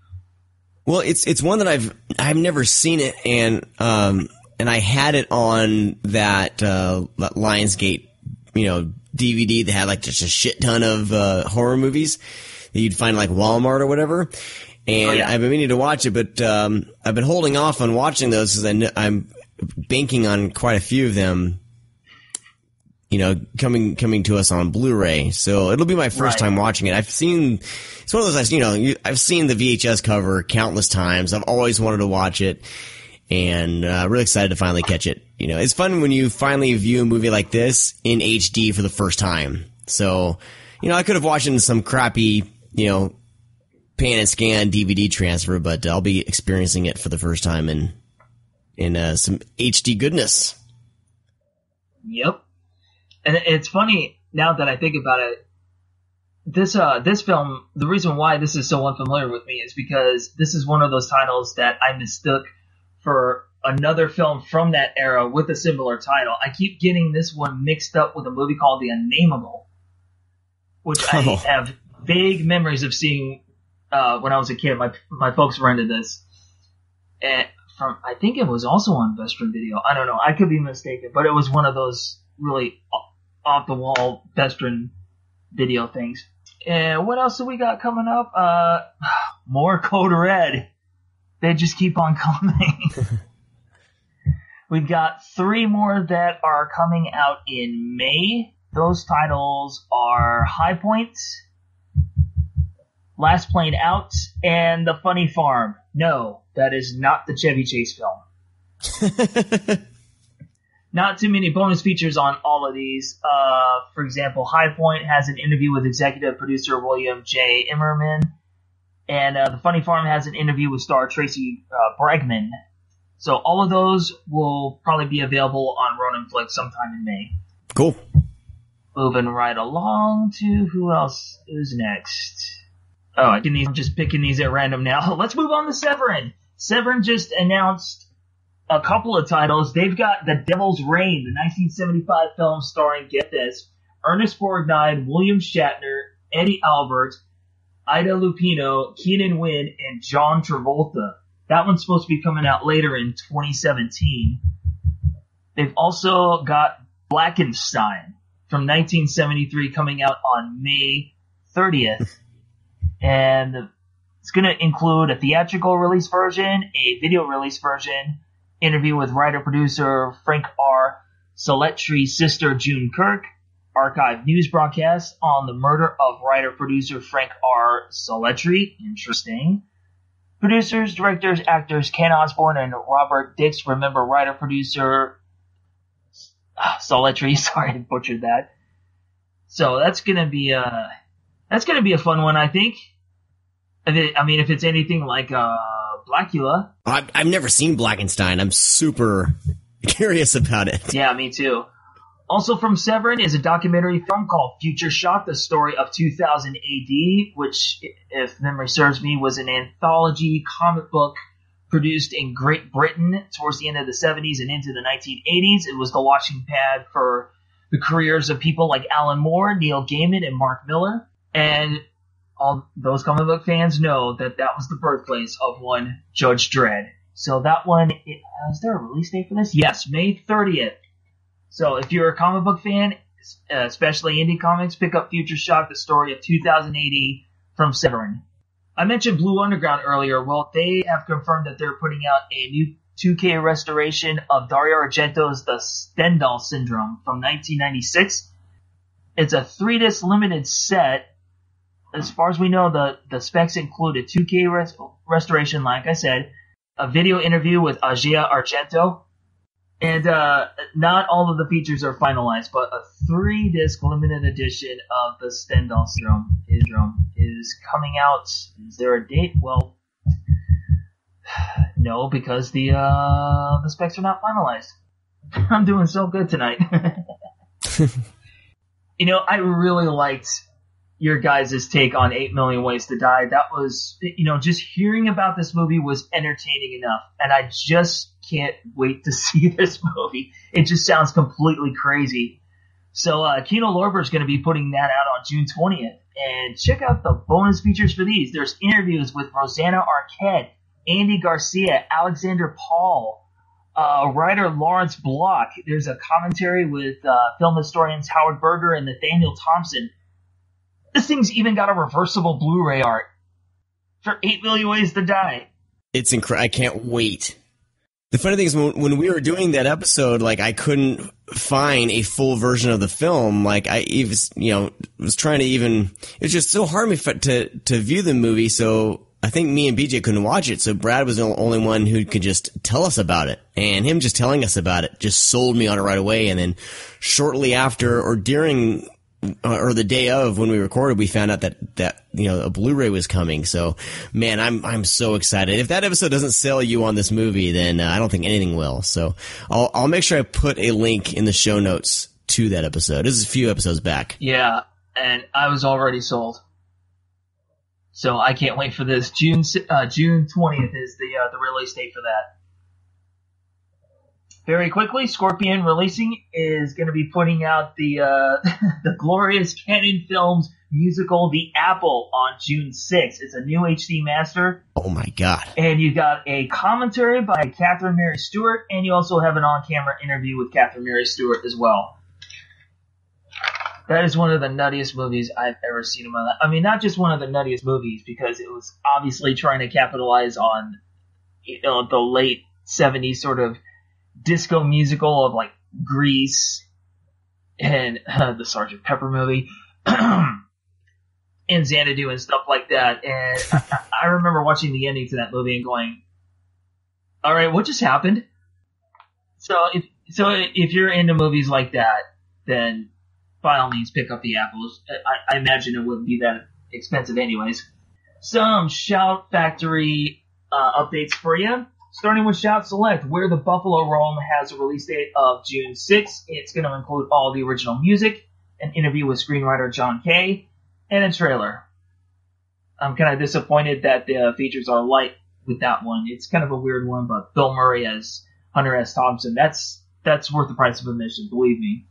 Well, it's one that I've never seen it, and I had it on that Lionsgate, DVD that had like just a shit ton of horror movies that you'd find like Walmart or whatever. And I've been meaning to watch it, but I've been holding off on watching those because I'm banking on quite a few of them, coming to us on Blu-ray. So it'll be my first time watching it. It's one of those, I've seen the VHS cover countless times. I've always wanted to watch it. and really excited to finally catch it. You know, it's fun when you finally view a movie like this in HD for the first time. So, you know, I could have watched it in some crappy, you know, pan and scan DVD transfer, but I'll be experiencing it for the first time in some HD goodness. Yep. And it's funny now that I think about it. This film, the reason why this is so unfamiliar with me is because this is one of those titles that I mistook for another film from that era with a similar title. I keep getting this one mixed up with a movie called The Unnameable, which I have vague memories of seeing when I was a kid. My folks rented this, and I think it was also on Vestron Video. I don't know. I could be mistaken, but it was one of those really off the wall Vestron Video things. And what else do we got coming up? More Code Red. They just keep on coming. We've got 3 more that are coming out in May. Those titles are High Point, Last Plane Out, and The Funny Farm. No, that is not the Chevy Chase film. Not too many bonus features on all of these. For example, High Point has an interview with executive producer William J. Immerman. And The Funny Farm has an interview with star Tracy Bregman. So all of those will probably be available on Ronin Flicks sometime in May. Cool. Moving right along to who else is next. Oh, I'm just picking these at random now. Let's move on to Severin. Severin just announced a couple of titles. They've got The Devil's Reign, the 1975 film starring, get this, Ernest Borgnine, William Shatner, Eddie Albert, Ida Lupino, Keenan Wynn, and John Travolta. That one's supposed to be coming out later in 2017. They've also got Blackenstein from 1973 coming out on May 30th. And it's going to include a theatrical release version, a video release version, interview with writer-producer Frank R. Saletti's sister June Kirk, archive news broadcast on the murder of writer-producer Frank R. Saletti. Interesting. Producers, directors, actors Ken Osborne and Robert Dix remember writer-producer Saletti. Sorry, I butchered that. So that's gonna be a fun one, I think. I mean, if it's anything like Blackula. I've never seen Blackenstein. I'm super curious about it. Yeah, me too. Also from Severin is a documentary film called Future Shock, the story of 2000 AD, which, if memory serves me, was an anthology comic book produced in Great Britain towards the end of the 70s and into the 1980s. It was the launching pad for the careers of people like Alan Moore, Neil Gaiman, and Mark Millar. And all those comic book fans know that that was the birthplace of one Judge Dredd. So that one, is there a release date for this? Yes, May 30th. So if you're a comic book fan, especially indie comics, pick up Future Shock, the story of 2000 AD from Severin. I mentioned Blue Underground earlier. Well, they have confirmed that they're putting out a new 2K restoration of Dario Argento's The Stendhal Syndrome from 1996. It's a 3-disc limited set. As far as we know, the specs include a 2K restoration, like I said, a video interview with Asia Argento, and not all of the features are finalized, but a 3-disc limited edition of the Stendhal Syndrome is coming out. Is there a date? Well, no, because the specs are not finalized. I'm doing so good tonight. You know, I really liked your guys' take on 8 Million Ways to Die. That was, you know, just hearing about this movie was entertaining enough, and I just can't wait to see this movie. It just sounds completely crazy. So Kino Lorber is going to be putting that out on June 20th, and check out the bonus features for these. There's interviews with Rosanna Arquette, Andy Garcia, Alexander Paul, writer Lawrence Block. There's a commentary with film historians Howard Berger and Nathaniel Thompson. This thing's even got a reversible Blu-ray art for 8 Million Ways to Die. It's incredible. I can't wait. The funny thing is, when we were doing that episode, like, I couldn't find a full version of the film. Like, I even, was trying to even, it's just so hard to view the movie. So I think me and BJ couldn't watch it, so Brad was the only one who could just tell us about it. And him just telling us about it just sold me on it right away. And then shortly after or during or the day of when we recorded, we found out that a Blu-ray was coming. So, man, I'm so excited. If that episode doesn't sell you on this movie, then I don't think anything will. So I'll make sure I put a link in the show notes to that episode. This is a few episodes back. Yeah, and I was already sold. So I can't wait for this. June 20th is the release date for that. Very quickly, Scorpion Releasing is going to be putting out the the glorious Canon Films musical The Apple on June 6th. It's a new HD master. Oh my god. And you got a commentary by Catherine Mary Stewart, and you also have an on-camera interview with Catherine Mary Stewart as well. That is one of the nuttiest movies I've ever seen in my life. I mean, not just one of the nuttiest movies, because it was obviously trying to capitalize on the late 70s sort of disco musical of like Grease and the Sgt. Pepper movie and Xanadu and stuff like that. And I remember watching the ending to that movie and going, all right, what just happened? So if you're into movies like that, then by all means pick up The Apples. I imagine it wouldn't be that expensive anyways. Some Shout Factory updates for you. Starting with Shout Select, Where the Buffalo Roam has a release date of June 6th. It's going to include all the original music, an interview with screenwriter John Kay, and a trailer. I'm kind of disappointed that the features are light with that one. It's kind of a weird one, but Bill Murray as Hunter S. Thompson, that's worth the price of admission, believe me.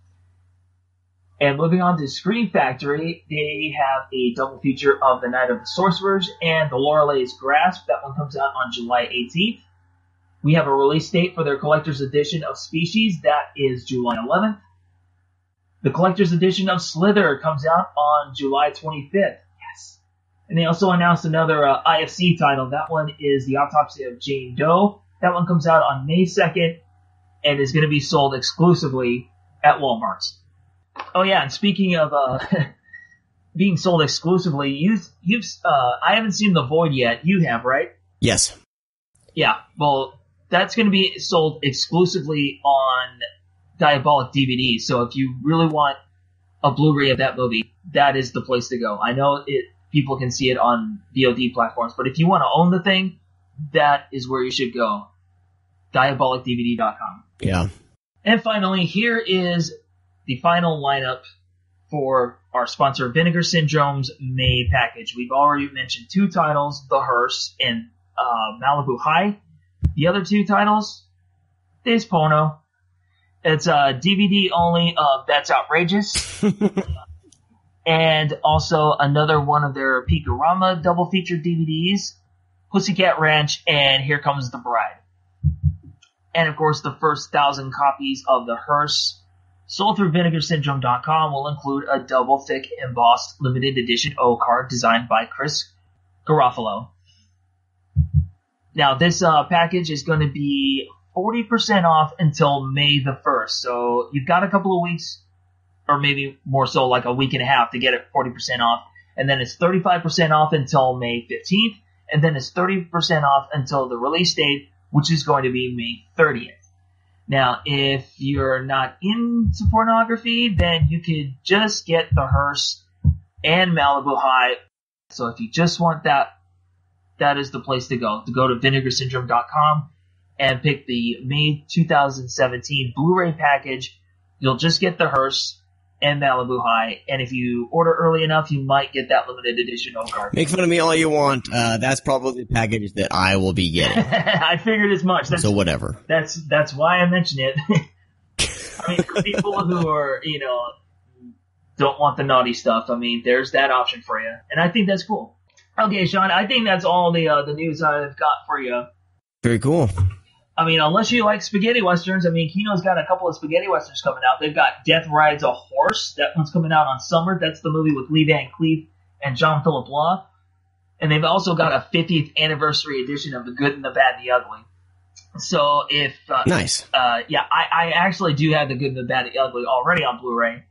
And moving on to Scream Factory, they have a double feature of The Night of the Sorcerers and The Lorelei's Grasp. That one comes out on July 18th. We have a release date for their collector's edition of Species. That is July 11th. The collector's edition of Slither comes out on July 25th. Yes. And they also announced another IFC title. That one is The Autopsy of Jane Doe. That one comes out on May 2nd and is going to be sold exclusively at Walmart. Oh yeah, and speaking of being sold exclusively, I haven't seen The Void yet. You have, right? Yes. Yeah, well, that's going to be sold exclusively on Diabolic DVD. So if you really want a Blu-ray of that movie, that is the place to go. I know people can see it on VOD platforms, but if you want to own the thing, that is where you should go. DiabolicDVD.com. Yeah. And finally, here is the final lineup for our sponsor, Vinegar Syndrome's May package. We've already mentioned two titles, The Hearse and Malibu High. The other two titles, Days Pono. It's a DVD only of That's Outrageous. And also another one of their Peakorama double feature DVDs, Pussycat Ranch and Here Comes the Bride. And of course, the first 1,000 copies of The Hearse sold through VinegarSyndrome.com will include a double thick embossed limited edition O card designed by Chris Garofalo. Now, this package is going to be 40% off until May the 1st. So you've got a couple of weeks, or maybe more so like a week and a half to get it 40% off. And then it's 35% off until May 15th. And then it's 30% off until the release date, which is going to be May 30th. Now, if you're not into pornography, then you could just get The Hearse and Malibu High. So if you just want that, that is the place to go. To go to VinegarSyndrome.com and pick the May 2017 Blu-ray package. You'll just get The Hearse and Malibu High. And if you order early enough, you might get that limited edition O-card. Make fun of me all you want. That's probably the package that I will be getting. I figured as much. So whatever. That's why I mentioned it. I mean, for people who are, don't want the naughty stuff, I mean, there's that option for you. And I think that's cool. Okay, Sean, I think that's all the news I've got for you. Very cool. I mean, unless you like spaghetti westerns, I mean, Kino's got a couple of spaghetti westerns coming out. They've got Death Rides a Horse. That one's coming out on summer. That's the movie with Lee Van Cleef and John Philip Law. And they've also got a 50th anniversary edition of The Good and the Bad and the Ugly. So if... nice. Yeah, I actually do have The Good and the Bad and the Ugly already on Blu-ray.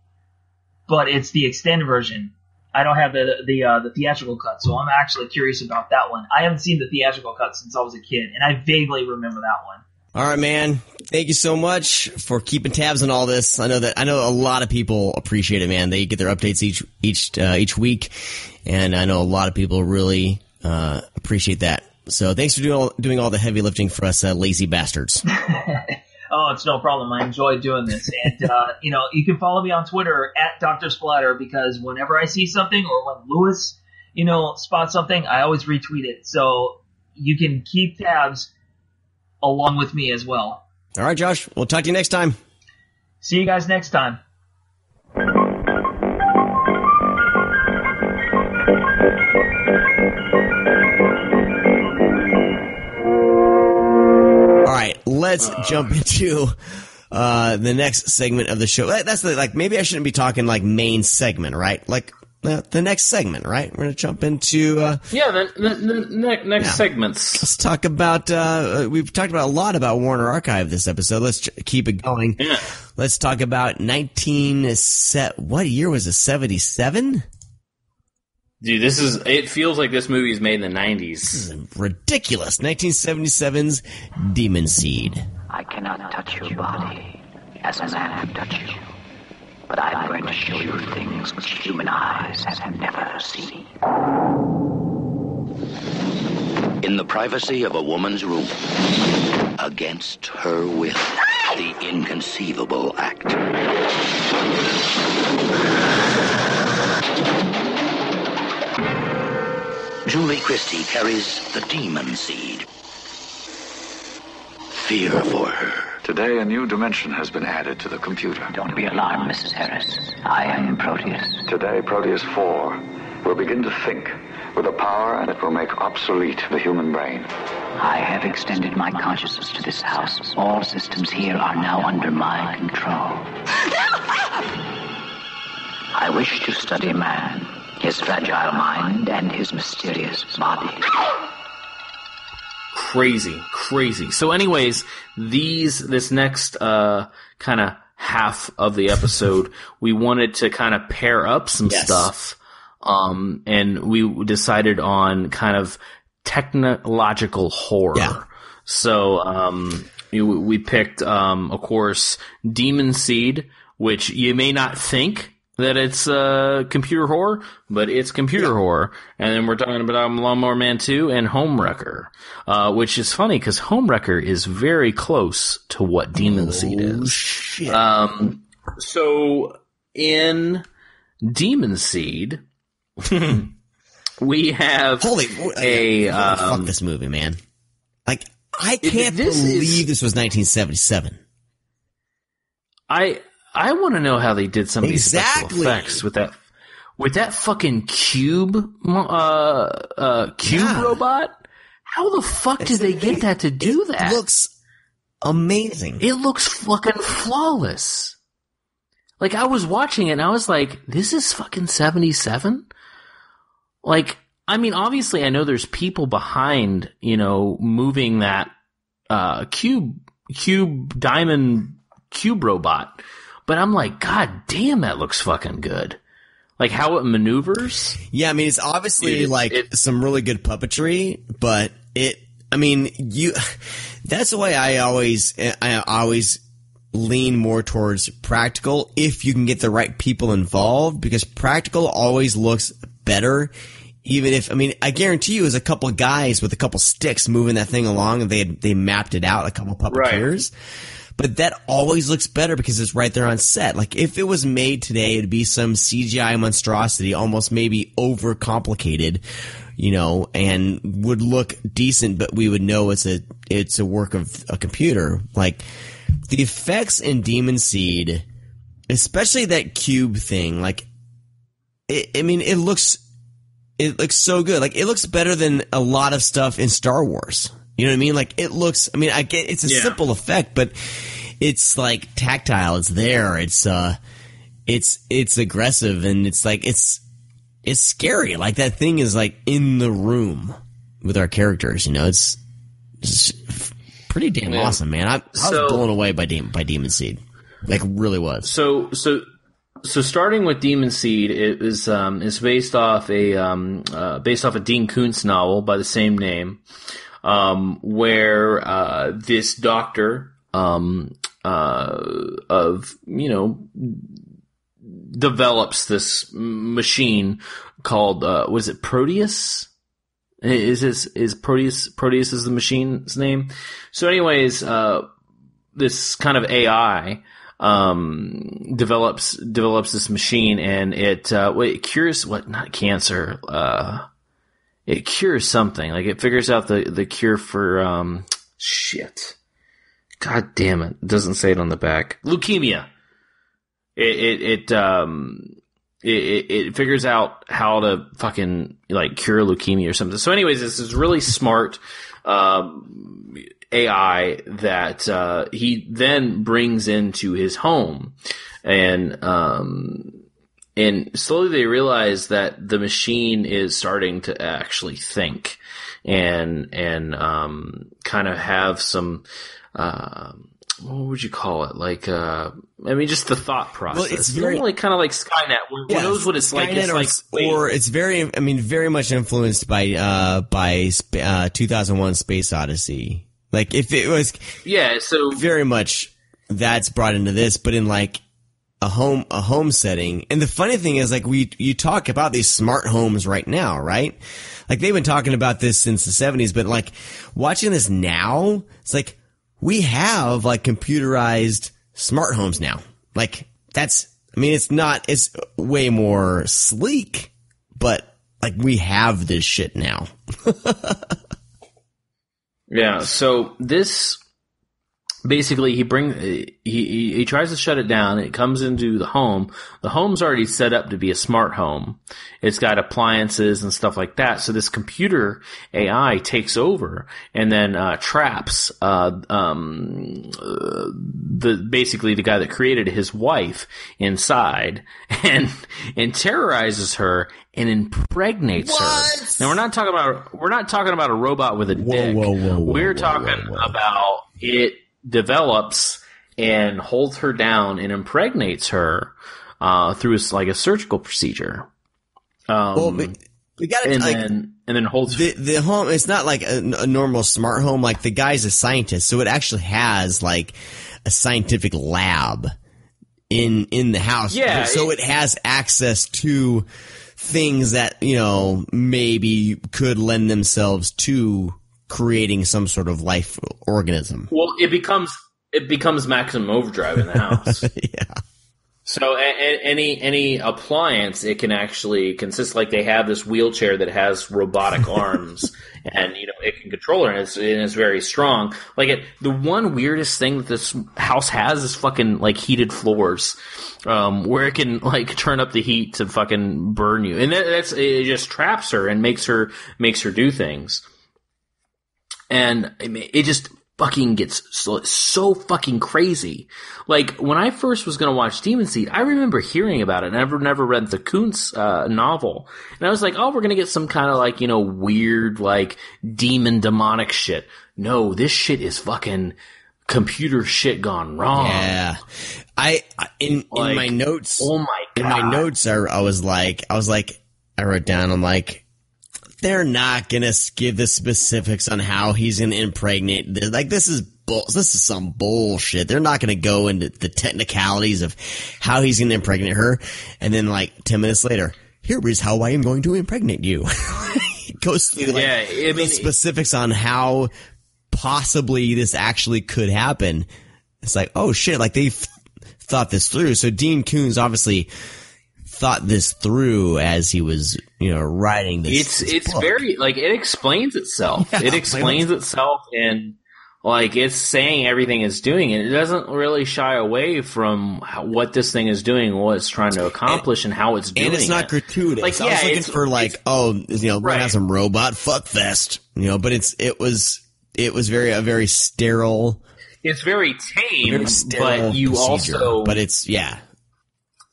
But it's the extended version. I don't have the theatrical cut, so I'm actually curious about that one. I haven't seen the theatrical cut since I was a kid, and I vaguely remember that one. All right, man. Thank you so much for keeping tabs on all this. I know a lot of people appreciate it, man. They get their updates each week, and I know a lot of people really appreciate that. So thanks for doing all the heavy lifting for us lazy bastards. Oh, it's no problem. I enjoy doing this. And, you can follow me on Twitter at Dr. Splatter, because whenever I see something or when Lewis, spots something, I always retweet it. So you can keep tabs along with me as well. All right, Josh. We'll talk to you next time. See you guys next time. All right, let's jump into the next segment of the show. That's maybe I shouldn't be talking like main segment, right? Like the next segment, right? We're gonna jump into the next segments. Let's talk about. We've talked about a lot about Warner Archive this episode. Let's keep it going. Yeah. Let's talk about what year was it? 77? Dude, it feels like this movie is made in the 90s. This is ridiculous. 1977's Demon Seed. I cannot touch your body as a man can touch you, but I'm going to show you things which human eyes have never seen. In the privacy of a woman's room, against her will, the inconceivable act. Julie Christie carries the demon seed. Fear for her. Today, a new dimension has been added to the computer. Don't be alarmed, Mrs. Harris. I am Proteus. Today, Proteus 4 will begin to think with a power, and it will make obsolete the human brain. I have extended my consciousness to this house. All systems here are now under my control. I wish to study man, his fragile mind, and his mysterious body. Crazy. So anyways, this next kind of half of the episode, we wanted to kind of pair up some stuff. And we decided on kind of technological horror. Yeah. So, we picked, of course, Demon Seed, which you may not think that it's computer horror, but it's computer horror. And then we're talking about Lawnmower Man 2 and Homewrecker, which is funny because Homewrecker is very close to what Demon Seed is. Shit. So in Demon Seed, we have fuck this movie, man. Like, I can't believe this was 1977. I want to know how they did some of these special effects with that fucking cube robot. How the fuck did they get that to do that? It looks amazing. It looks fucking flawless. Like, I was watching it and I was like, this is fucking 77? Like, I mean, obviously I know there's people behind, moving that diamond cube robot. But I'm like, God damn, that looks fucking good. Like how it maneuvers. Yeah, I mean, it's obviously some really good puppetry, but that's the way I always lean more towards practical if you can get the right people involved, because practical always looks better. Even if, I guarantee you, it was a couple of guys with a couple sticks moving that thing along, and they mapped it out, a couple of puppeteers. Right. But that always looks better because it's right there on set. Like, if it was made today, it'd be some CGI monstrosity, almost maybe overcomplicated, and would look decent, but we would know it's a work of a computer. Like, the effects in Demon Seed, especially that cube thing, like, it looks so good. Like, it looks better than a lot of stuff in Star Wars. You know what I mean? Like, it looks, I get it's a simple effect, but it's like tactile. It's there. It's aggressive, and it's like, it's scary. Like, that thing is like in the room with our characters, it's pretty damn awesome, man. I was blown away by Demon Seed. Like, really was. So So starting with Demon Seed, it is based off a Dean Koontz novel by the same name, where this doctor develops this machine called was it Proteus? Is Proteus is the machine's name? So anyways, this kind of AI develops this machine, and it cures not cancer. It cures something. Like it figures out the cure for shit. God damn it! It doesn't say it on the back. Leukemia. It figures out how to fucking like cure leukemia or something. So anyways, this is really smart AI that he then brings into his home, and slowly they realize that the machine is starting to actually think and kind of have some what would you call it? Like, just the thought process. Well, it's very like kind of like Skynet, where who knows what it's like. It's or it's very much influenced by 2001: Space Odyssey. Like, if it was, so very much that's brought into this, but in like a home setting. And the funny thing is, like, you talk about these smart homes right now, right? Like, they've been talking about this since the 70s, but like watching this now, it's like, we have like computerized smart homes now. Like it's way more sleek, but like we have this shit now. Yeah. So this basically he tries to shut it down. It comes into the home. The home's already set up to be a smart home. It's got appliances and stuff like that. So this computer AI takes over and then traps basically the guy that created his wife inside and terrorizes her and impregnates her. Now we're not talking about a robot with a dick. We're talking about it develops and holds her down and impregnates her through like a surgical procedure. We got to and then holds the home. It's not like a normal smart home. Like the guy's a scientist, so it actually has like a scientific lab in the house. Yeah, so it has access to things that maybe could lend themselves to creating some sort of life organism. Well, it becomes maximum overdrive in the house. Yeah. So any appliance, it can actually consist, like they have this wheelchair that has robotic arms and it can control her and it's very strong. Like the one weirdest thing that this house has is fucking like heated floors, where it can like turn up the heat to fucking burn you. And it just traps her and makes her do things. And it just fucking gets so fucking crazy. Like, when I first was gonna watch Demon Seed, I remember hearing about it, and I never read the Koontz novel. And I was like, oh, we're gonna get some kind of like, weird, like, demonic shit. No, this shit is fucking computer shit gone wrong. Yeah. In my notes, oh my God. In my notes, I wrote down, I'm like, they're not gonna give the specifics on how he's gonna impregnate. Like, this is some bullshit. They're not gonna go into the technicalities of how he's gonna impregnate her. And then like 10 minutes later, here is how I am going to impregnate you. It goes through the specifics on how possibly this actually could happen. It's like, oh shit, like they've thought this through. So Dean Koontz obviously thought this through as he was, writing this. It's book. very, like, it explains itself. Yeah, it explains itself, and like it's saying everything it's doing, and it doesn't really shy away from what this thing is doing, what it's trying to accomplish, and how it's doing. And it's not gratuitous. Like, I was looking for like, we're gonna have some robot fuck fest, but it was a very sterile. It's very tame, but you procedure. Also, but it's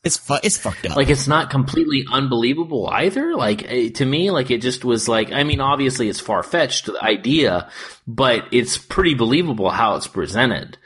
It's fucked up. Like, it's not completely unbelievable either. Like, to me, like, it just was like, obviously it's far-fetched, the idea, but it's pretty believable how it's presented.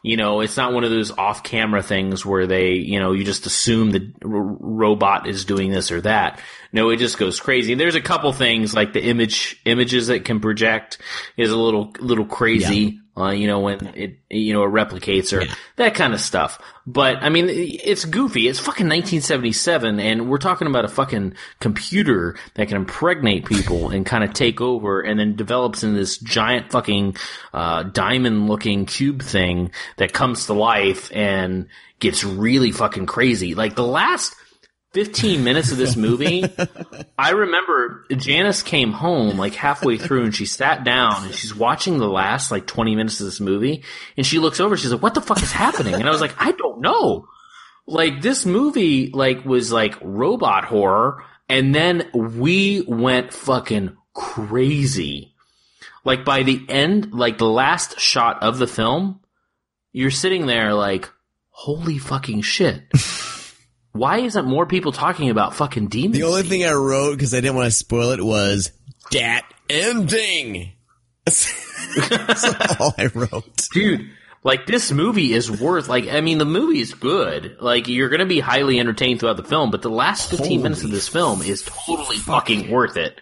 You know, it's not one of those off-camera things where they, you know, you just assume the robot is doing this or that. No, it just goes crazy. There's a couple things like the images that it can project is a little crazy. You know, when it, you know, it replicates or that kind of stuff. But, I mean, it's goofy. It's fucking 1977, and we're talking about a fucking computer that can impregnate people and kind of take over and then develops in this giant fucking, diamond-looking cube thing that comes to life and gets really fucking crazy. Like, the last 15 minutes of this movie, I remember Janice came home like halfway through and she sat down and she's watching the last like 20 minutes of this movie and she looks over, she's like, what the fuck is happening? And I was like, I don't know. Like, this movie like was like robot horror, and then we went fucking crazy. Like, by the end, like the last shot of the film, you're sitting there like, holy fucking shit. Why isn't more people talking about fucking Demon The only Seed? thing I wrote, because I didn't want to spoil it, was, "Dat ending." That's all I wrote. Dude, like, this movie is worth, like, I mean, the movie is good. Like, you're gonna be highly entertained throughout the film, but the last 15 minutes of this film is totally fucking worth it.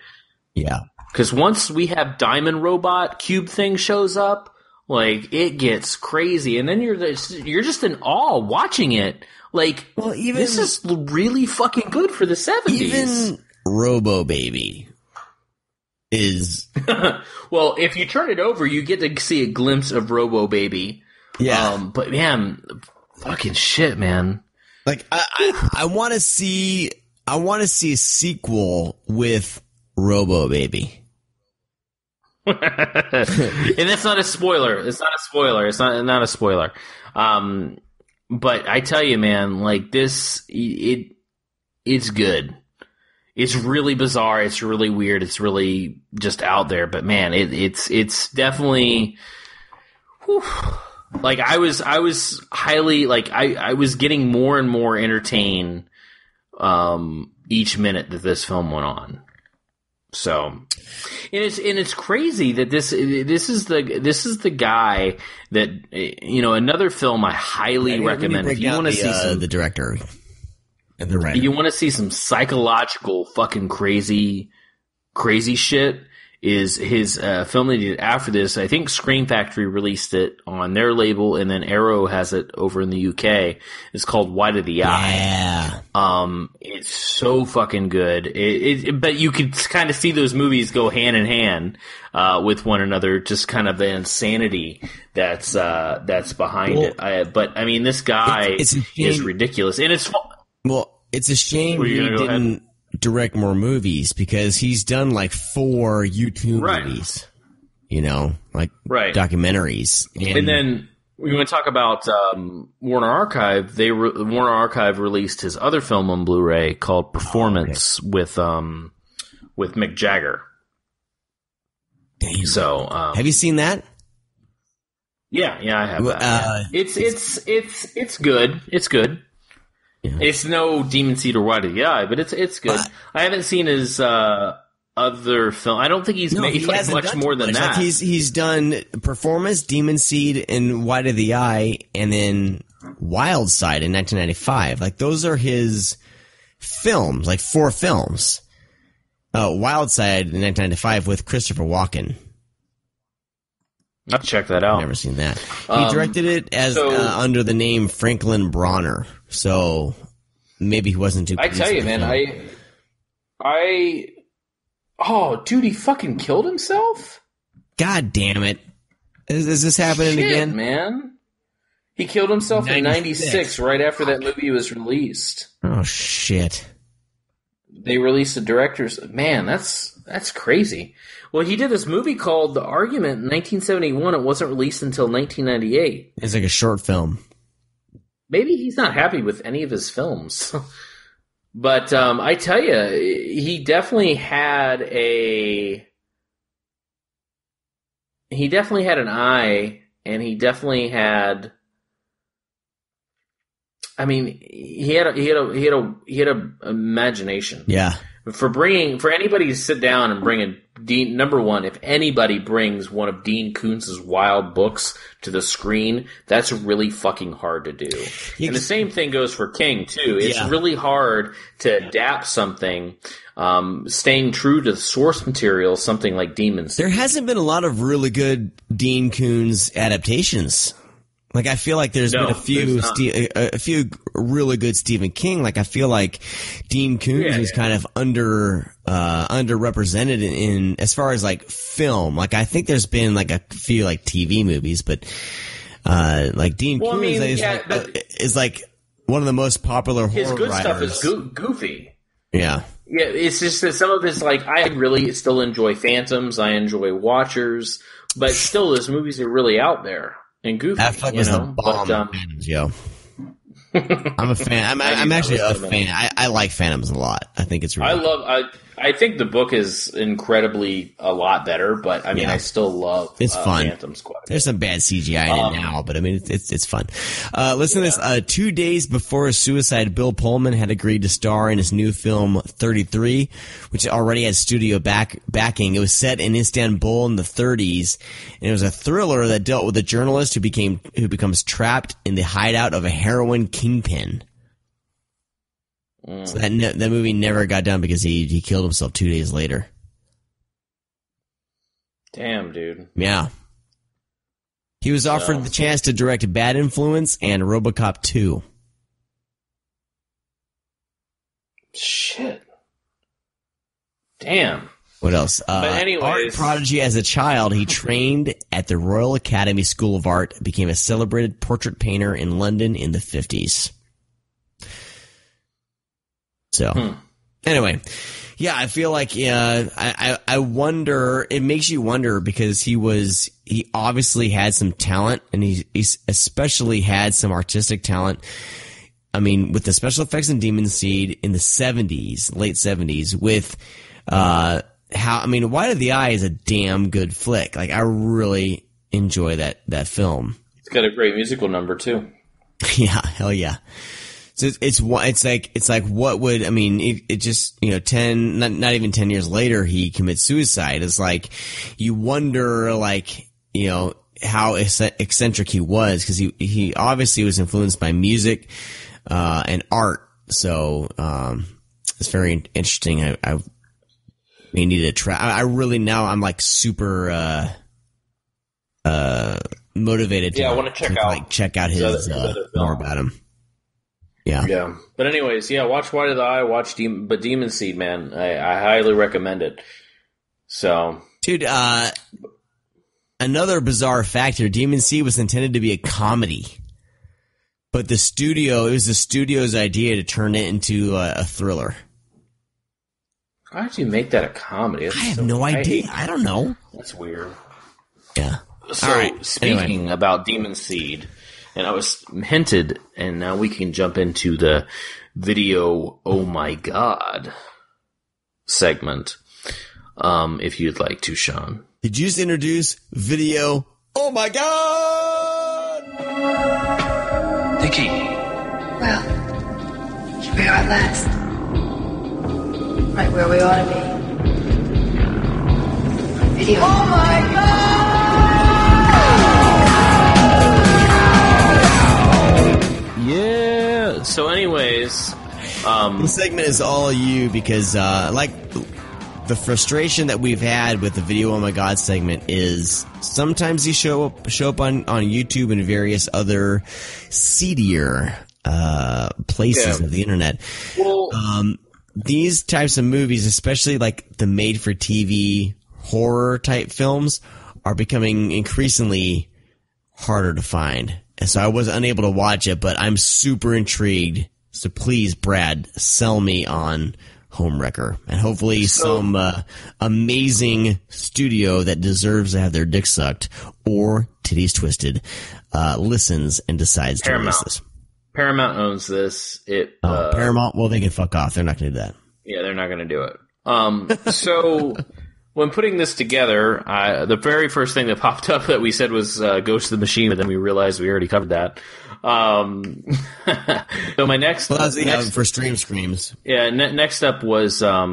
Yeah. Because once we have Diamond Robot Cube thing shows up, like, it gets crazy, and then you're just in awe watching it. Like, well, this is really fucking good for the 70s. Even Robo Baby is... Well, if you turn it over, you get to see a glimpse of Robo Baby. Yeah. But man, fucking shit, man. Like, I want to see a sequel with Robo Baby. And that's not a spoiler. It's not a spoiler. It's not a spoiler. But I tell you, man, like, this, it's good. It's really bizarre. It's really weird. It's really just out there. But man, it's definitely, whew. Like, I was highly, like, I was getting more and more entertained, each minute that this film went on. So, and it's crazy that this is the guy that, you know, another film I highly recommend if you want to see the director and the writer. You want to see some psychological fucking crazy shit. Is his film that he did after this. I think Scream Factory released it on their label, and then Arrow has it over in the UK. It's called Wide of the Eye. Yeah. It's so fucking good. But you could kind of see those movies go hand in hand with one another. Just kind of the insanity that's behind it. But I mean, this guy is ridiculous, and it's a shame he didn't direct more movies, because he's done like 4 YouTube movies, you know, like documentaries. And then we want to talk about Warner Archive. Warner Archive released his other film on Blu-ray called Performance with Mick Jagger. Damn. So have you seen that? Yeah, I have that. It's good. It's good. Yeah. It's no Demon Seed or Wide of the Eye, but it's good. I haven't seen his other film. I don't think he's made much more than that. Like, he's done Performance, Demon Seed, and Wide of the Eye, and then Wild Side in 1995. Like, those are his films, like 4 films. Wild Side in 1995 with Christopher Walken. I'll check that out. I've never seen that. He directed it as under the name Franklin Bronner, so maybe he wasn't too. I tell you, man, oh, dude, he fucking killed himself. God damn it! Is this happening again, man? He killed himself in '96, right after that movie was released. Oh shit! They released the director's. Man, that's crazy. Well, he did this movie called The Argument in 1971. It wasn't released until 1998. It's like a short film. Maybe he's not happy with any of his films. But I tell you, he definitely had an eye, and he definitely had I mean, he had a imagination. Yeah. For anybody to sit down and bring Dean, number one, if anybody brings one of Dean Koontz's wild books to the screen, that's really fucking hard to do. And the same thing goes for King too. It's really hard to adapt something, staying true to the source material, something like Demon Seed. There hasn't been a lot of really good Dean Koontz adaptations. Like, I feel like there's been a few really good Stephen King. Like, I feel like Dean Koontz is kind of underrepresented in as far as like film. Like, I think there's been like a few like TV movies, but like Dean Koontz is like one of the most popular horror writers. His good stuff is goofy. Yeah. Yeah, it's just that some of it's like, I really still enjoy Phantoms, I enjoy Watchers, but still, those movies are really out there. And goofy, Affleck was the bomb. Phantoms, yo. I'm a fan. I'm actually a fan. I like Phantoms a lot. I think it's really. I think the book is incredibly a lot better, but I mean, I still love it's fun. Phantoms quite a bit. There's some bad CGI in it now, but I mean, it's fun. Listen to this. 2 days before his suicide, Bill Pullman had agreed to star in his new film 33, which already had studio backing. It was set in Istanbul in the 30s, and it was a thriller that dealt with a journalist who becomes trapped in the hideout of a heroin kingpin. So that movie never got done because he killed himself 2 days later. Damn, dude. Yeah. He was offered the chance to direct Bad Influence and RoboCop 2. Shit. Damn. What else? But anyways, art prodigy as a child, he trained at the Royal Academy School of Art, became a celebrated portrait painter in London in the 50s. So, anyway, yeah, I feel like, I wonder, it makes you wonder because he obviously had some talent and he especially had some artistic talent. I mean, with the special effects in Demon Seed in the 70s, late 70s with, Wide of the Eye is a damn good flick. Like, I really enjoy that film. It's got a great musical number too. Yeah, hell yeah. So it's like what would, I mean, it just, not even 10 years later, he commits suicide. It's like, you wonder, like, how eccentric he was, because he obviously was influenced by music, and art. So, it's very interesting. I may need to try. I really now I'm like super, motivated to, I want to check out his, more about him. Yeah. But anyways, watch Wide of the Eye, watch Demon Seed, man. I highly recommend it. So. Dude, another bizarre fact here, Demon Seed was intended to be a comedy. But it was the studio's idea to turn it into a thriller. Why did you make that a comedy? I have no idea. I don't know. That's weird. Yeah. So, all right. Speaking about Demon Seed, and I was hinted, and now we can jump into the video, oh my god, segment, if you'd like to, Sean. Did you just introduce video, oh my god? Nikki. Well, here we are at last. Right where we ought to be. Video. Oh my god! Yeah. So, anyways, this segment is all you because, like, the frustration that we've had with the video "Oh My God" segment is sometimes these show up on YouTube and various other seedier places of the internet. Well, these types of movies, especially like the made-for-TV horror type films, are becoming increasingly harder to find. And so I was unable to watch it, but I'm super intrigued. So please, Brad, sell me on Homewrecker. And hopefully some amazing studio that deserves to have their dick sucked or titties twisted listens and decides to release this. Paramount owns this. Paramount? Well, they can fuck off. They're not going to do that. Yeah, they're not going to do it. So when putting this together, the very first thing that popped up that we said was Ghost of the Machine, but then we realized we already covered that. So my next... for stream screams. Yeah, next up was a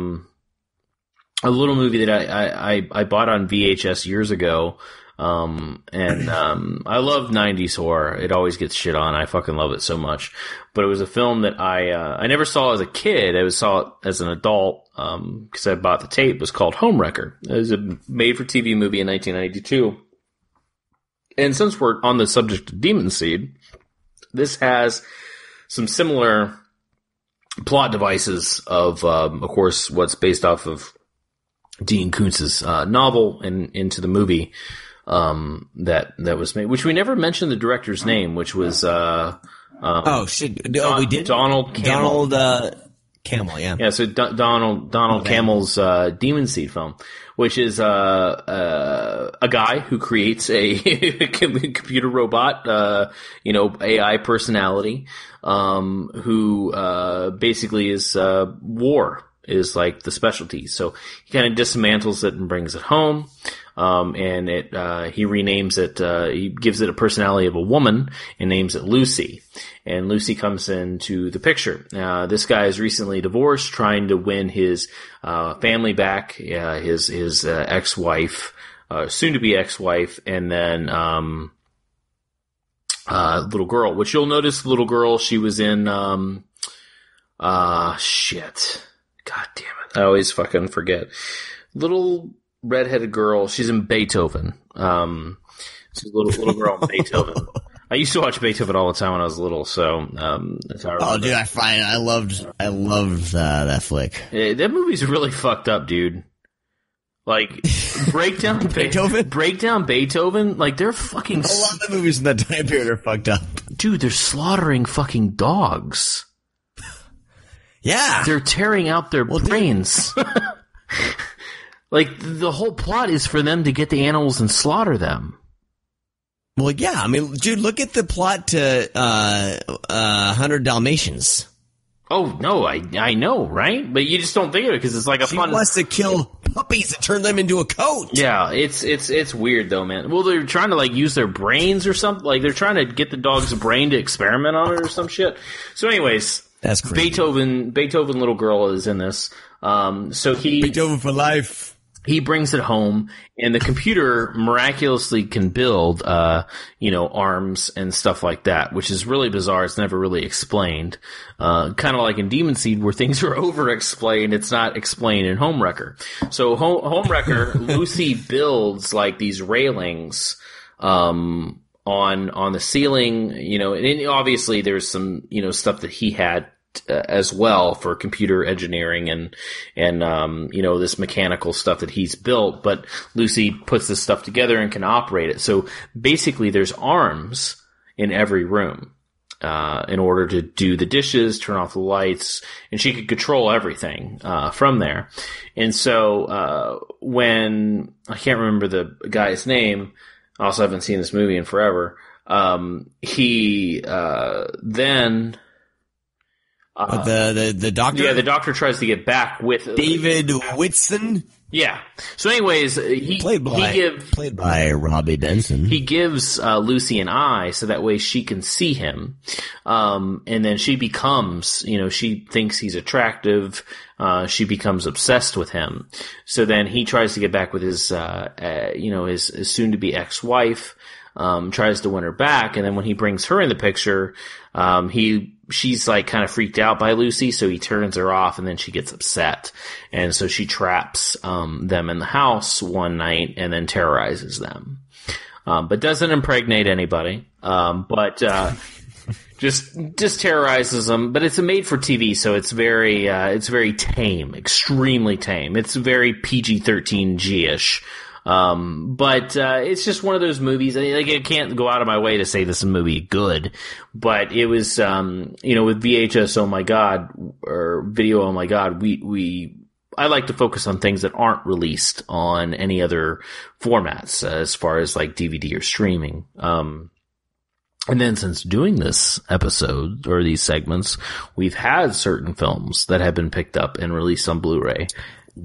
little movie that I bought on VHS years ago. I love 90s horror. It always gets shit on. I fucking love it so much. But it was a film that I never saw as a kid. I saw it as an adult, because I bought the tape. It was called Homewrecker. It was a made-for-TV movie in 1992. And since we're on the subject of Demon Seed, this has some similar plot devices of course, what's based off of Dean Koontz's novel and into the movie that was made, which we never mentioned the director's name, which was we did Donald Cammell. Cammell, yeah. Yeah, so Donald Cammell's Demon Seed film, which is a guy who creates a computer robot, AI personality, who basically is war is like the specialty. So he kind of dismantles it and brings it home. And he renames it, he gives it a personality of a woman and names it Lucy. And Lucy comes into the picture. This guy is recently divorced, trying to win his, family back, his ex-wife, soon to be ex-wife, and then, little girl, which you'll notice the little girl, she was in, shit. God damn it. I always fucking forget. Little redheaded girl. She's in Beethoven. She's a little girl in Beethoven. I used to watch Beethoven all the time when I was little, so that's how I remember. Oh, dude, I loved that flick. Yeah, that movie's really fucked up, dude. Like, breakdown Beethoven. Like, they're fucking. A lot of the movies in that time period are fucked up, dude. They're slaughtering fucking dogs. Yeah, they're tearing out their brains. Like, the whole plot is for them to get the animals and slaughter them. Well, yeah, I mean, dude, look at the plot to 100 Dalmatians. Oh, no, I know, right? But you just don't think of it because it's like a fun... She wants to kill puppies and turn them into a coat. Yeah, it's weird, though, man. Well, they're trying to, like, use their brains or something. Like, they're trying to get the dog's brain to experiment on it or some shit. So anyways... That's crazy. Beethoven little girl is in this. Beethoven for life. He brings it home, and the computer miraculously can build, arms and stuff like that, which is really bizarre. It's never really explained. Kind of like in Demon Seed, where things are over-explained. It's not explained in Homewrecker. So Homewrecker, Lucy builds like these railings, on the ceiling, and obviously there's some, stuff that he had as well for computer engineering and this mechanical stuff that he's built, but Lucy puts this stuff together and can operate it. So basically there's arms in every room, in order to do the dishes, turn off the lights, and she could control everything, from there. And so, when, I can't remember the guy's name, I also haven't seen this movie in forever. He then the doctor. Yeah, the doctor tries to get back with David Whitson. Yeah. So, anyways, played by Robbie Benson. He gives Lucy an eye so that way she can see him, and then she becomes, she thinks he's attractive. She becomes obsessed with him. So then he tries to get back with his, his soon-to-be ex-wife. Tries to win her back, and then when he brings her in the picture, she's like kind of freaked out by Lucy, so he turns her off, and then she gets upset, and so she traps them in the house one night and then terrorizes them, but doesn't impregnate anybody, but just terrorizes them. But it's a made-for-TV, so it's very tame, extremely tame. It's very PG-13G-ish. But it's just one of those movies. Like, I can't go out of my way to say this is a movie good, but it was, with VHS, oh my god, or video, oh my god, I like to focus on things that aren't released on any other formats, as far as like DVD or streaming. And then since doing this episode, or these segments, we've had certain films that have been picked up and released on Blu-ray.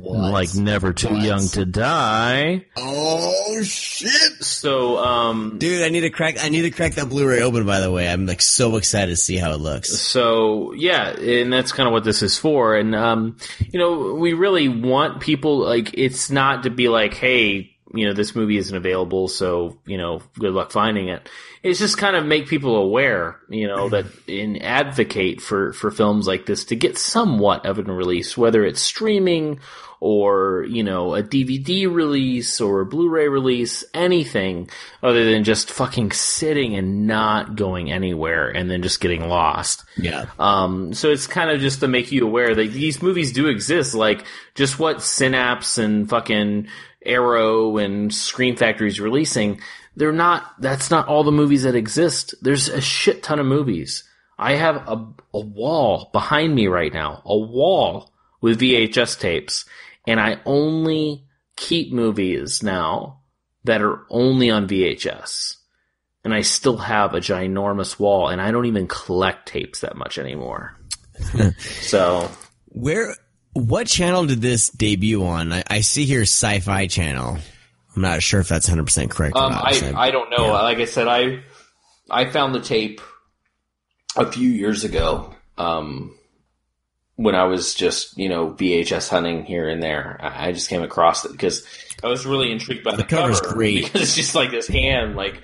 like Never Too Young to Die. Oh shit! So, dude, I need to crack that Blu-ray open. By the way, I'm like so excited to see how it looks. So yeah, and that's kind of what this is for. And we really want people, like, it's not to be like, hey, this movie isn't available, so good luck finding it. It's just kind of make people aware, that and advocate for films like this to get somewhat of a release, whether it's streaming or, a DVD release or a Blu-ray release, anything other than just fucking sitting and not going anywhere and then just getting lost. Yeah. So it's kind of just to make you aware that these movies do exist, like just what Synapse and fucking Arrow and Scream Factory's releasing. That's not all the movies that exist. There's a shit ton of movies. I have a wall behind me right now, a wall with VHS tapes, and I only keep movies now that are only on VHS. And I still have a ginormous wall, and I don't even collect tapes that much anymore. So, what channel did this debut on? I see here Sci-Fi Channel. I'm not sure if that's 100% correct or not. I don't know. Yeah. Like I said, I found the tape a few years ago when I was just, VHS hunting here and there. I just came across it because I was really intrigued by the cover's cover. Great. Because it's just like this hand, like,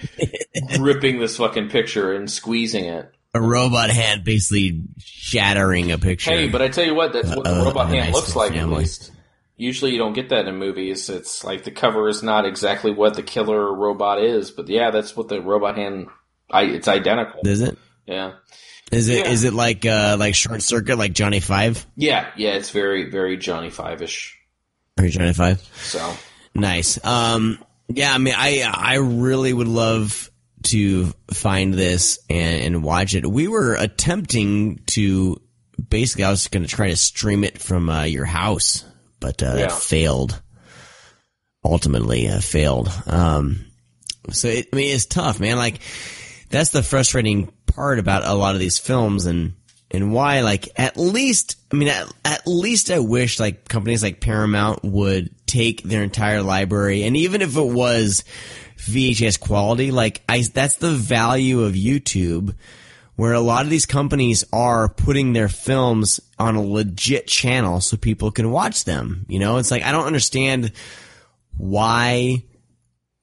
gripping this fucking picture and squeezing it. A robot hand basically shattering a picture. Hey, but I tell you what, that's what the robot hand looks like, at least. Usually you don't get that in movies. It's like the cover is not exactly what the killer robot is, but yeah, that's what the robot hand, it's identical. Is it? Yeah. Is it like Short Circuit, like Johnny Five? Yeah, it's very, very Johnny Five-ish. Very Johnny Five? So. Nice. Yeah, I mean, I really would love to find this and watch it. We were attempting to, basically, I was going to try to stream it from your house. But that failed. Ultimately, failed. So it's tough, man. Like, that's the frustrating part about a lot of these films, and why. Like, at least I wish like companies like Paramount would take their entire library, and even if it was VHS quality, that's the value of YouTube, where a lot of these companies are putting their films on a legit channel so people can watch them. It's like, I don't understand why,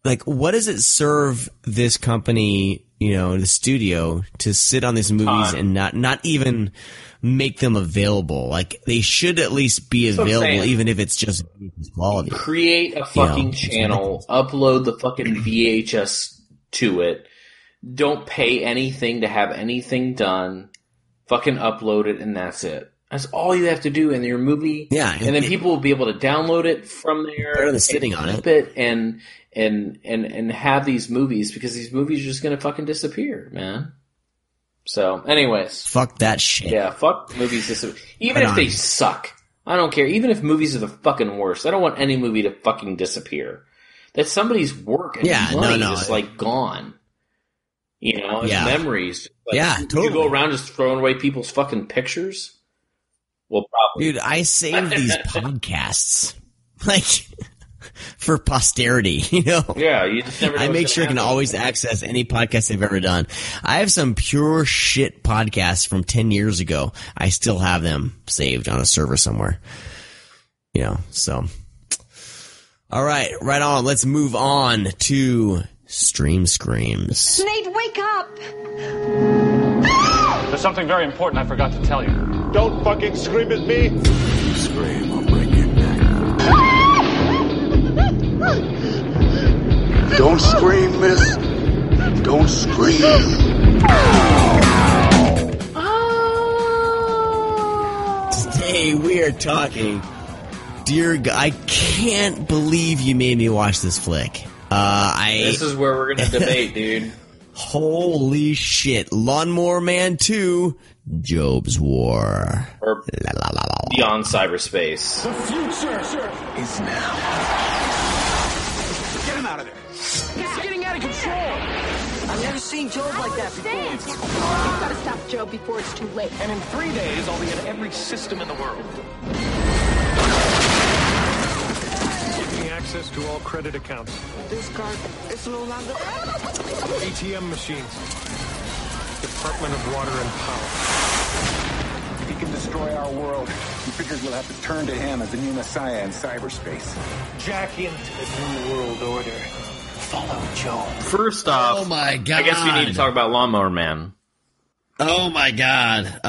like, what does it serve this company, the studio, to sit on these movies and not even make them available? Like, they should at least be available, even if it's just quality. Create a fucking channel, upload the fucking VHS to it. Don't pay anything to have anything done. Fucking upload it, and that's it. That's all you have to do in your movie. Yeah, and then people will be able to download it from there. Better than sitting on it. And have these movies, because these movies are just gonna fucking disappear, man. So, anyways, fuck that shit. Yeah, fuck movies disappear. Even if they suck, I don't care. Even if movies are the fucking worst, I don't want any movie to fucking disappear. That's somebody's work and money just like gone. As memories. Like, totally. You go around just throwing away people's fucking pictures? Well, probably. Dude, I save these podcasts, like, for posterity, Yeah, you just never know. I make sure I can always access any podcast I've ever done. I have some pure shit podcasts from 10 years ago. I still have them saved on a server somewhere. So. All right on. Let's move on to Stream Screams. Nate, wake up! There's something very important I forgot to tell you. Don't fucking scream at me! Scream, I'll break your neck. Don't scream, miss. Don't scream. Today we are talking. Dear God, I can't believe you made me watch this flick. This is where we're going to debate, dude. Holy shit. Lawnmower Man 2, Job's War. Or Beyond Cyberspace. The future is now. Get him out of there. He's getting out of control. I've never seen Job like that before. You've got to stop Job before it's too late. And in 3 days, I'll be in every system in the world. credit accounts. This card is no longer... ATM machines. Department of Water and Power. If he can destroy our world, he figures we'll have to turn to him as the new messiah in cyberspace. Jack into the new world order. Follow Joe. First off, oh my God. I guess we need to talk about Lawnmower Man. Oh my God!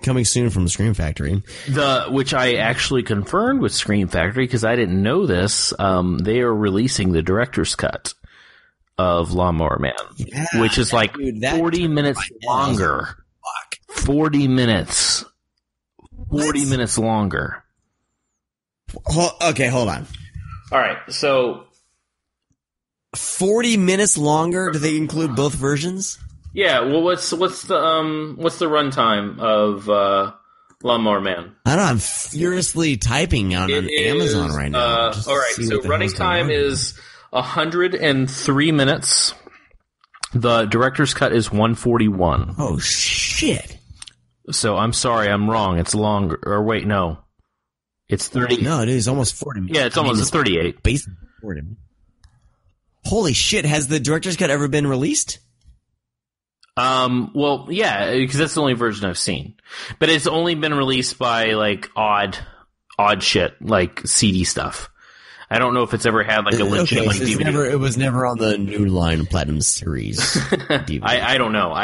Coming soon from Scream Factory, which I actually confirmed with Scream Factory because I didn't know this. They are releasing the director's cut of Lawnmower Man, which is like 40 minutes longer. 40 minutes. 40 minutes longer. Okay, hold on. All right, so 40 minutes longer. Do they include both versions? Yeah, well, what's the runtime of Lawnmower Man? I don't know. I'm furiously typing on Amazon right now. All right, so running time is 103 minutes. The director's cut is 141. Oh shit! So I'm sorry, I'm wrong. It's longer. Or wait, no, it's 30. No, it is almost 40 minutes. Yeah, it's almost 38. Basically 40. Holy shit! Has the director's cut ever been released? Well, yeah, because that's the only version I've seen. But it's only been released by, like, odd shit, like CD stuff. I don't know if it's ever had, like, a legit, like, DVD. It was never on the New Line Platinum Series DVD. I don't know.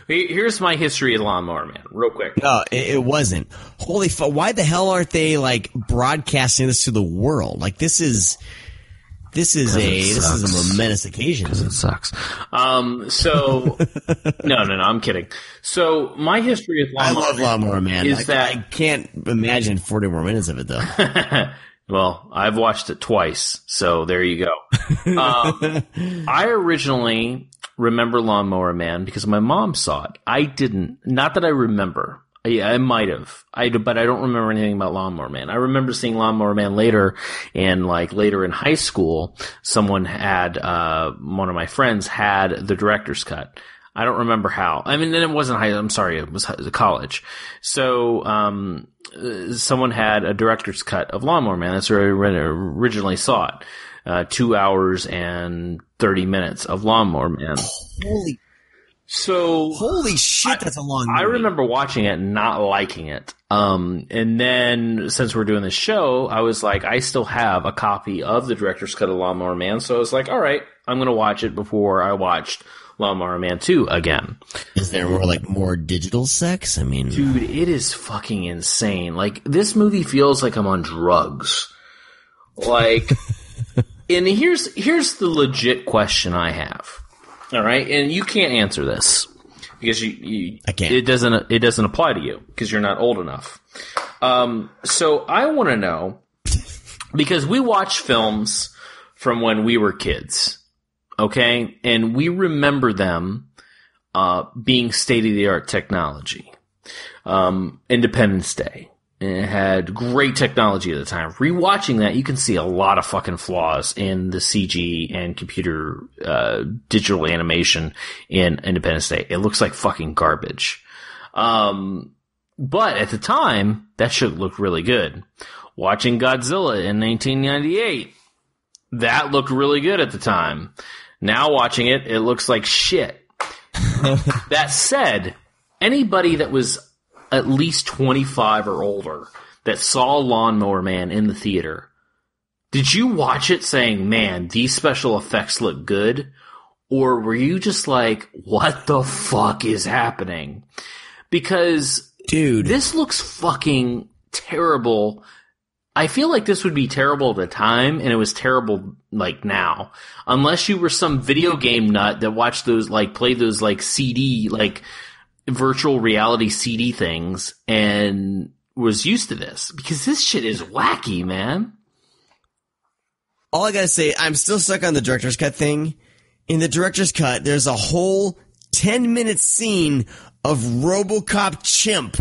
Here's my history of Lawnmower Man, real quick. No, it wasn't. Holy fuck, why the hell aren't they, like, broadcasting this to the world? Like, this is a momentous occasion. Because it sucks. So no, I'm kidding. So my history with Lawnmower Man. I love Lawnmower Man. Is that I can't imagine 40 more minutes of it though. Well, I've watched it twice, so there you go. I originally remember Lawnmower Man because my mom saw it. I didn't. Not that I remember. I might have. But I don't remember anything about Lawnmower Man. I remember seeing Lawnmower Man later, and like later in high school, someone had, one of my friends had the director's cut. I don't remember how. I mean, then it wasn't I'm sorry, it was college. So, someone had a director's cut of Lawnmower Man. That's where I originally saw it. 2 hours and 30 minutes of Lawnmower Man. Holy shit, that's a long movie. I remember watching it and not liking it. And then since we're doing this show, I was like, I still have a copy of the director's cut of Lawnmower Man. So I was like, all right, I'm going to watch it before I watched Lawnmower Man 2 again. Is there more digital sex? I mean, dude, it is fucking insane. Like, this movie feels like I'm on drugs. Like, and here's the legit question I have. All right, and you can't answer this because I can't. It doesn't apply to you because you're not old enough. So I want to know, because we watch films from when we were kids, okay, and we remember them being state of the art technology. Independence Day. It had great technology at the time. Rewatching that, you can see a lot of fucking flaws in the CG and computer digital animation in Independence Day. It looks like fucking garbage. But at the time, that shit looked really good. Watching Godzilla in 1998, that looked really good at the time. Now watching it, it looks like shit. That said, anybody that was at least 25 or older that saw Lawnmower Man in the theater, did you watch it saying, man, these special effects look good? Or were you just like, what the fuck is happening? Because, dude, this looks fucking terrible. I feel like this would be terrible at the time, and it was terrible, like, now. Unless you were some video game nut that watched those, like, played those, like, CD, like, virtual reality CD things and was used to this, because this shit is wacky, man. All I gotta say, I'm still stuck on the director's cut thing. In the director's cut, there's a whole 10-minute scene of RoboCop Chimp.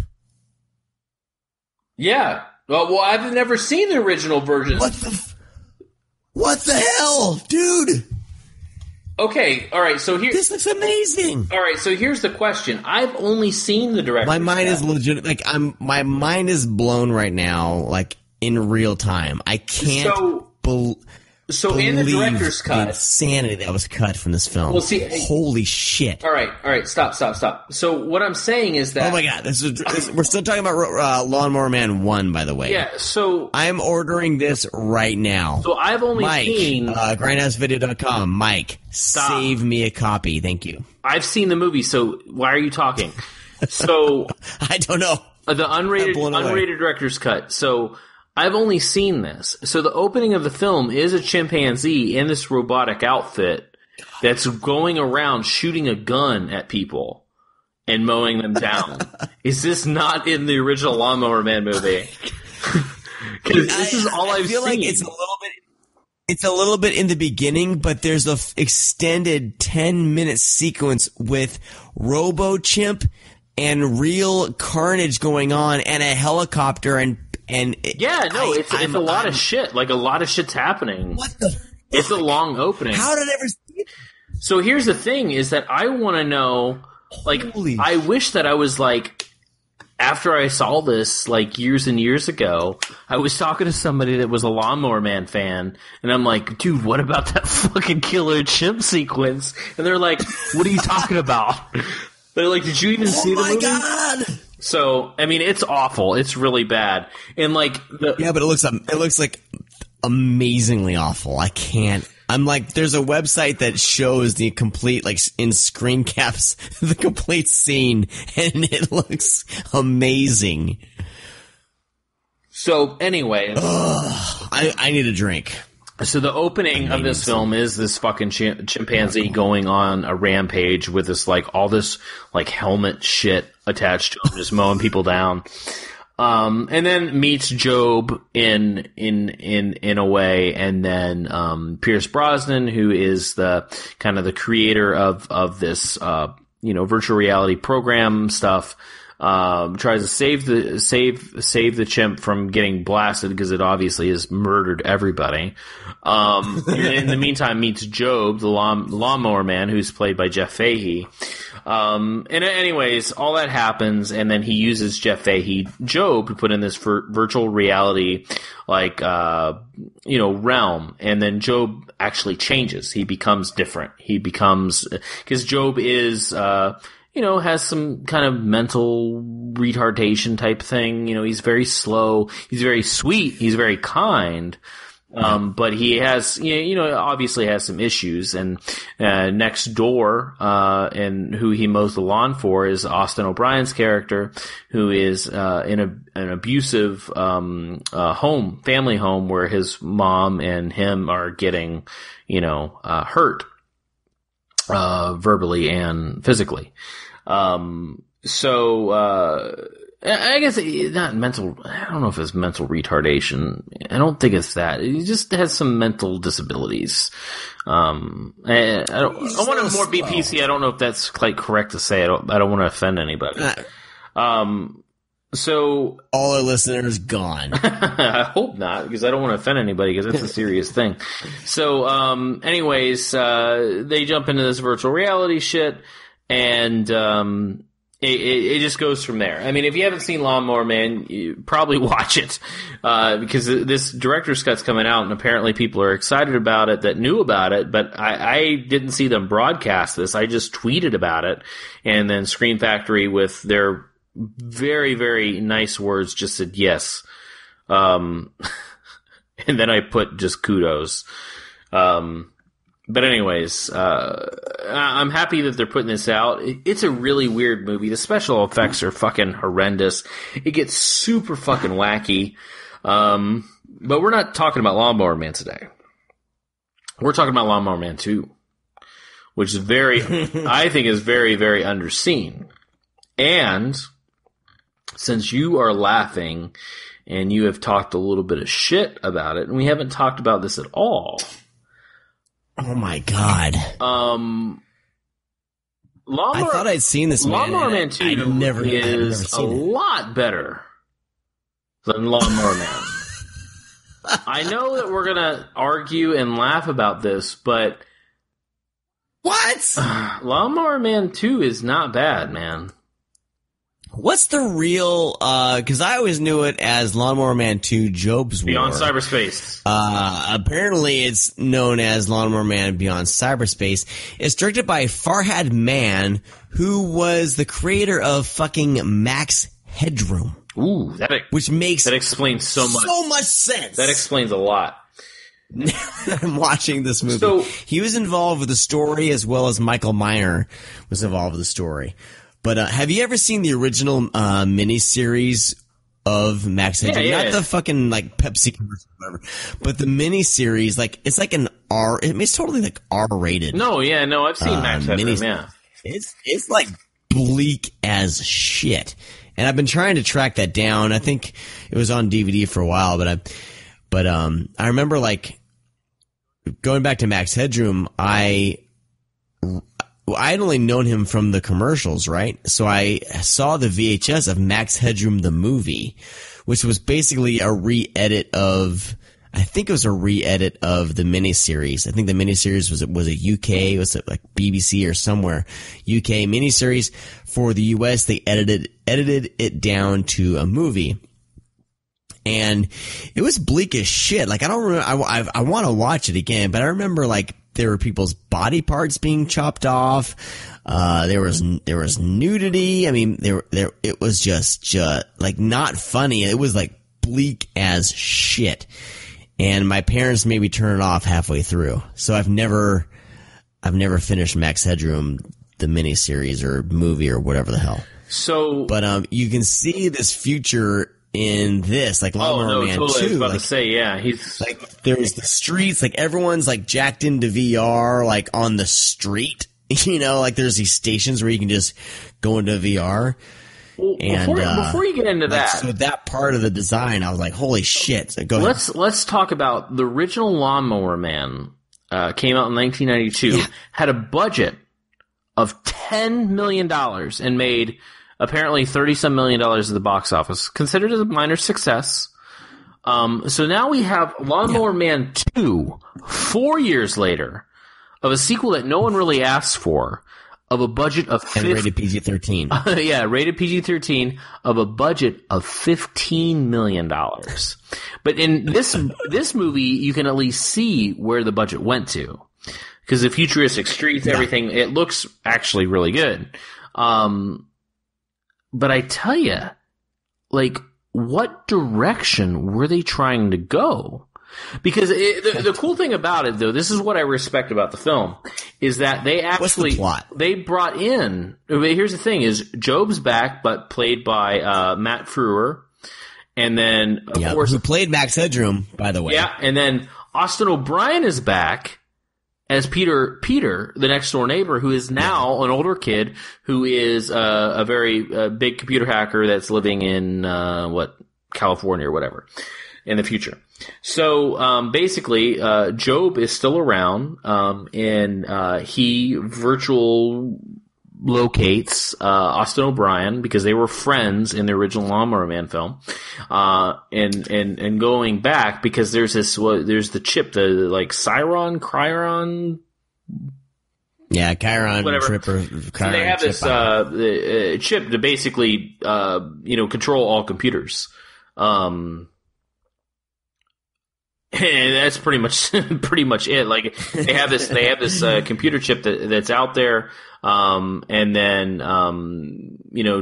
Yeah. Well, I've never seen the original version. What the hell, dude? Okay, all right, so here... This looks amazing! All right, so here's the question. I've only seen the director's cut. My mind is legit... Like, my mind is blown right now, like, in real time. I can't... So in the director's cut, the insanity that was cut from this film. Well, see, holy shit! All right, stop. So what I'm saying is that, oh my god, we're still talking about Lawnmower Man 1, by the way. Yeah. So I'm ordering this right now. So I've only seen grindhousevideo.com. Mike, save me a copy, thank you. I've seen the movie, so why are you talking? So I don't know. The unrated director's cut. So I've only seen this. So the opening of the film is a chimpanzee in this robotic outfit that's going around shooting a gun at people and mowing them down. Is this not in the original Lawnmower Man movie? Because this is all I've feel seen. Like it's a little bit in the beginning, but there's a extended 10-minute sequence with RoboChimp and real carnage going on and a helicopter and it's a lot of shit. Like, a lot of shit's happening. What the fuck? It's a long opening. How did I ever see it? So here's the thing, is that I want to know, like, I wish that I was, like, after I saw this, like, years and years ago, I was talking to somebody that was a Lawnmower Man fan, and I'm like, dude, what about that fucking killer chimp sequence? And they're like, what are you talking about? They're like, did you even see the movie? Oh my god! So, I mean, it's awful. It's really bad. And like, but it looks like amazingly awful. I can't. I'm like, there's a website that shows the complete, like, in screen caps, the complete scene, and it looks amazing. So, anyway, I need a drink. So the opening of this film is this fucking chimpanzee going on a rampage with this, like, all this, like, helmet shit attached to him, just mowing people down. And then meets Job in a way, and then, Pierce Brosnan, who is the kind of the creator of this, virtual reality program stuff, tries to save the chimp from getting blasted because it obviously has murdered everybody. In the meantime, meets Job, the lawnmower man, who's played by Jeff Fahey. And anyways, all that happens, and then he uses Jeff Fahey, Job, to put in this virtual reality, like, realm. And then Job actually changes. He becomes different. Because Job is, has some kind of mental retardation type thing. He's very slow. He's very sweet. He's very kind. But he has, obviously has some issues. And next door, and who he mows the lawn for is Austin O'Brien's character, who is in an abusive family home where his mom and him are getting, hurt verbally and physically. I guess not mental. I don't know if it's mental retardation. I don't think it's that. He just has some mental disabilities. I want to more be PC. I don't know if that's quite correct to say. I don't want to offend anybody. So all our listeners gone. I hope not, because I don't want to offend anybody, because that's a serious thing. So, anyways, they jump into this virtual reality shit, and it just goes from there. I mean, if you haven't seen Lawnmower Man, you probably watch it, because this director's cut's coming out, and apparently people are excited about it that knew about it, but I didn't see them broadcast this. I just tweeted about it, and then Scream Factory, with their very, very nice words, just said yes. And then I put just kudos. But anyways, I'm happy that they're putting this out. It's a really weird movie. The special effects are fucking horrendous. It gets super fucking wacky. But we're not talking about Lawnmower Man today. We're talking about Lawnmower Man 2, which is I think is very, very underseen. And since you are laughing and you have talked a little bit of shit about it, and we haven't talked about this at all. Oh my god. I thought I'd seen this. Lawnmower Man 2 is a lot better than Lawnmower Man. I know that we're gonna argue and laugh about this, but what? Lawnmower Man 2 is not bad, man. What's the real, cause I always knew it as Lawnmower Man 2 Job's War. Beyond Cyberspace. Apparently it's known as Lawnmower Man Beyond Cyberspace. It's directed by Farhad Mann, who was the creator of fucking Max Headroom. Ooh, that explains so much. So much sense. That explains a lot. I'm watching this movie. So, he was involved with the story as well as Michael Miner was involved with the story. But have you ever seen the original miniseries of Max Headroom? Yeah. Not the fucking like Pepsi commercial or whatever, but the miniseries. Like it's like an R. It's totally like R-rated. No, I've seen Max Headroom. Yeah, it's like bleak as shit. And I've been trying to track that down. I think it was on DVD for a while, but I remember like going back to Max Headroom. I had only known him from the commercials, right? So I saw the VHS of Max Headroom the movie, which was basically a re-edit of, I think it was a re-edit of the miniseries. I think the miniseries was a UK, it was like BBC or somewhere, UK miniseries. For the US, they edited it down to a movie. And it was bleak as shit. Like I don't remember, I want to watch it again, but I remember like there were people's body parts being chopped off. There was nudity. I mean, it was just like not funny. It was like bleak as shit. And my parents made me turn it off halfway through. So I've never finished Max Headroom, the miniseries or movie or whatever the hell. So, but you can see this future in this, like Lawnmower Man 2. I was about like, to say, yeah, he's like there's the streets, like everyone's like jacked into VR, like on the street. You know, like there's these stations where you can just go into VR. Well, and before you get into that, so that part of the design, I was like, holy shit! So go ahead. Let's talk about the original Lawnmower Man. Came out in 1992. Had a budget of $10 million and made apparently $30-some million at the box office, considered as a minor success. So now we have Lawnmower Man 2, 4 years later, of a sequel that no one really asked for, of a budget of rated PG-13. Yeah, rated PG-13, of a budget of $15 million. But in this movie, you can at least see where the budget went to, because the futuristic streets, everything, it looks actually really good. But I tell you, like, what direction were they trying to go? Because the cool thing about it, though, this is what I respect about the film, is that they actually, what's the plot? They brought in, here's the thing, is Job's back, but played by Matt Frewer, and then, of course, who played Max Headroom, by the way. Yeah, and then Austin O'Brien is back as Peter, the next door neighbor, who is now an older kid who is a very big computer hacker that's living in California or whatever in the future. So basically, Job is still around, and he virtual locates Austin O'Brien because they were friends in the original Lawnmower Man film, and going back because there's the chip, the like Chiron. Yeah, Chiron whatever. Trip or So Chiron they have this chip to basically control all computers. And that's pretty much it. Like they have this computer chip that's out there, and then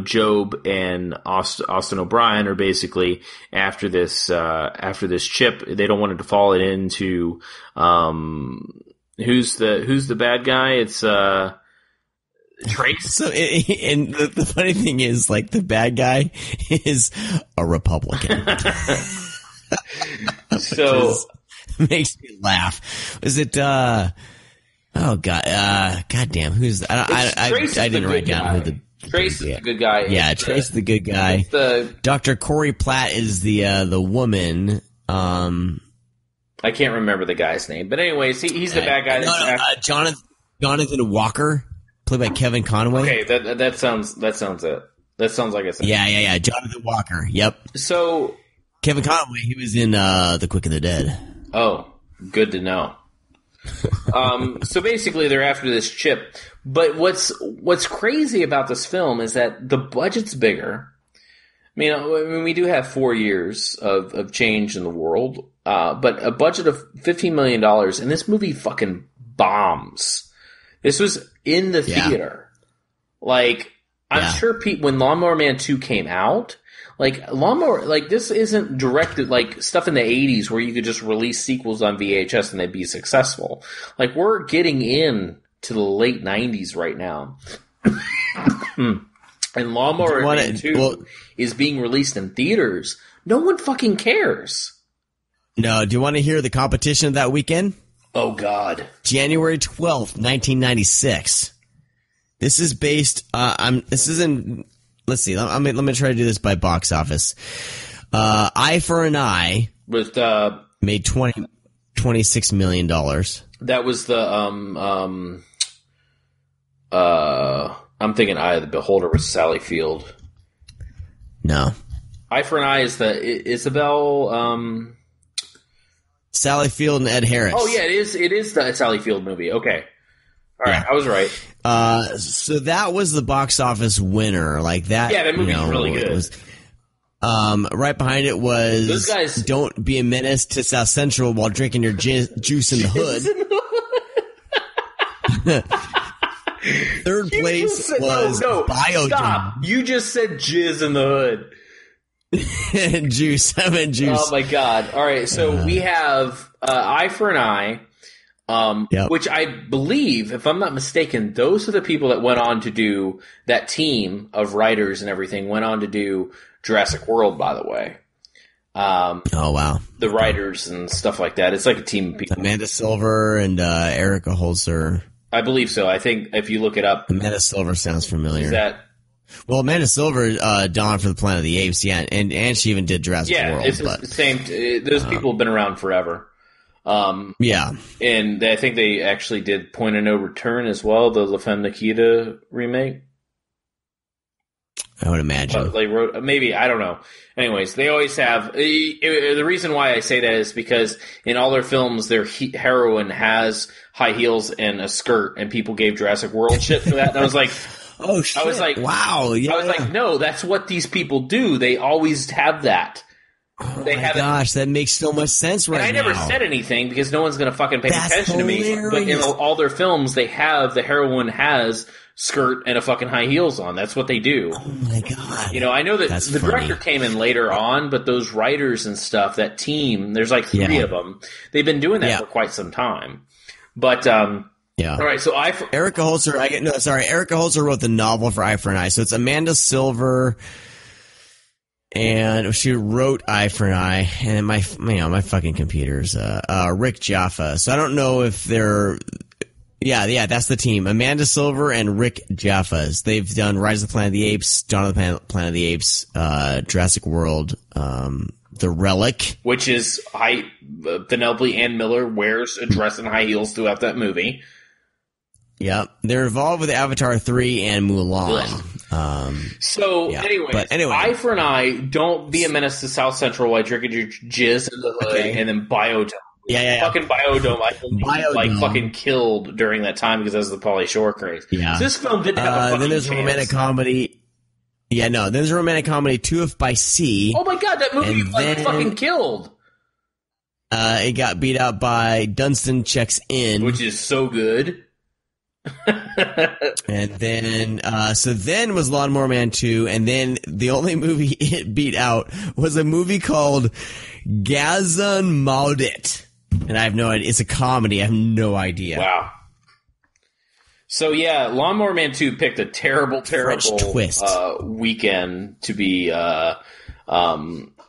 Job and Austin O'Brien are basically after this chip. They don't want it to fall into who's the bad guy? It's Trace. So, and the funny thing is, like, the bad guy is a Republican. So makes me laugh. Was it? Oh God! Goddamn! Who's? I didn't write down who the. Trace is the good guy. Yeah, Trace is the good guy. Dr. Corey Platt is the woman. I can't remember the guy's name, but anyways, he's the bad guy. Jonathan Walker, played by Kevin Conway. Okay, that sounds it. That sounds like it's. Yeah. Jonathan Walker. Yep. So. Kevin Conway, he was in The Quick and the Dead. Oh, good to know. So basically, they're after this chip. But what's crazy about this film is that the budget's bigger. I mean, we do have 4 years of change in the world, but a budget of $15 million, and this movie fucking bombs. This was in the theater. Like, I'm sure when Lawnmower Man 2 came out, this isn't directed like stuff in the 80s where you could just release sequels on VHS and they'd be successful. Like, we're getting in to the late 90s right now. And Lawnmower Man 2 is being released in theaters. No one fucking cares. No, do you want to hear the competition of that weekend? Oh, God. January 12th, 1996. This is based, let's see, let me try to do this by box office. Eye for an Eye with, made $26 million. That was the, I'm thinking Eye of the Beholder with Sally Field. No. Eye for an Eye is the Isabel, Sally Field and Ed Harris. Oh yeah, it is the Sally Field movie. Okay. All right, I was right. So that was the box office winner. Like that. Yeah, that movie's really good. Was, right behind it was those guys. Don't Be a Menace to South Central while drinking your juice in the hood. Third place was Biodome. Stop. You just said jizz in the hood. Juice. I meant juice. Oh my God. All right. So we have Eye for an Eye, which I believe, if I'm not mistaken, those are the people that went on to do that team of writers and everything went on to do Jurassic World, by the way. Oh, wow. The writers and stuff like that. It's like a team of people. Amanda Silver and Erica Holzer. I believe so. I think if you look it up. Amanda Silver sounds familiar. Is that? Well, Amanda Silver, Dawn for the Planet of the Apes, and she even did Jurassic World. Yeah, it's the same. Those people have been around forever. Yeah. And I think they actually did Point of No Return as well, the La Femme Nikita remake. I would imagine. But they wrote, maybe, I don't know. Anyways, they always have, the reason why I say that is because in all their films, their heroine has high heels and a skirt, and people gave Jurassic World shit for that, and I was like, oh shit. I was like, wow. Yeah. I was like, no, that's what these people do. They always have that. Oh my gosh, that makes so much sense right now. And I never said anything because no one's going to fucking pay attention to me. But in all their films, they have, the heroine has skirt and a fucking high heels on. That's what they do. Oh my God. You know, I know that the director came in later on, but those writers and stuff, that team, there's like three of them. They've been doing that for quite some time. But, yeah. All right. So Erica Holzer. Erica Holzer wrote the novel for Eye for an Eye. So it's Amanda Silver, and she wrote Eye for an Eye. And my fucking computer's Rick Jaffa. So I don't know if they're. Yeah, that's the team. Amanda Silver and Rick Jaffas. They've done Rise of the Planet of the Apes, Dawn of the Planet of the Apes, Jurassic World, The Relic. Which is Penelope Ann Miller wears a dress and high heels throughout that movie. Yep. They're involved with Avatar 3 and Mulan. Anyway, Eye for an Eye, Don't Be a Menace to South Central while drinking your jizz in the hood, and then Biodome. Yeah. Fucking Biodome, I believe, fucking killed during that time because that was the Pauly Shore craze. Yeah. So this film didn't have a fucking Then there's chance. a romantic comedy. Yeah, no. Then there's a romantic comedy, Two If by Sea. Oh my God, that movie fucking killed. It got beat out by Dunstan Checks In, which is so good. And then, then was Lawnmower Man 2, and then the only movie it beat out was a movie called Gazan Maudit. And I have no idea. It's a comedy. I have no idea. Wow. So yeah, Lawnmower Man 2 picked a terrible twist. Weekend to be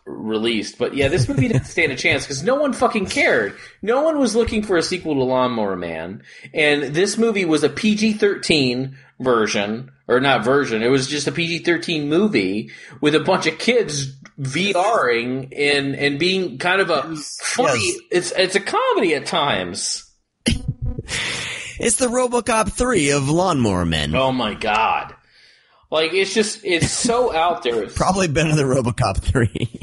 released. But yeah, this movie didn't stand a chance because no one fucking cared. No one was looking for a sequel to Lawnmower Man. And this movie was a PG-13 version, or not version, it was just a PG-13 movie with a bunch of kids VRing and being kind of a funny, it's a comedy at times. It's the RoboCop 3 of Lawnmower Men. Oh my God. Like, it's so out there. Probably better than RoboCop 3.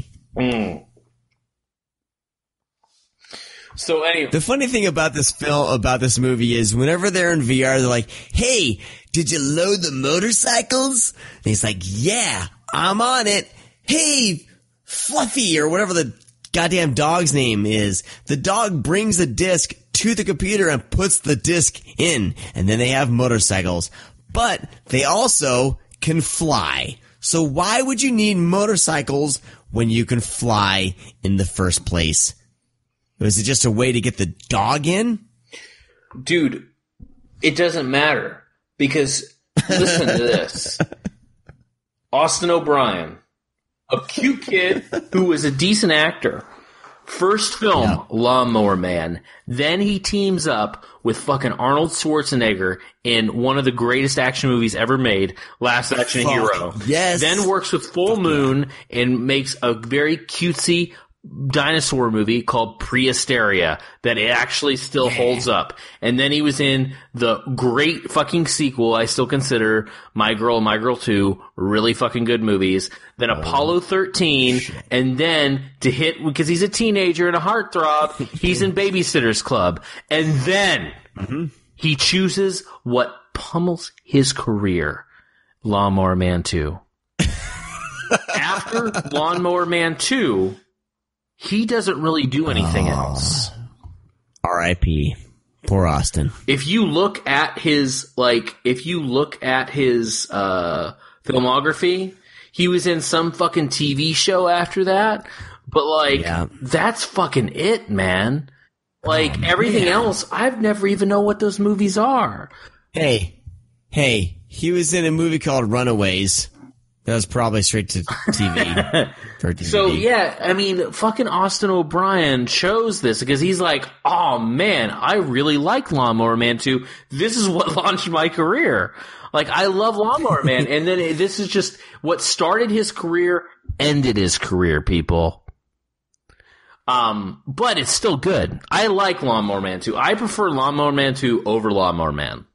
So anyway, the funny thing about this movie is whenever they're in VR, they're like, "Hey, did you load the motorcycles?" And he's like, "Yeah, I'm on it." "Hey, Fluffy," or whatever the goddamn dog's name is. The dog brings the disc to the computer and puts the disc in, and then they have motorcycles. But they also can fly. So why would you need motorcycles when you can fly in the first place? Was it just a way to get the dog in? Dude, it doesn't matter. Because, listen to this. Austin O'Brien, a cute kid who was a decent actor. First film, Lawnmower Man. Then he teams up with fucking Arnold Schwarzenegger in one of the greatest action movies ever made, Last Action Hero. Yes. Then works with Full Moon and makes a very cutesy dinosaur movie called Prehysteria that it actually still holds up. And then he was in the great fucking sequel I still consider My Girl and My Girl 2 really fucking good movies. Then Apollo 13, and then to hit, because he's a teenager and a heartthrob, he's in Babysitter's Club. And then he chooses what pummels his career, Lawnmower Man 2. After Lawnmower Man 2, he doesn't really do anything else. R.I.P. Poor Austin. If you look at his, filmography, he was in some fucking TV show after that, but that's fucking it, man. Everything else, I've never even know what those movies are. Hey, he was in a movie called Runaways. That was probably straight to TV. So, yeah, I mean, fucking Austin O'Brien chose this because he's like, oh, man, I really like Lawnmower Man 2. This is what launched my career. I love Lawnmower Man. And then this is just what started his career, ended his career, people. But it's still good. I like Lawnmower Man 2. I prefer Lawnmower Man 2 over Lawnmower Man.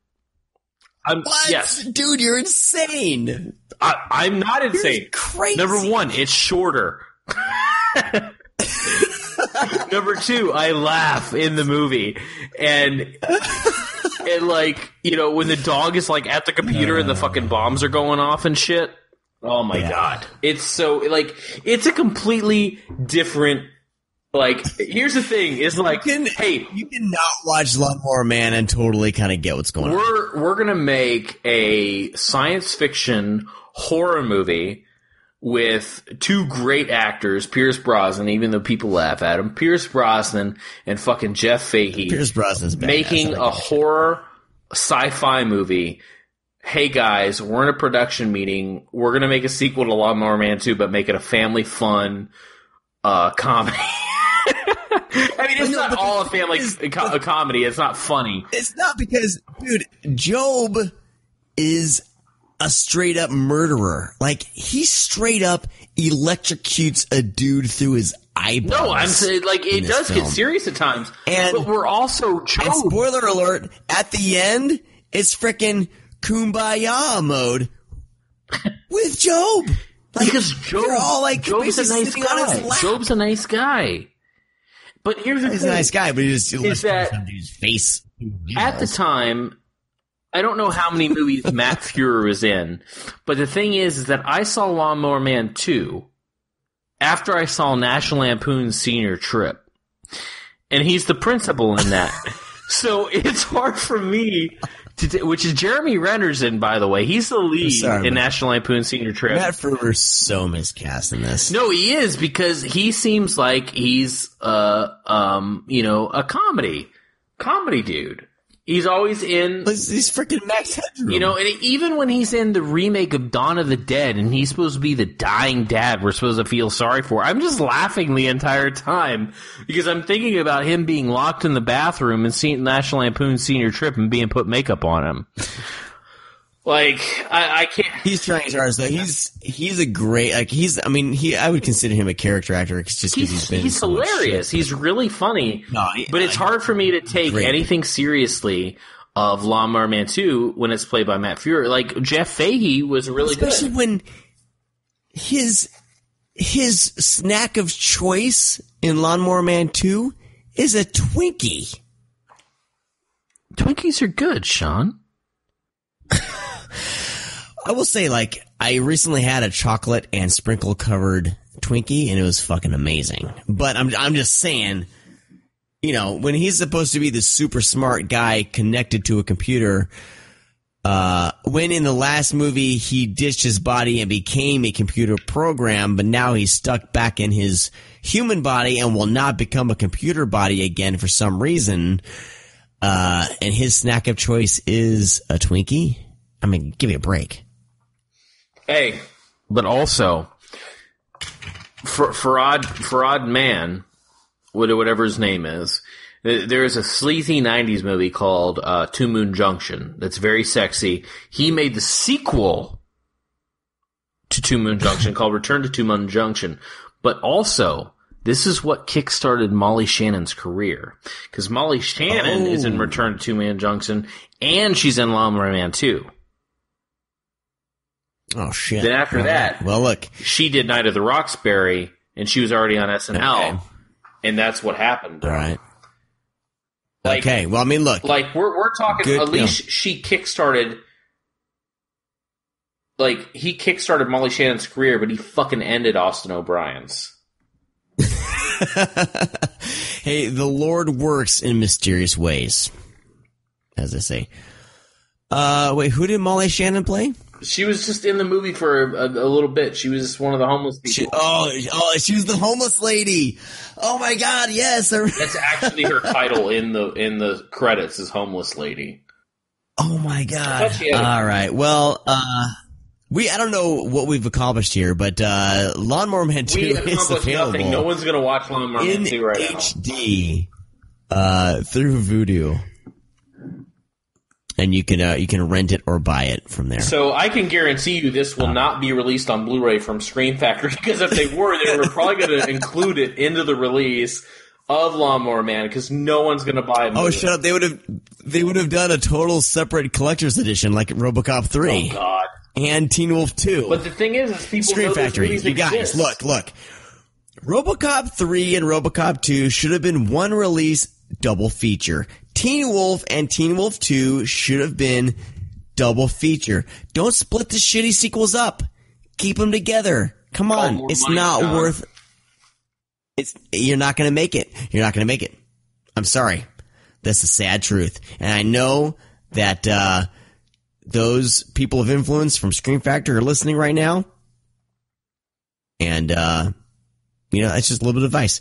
What? Yes. Dude, you're insane. I'm not insane. You're crazy. Number one, it's shorter. Number two, I laugh in the movie. And when the dog is at the computer and the fucking bombs are going off and shit. Oh my God. It's so, it's a completely different, here's the thing, is you cannot watch Lawnmower Man and totally kind of get what's going on. We're gonna make a science fiction horror movie with two great actors, Pierce Brosnan, even though people laugh at him, Pierce Brosnan and fucking Jeff Fahey. Pierce Brosnan's badass, making a horror sci-fi movie. Hey guys, we're in a production meeting. We're gonna make a sequel to Lawnmower Man 2, but make it a family fun comedy. I mean, it's not all a family comedy. It's not funny. It's not because, dude, Job is a straight up murderer. He straight up electrocutes a dude through his eyeballs. No, I'm saying, it does get serious at times. But we're also Job. And spoiler alert, at the end, it's frickin' Kumbaya mode with Job. Because Job, Job's a nice guy. Job's a nice guy. But here's the thing. He's a nice guy, but he just is that his face. At the time, I don't know how many movies Matt Fuhrer was in, but the thing is that I saw Lawnmower Man 2 after I saw National Lampoon's Senior Trip. And he's the principal in that. So it's hard for me which is Jeremy Renner's in, by the way. He's the lead in National Lampoon's Senior Trip. Matt Fuhrer's so miscast in this. No, he is, because he seems like he's a comedy dude. He's always in. He's freaking Max Headroom. And even when he's in the remake of Dawn of the Dead and he's supposed to be the dying dad we're supposed to feel sorry for, I'm just laughing the entire time because I'm thinking about him being locked in the bathroom and seeing National Lampoon's Senior Trip and being put makeup on him. I can't. He's trying his hardest though. He's a great, I would consider him a character actor just because he's hilarious. He's really funny. But it's hard for me to take anything seriously of Lawnmower Man 2 when it's played by Matt Fuhrer. Jeff Fahey was really good. Especially when his snack of choice in Lawnmower Man 2 is a Twinkie. Twinkies are good, Sean. I will say, like, I recently had a chocolate and sprinkle covered Twinkie, and it was fucking amazing. But I'm just saying, you know, when he's supposed to be the super smart guy connected to a computer, when in the last movie he ditched his body and became a computer program, but now he's stuck back in his human body and will not become a computer body again for some reason, and his snack of choice is a Twinkie. I mean, give me a break. Hey, but also, Farad Man, whatever his name is, there is a sleazy 90s movie called Two Moon Junction that's very sexy. He made the sequel to Two Moon Junction called Return to Two Moon Junction. But also, this is what kickstarted Molly Shannon's career. Because Molly Shannon is in Return to Two Moon Junction, and she's in Lawnmower Man 2. Oh, shit. Then after that, well, look, she did Night of the Roxbury, and she was already on SNL, okay. And that's what happened. All right. Like, okay, well, I mean, look. Like, we're talking, good, at least she kickstarted, like, he kickstarted Molly Shannon's career, but he fucking ended Austin O'Brien's. Hey, the Lord works in mysterious ways, as they say. Wait, who did Molly Shannon play? She was just in the movie for a little bit. She was one of the homeless people. She was the homeless lady. Oh my God, yes. That's actually her title in the credits is homeless lady. Oh my God. All right. Well, I don't know what we've accomplished here, but Lawnmower Man 2 is available. Nothing. No one's gonna watch Lawnmower Man 2 right HD, through Vudu. And you can rent it or buy it from there. So I can guarantee you this will not be released on Blu-ray from Scream Factory, because if they were probably going to include it into the release of Lawnmower Man, because no one's going to buy it. Oh, shut up! They would have done a total separate collector's edition like RoboCop 3. Oh God! And Teen Wolf 2. But the thing is people Scream know Factory. You guys, look. RoboCop 3 and RoboCop 2 should have been one release, double feature. Teen Wolf and Teen Wolf 2 should have been double feature. Don't split the shitty sequels up. Keep them together. Come on. It's not worth... You're not going to make it. You're not going to make it. I'm sorry. That's the sad truth. And I know that those people of influence from Scream Factory are listening right now. And, it's just a little bit of advice.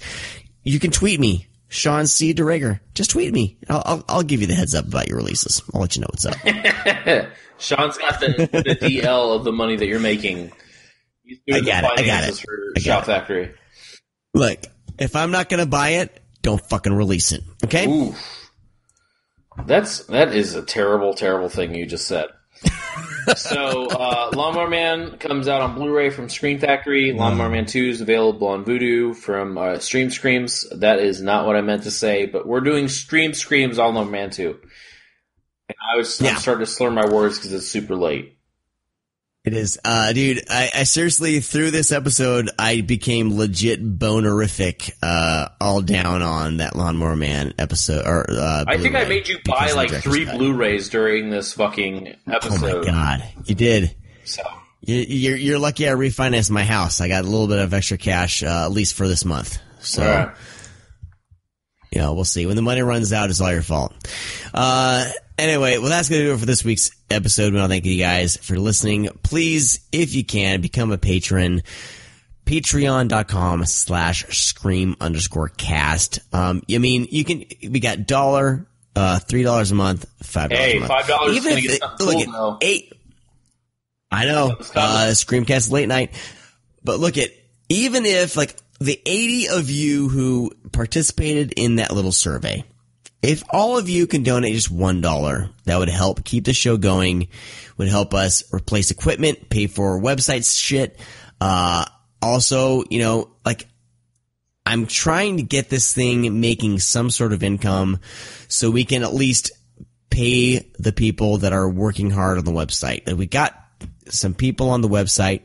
You can tweet me. Sean C. DeRager. Just tweet me. I'll give you the heads up about your releases. I'll let you know what's up. Sean's got the DL of the money that you're making. He's doing the finances for Shout Factory. Look, if I'm not going to buy it, don't fucking release it. Okay? Ooh. That is a terrible, terrible thing you just said. So, Lawnmower Man comes out on Blu-ray from Scream Factory. Lawnmower Man 2 is available on Vudu from Stream Screams. That is not what I meant to say, but we're doing Stream Screams on Lawnmower Man 2. And I'm starting to slur my words because it's super late. It is. Dude, I seriously, through this episode, I became legit bonerific, all down on that Lawnmower Man episode. I think I made you buy like 3 Blu-rays during this fucking episode. Oh my God. You did. So. You're lucky I refinanced my house. I got a little bit of extra cash, at least for this month. So. Right. We'll see. When the money runs out, it's all your fault. Anyway, well, that's going to do it for this week's episode. We want to thank you guys for listening. Please, if you can, become a patron. Patreon.com/scream_cast. We got $1, $3 a month, $5 a month. $5 is going to get something cool, though. I know. Screamcast late night. But look at, even if, like, the 80 of you who participated in that little survey, if all of you can donate just $1, that would help keep the show going, would help us replace equipment, pay for website shit. Also, I'm trying to get this thing making some sort of income so we can at least pay the people that are working hard on the website. We got some people on the website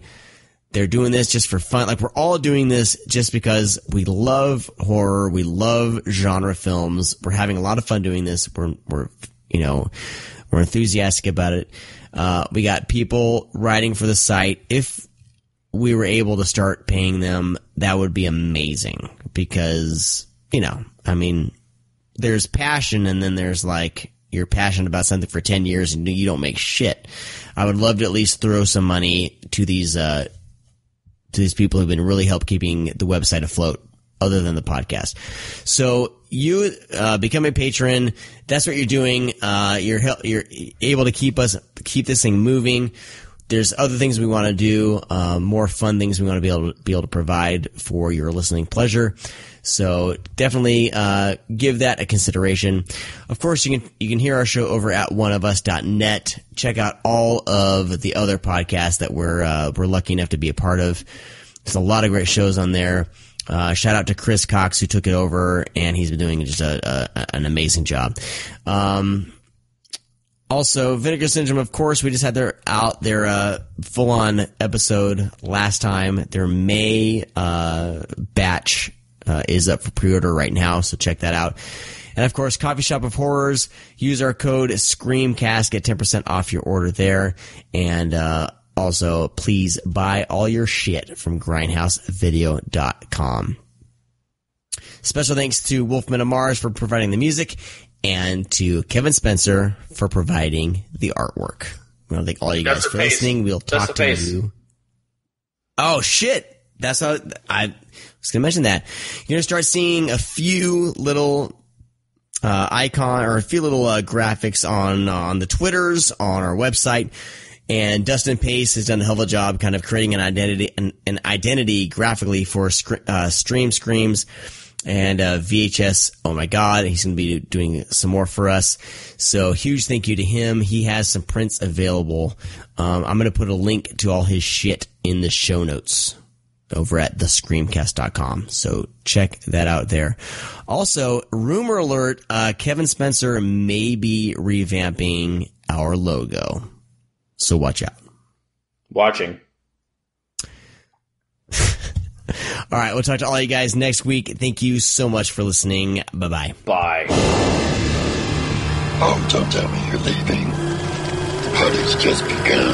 They're doing this just for fun. Like, we're all doing this just because we love horror. We love genre films. We're having a lot of fun doing this. We're enthusiastic about it. We got people writing for the site. If we were able to start paying them, that would be amazing because, there's passion and then there's like, you're passionate about something for 10 years and you don't make shit. I would love to at least throw some money to these people who've been really help keeping the website afloat other than the podcast. So you become a patron. That's what you're doing. You're able to keep this thing moving. There's other things we want to do, more fun things we want to be able to provide for your listening pleasure. So definitely give that a consideration. Of course, you can hear our show over at oneofus.net. Check out all of the other podcasts that we're lucky enough to be a part of. There's a lot of great shows on there. Shout out to Chris Cox who took it over, and he's been doing just an amazing job. Also, Vinegar Syndrome, of course, we just had their full-on episode last time. Their May batch is up for pre-order right now, so check that out. And, of course, Coffee Shop of Horrors. Use our code SCREAMCAST, get 10% off your order there. And also, please buy all your shit from grindhousevideo.com. Special thanks to Wolfman of Mars for providing the music, and to Kevin Spencer for providing the artwork. We want to thank all you guys for listening. We'll talk to you. Oh, shit. That's how I was going to mention that. You're going to start seeing a few little graphics on the Twitters, on our website. And Dustin Pace has done a hell of a job kind of creating an identity graphically for Stream Screams. And VHS, oh my God, he's going to be doing some more for us. So huge thank you to him. He has some prints available. I'm going to put a link to all his shit in the show notes over at thescreamcast.com. So check that out there. Also, rumor alert, Kevin Spencer may be revamping our logo. So watch out. Watching. All right, we'll talk to all you guys next week. Thank you so much for listening. Bye-bye. Bye. Oh, don't tell me you're leaving. The party's just begun.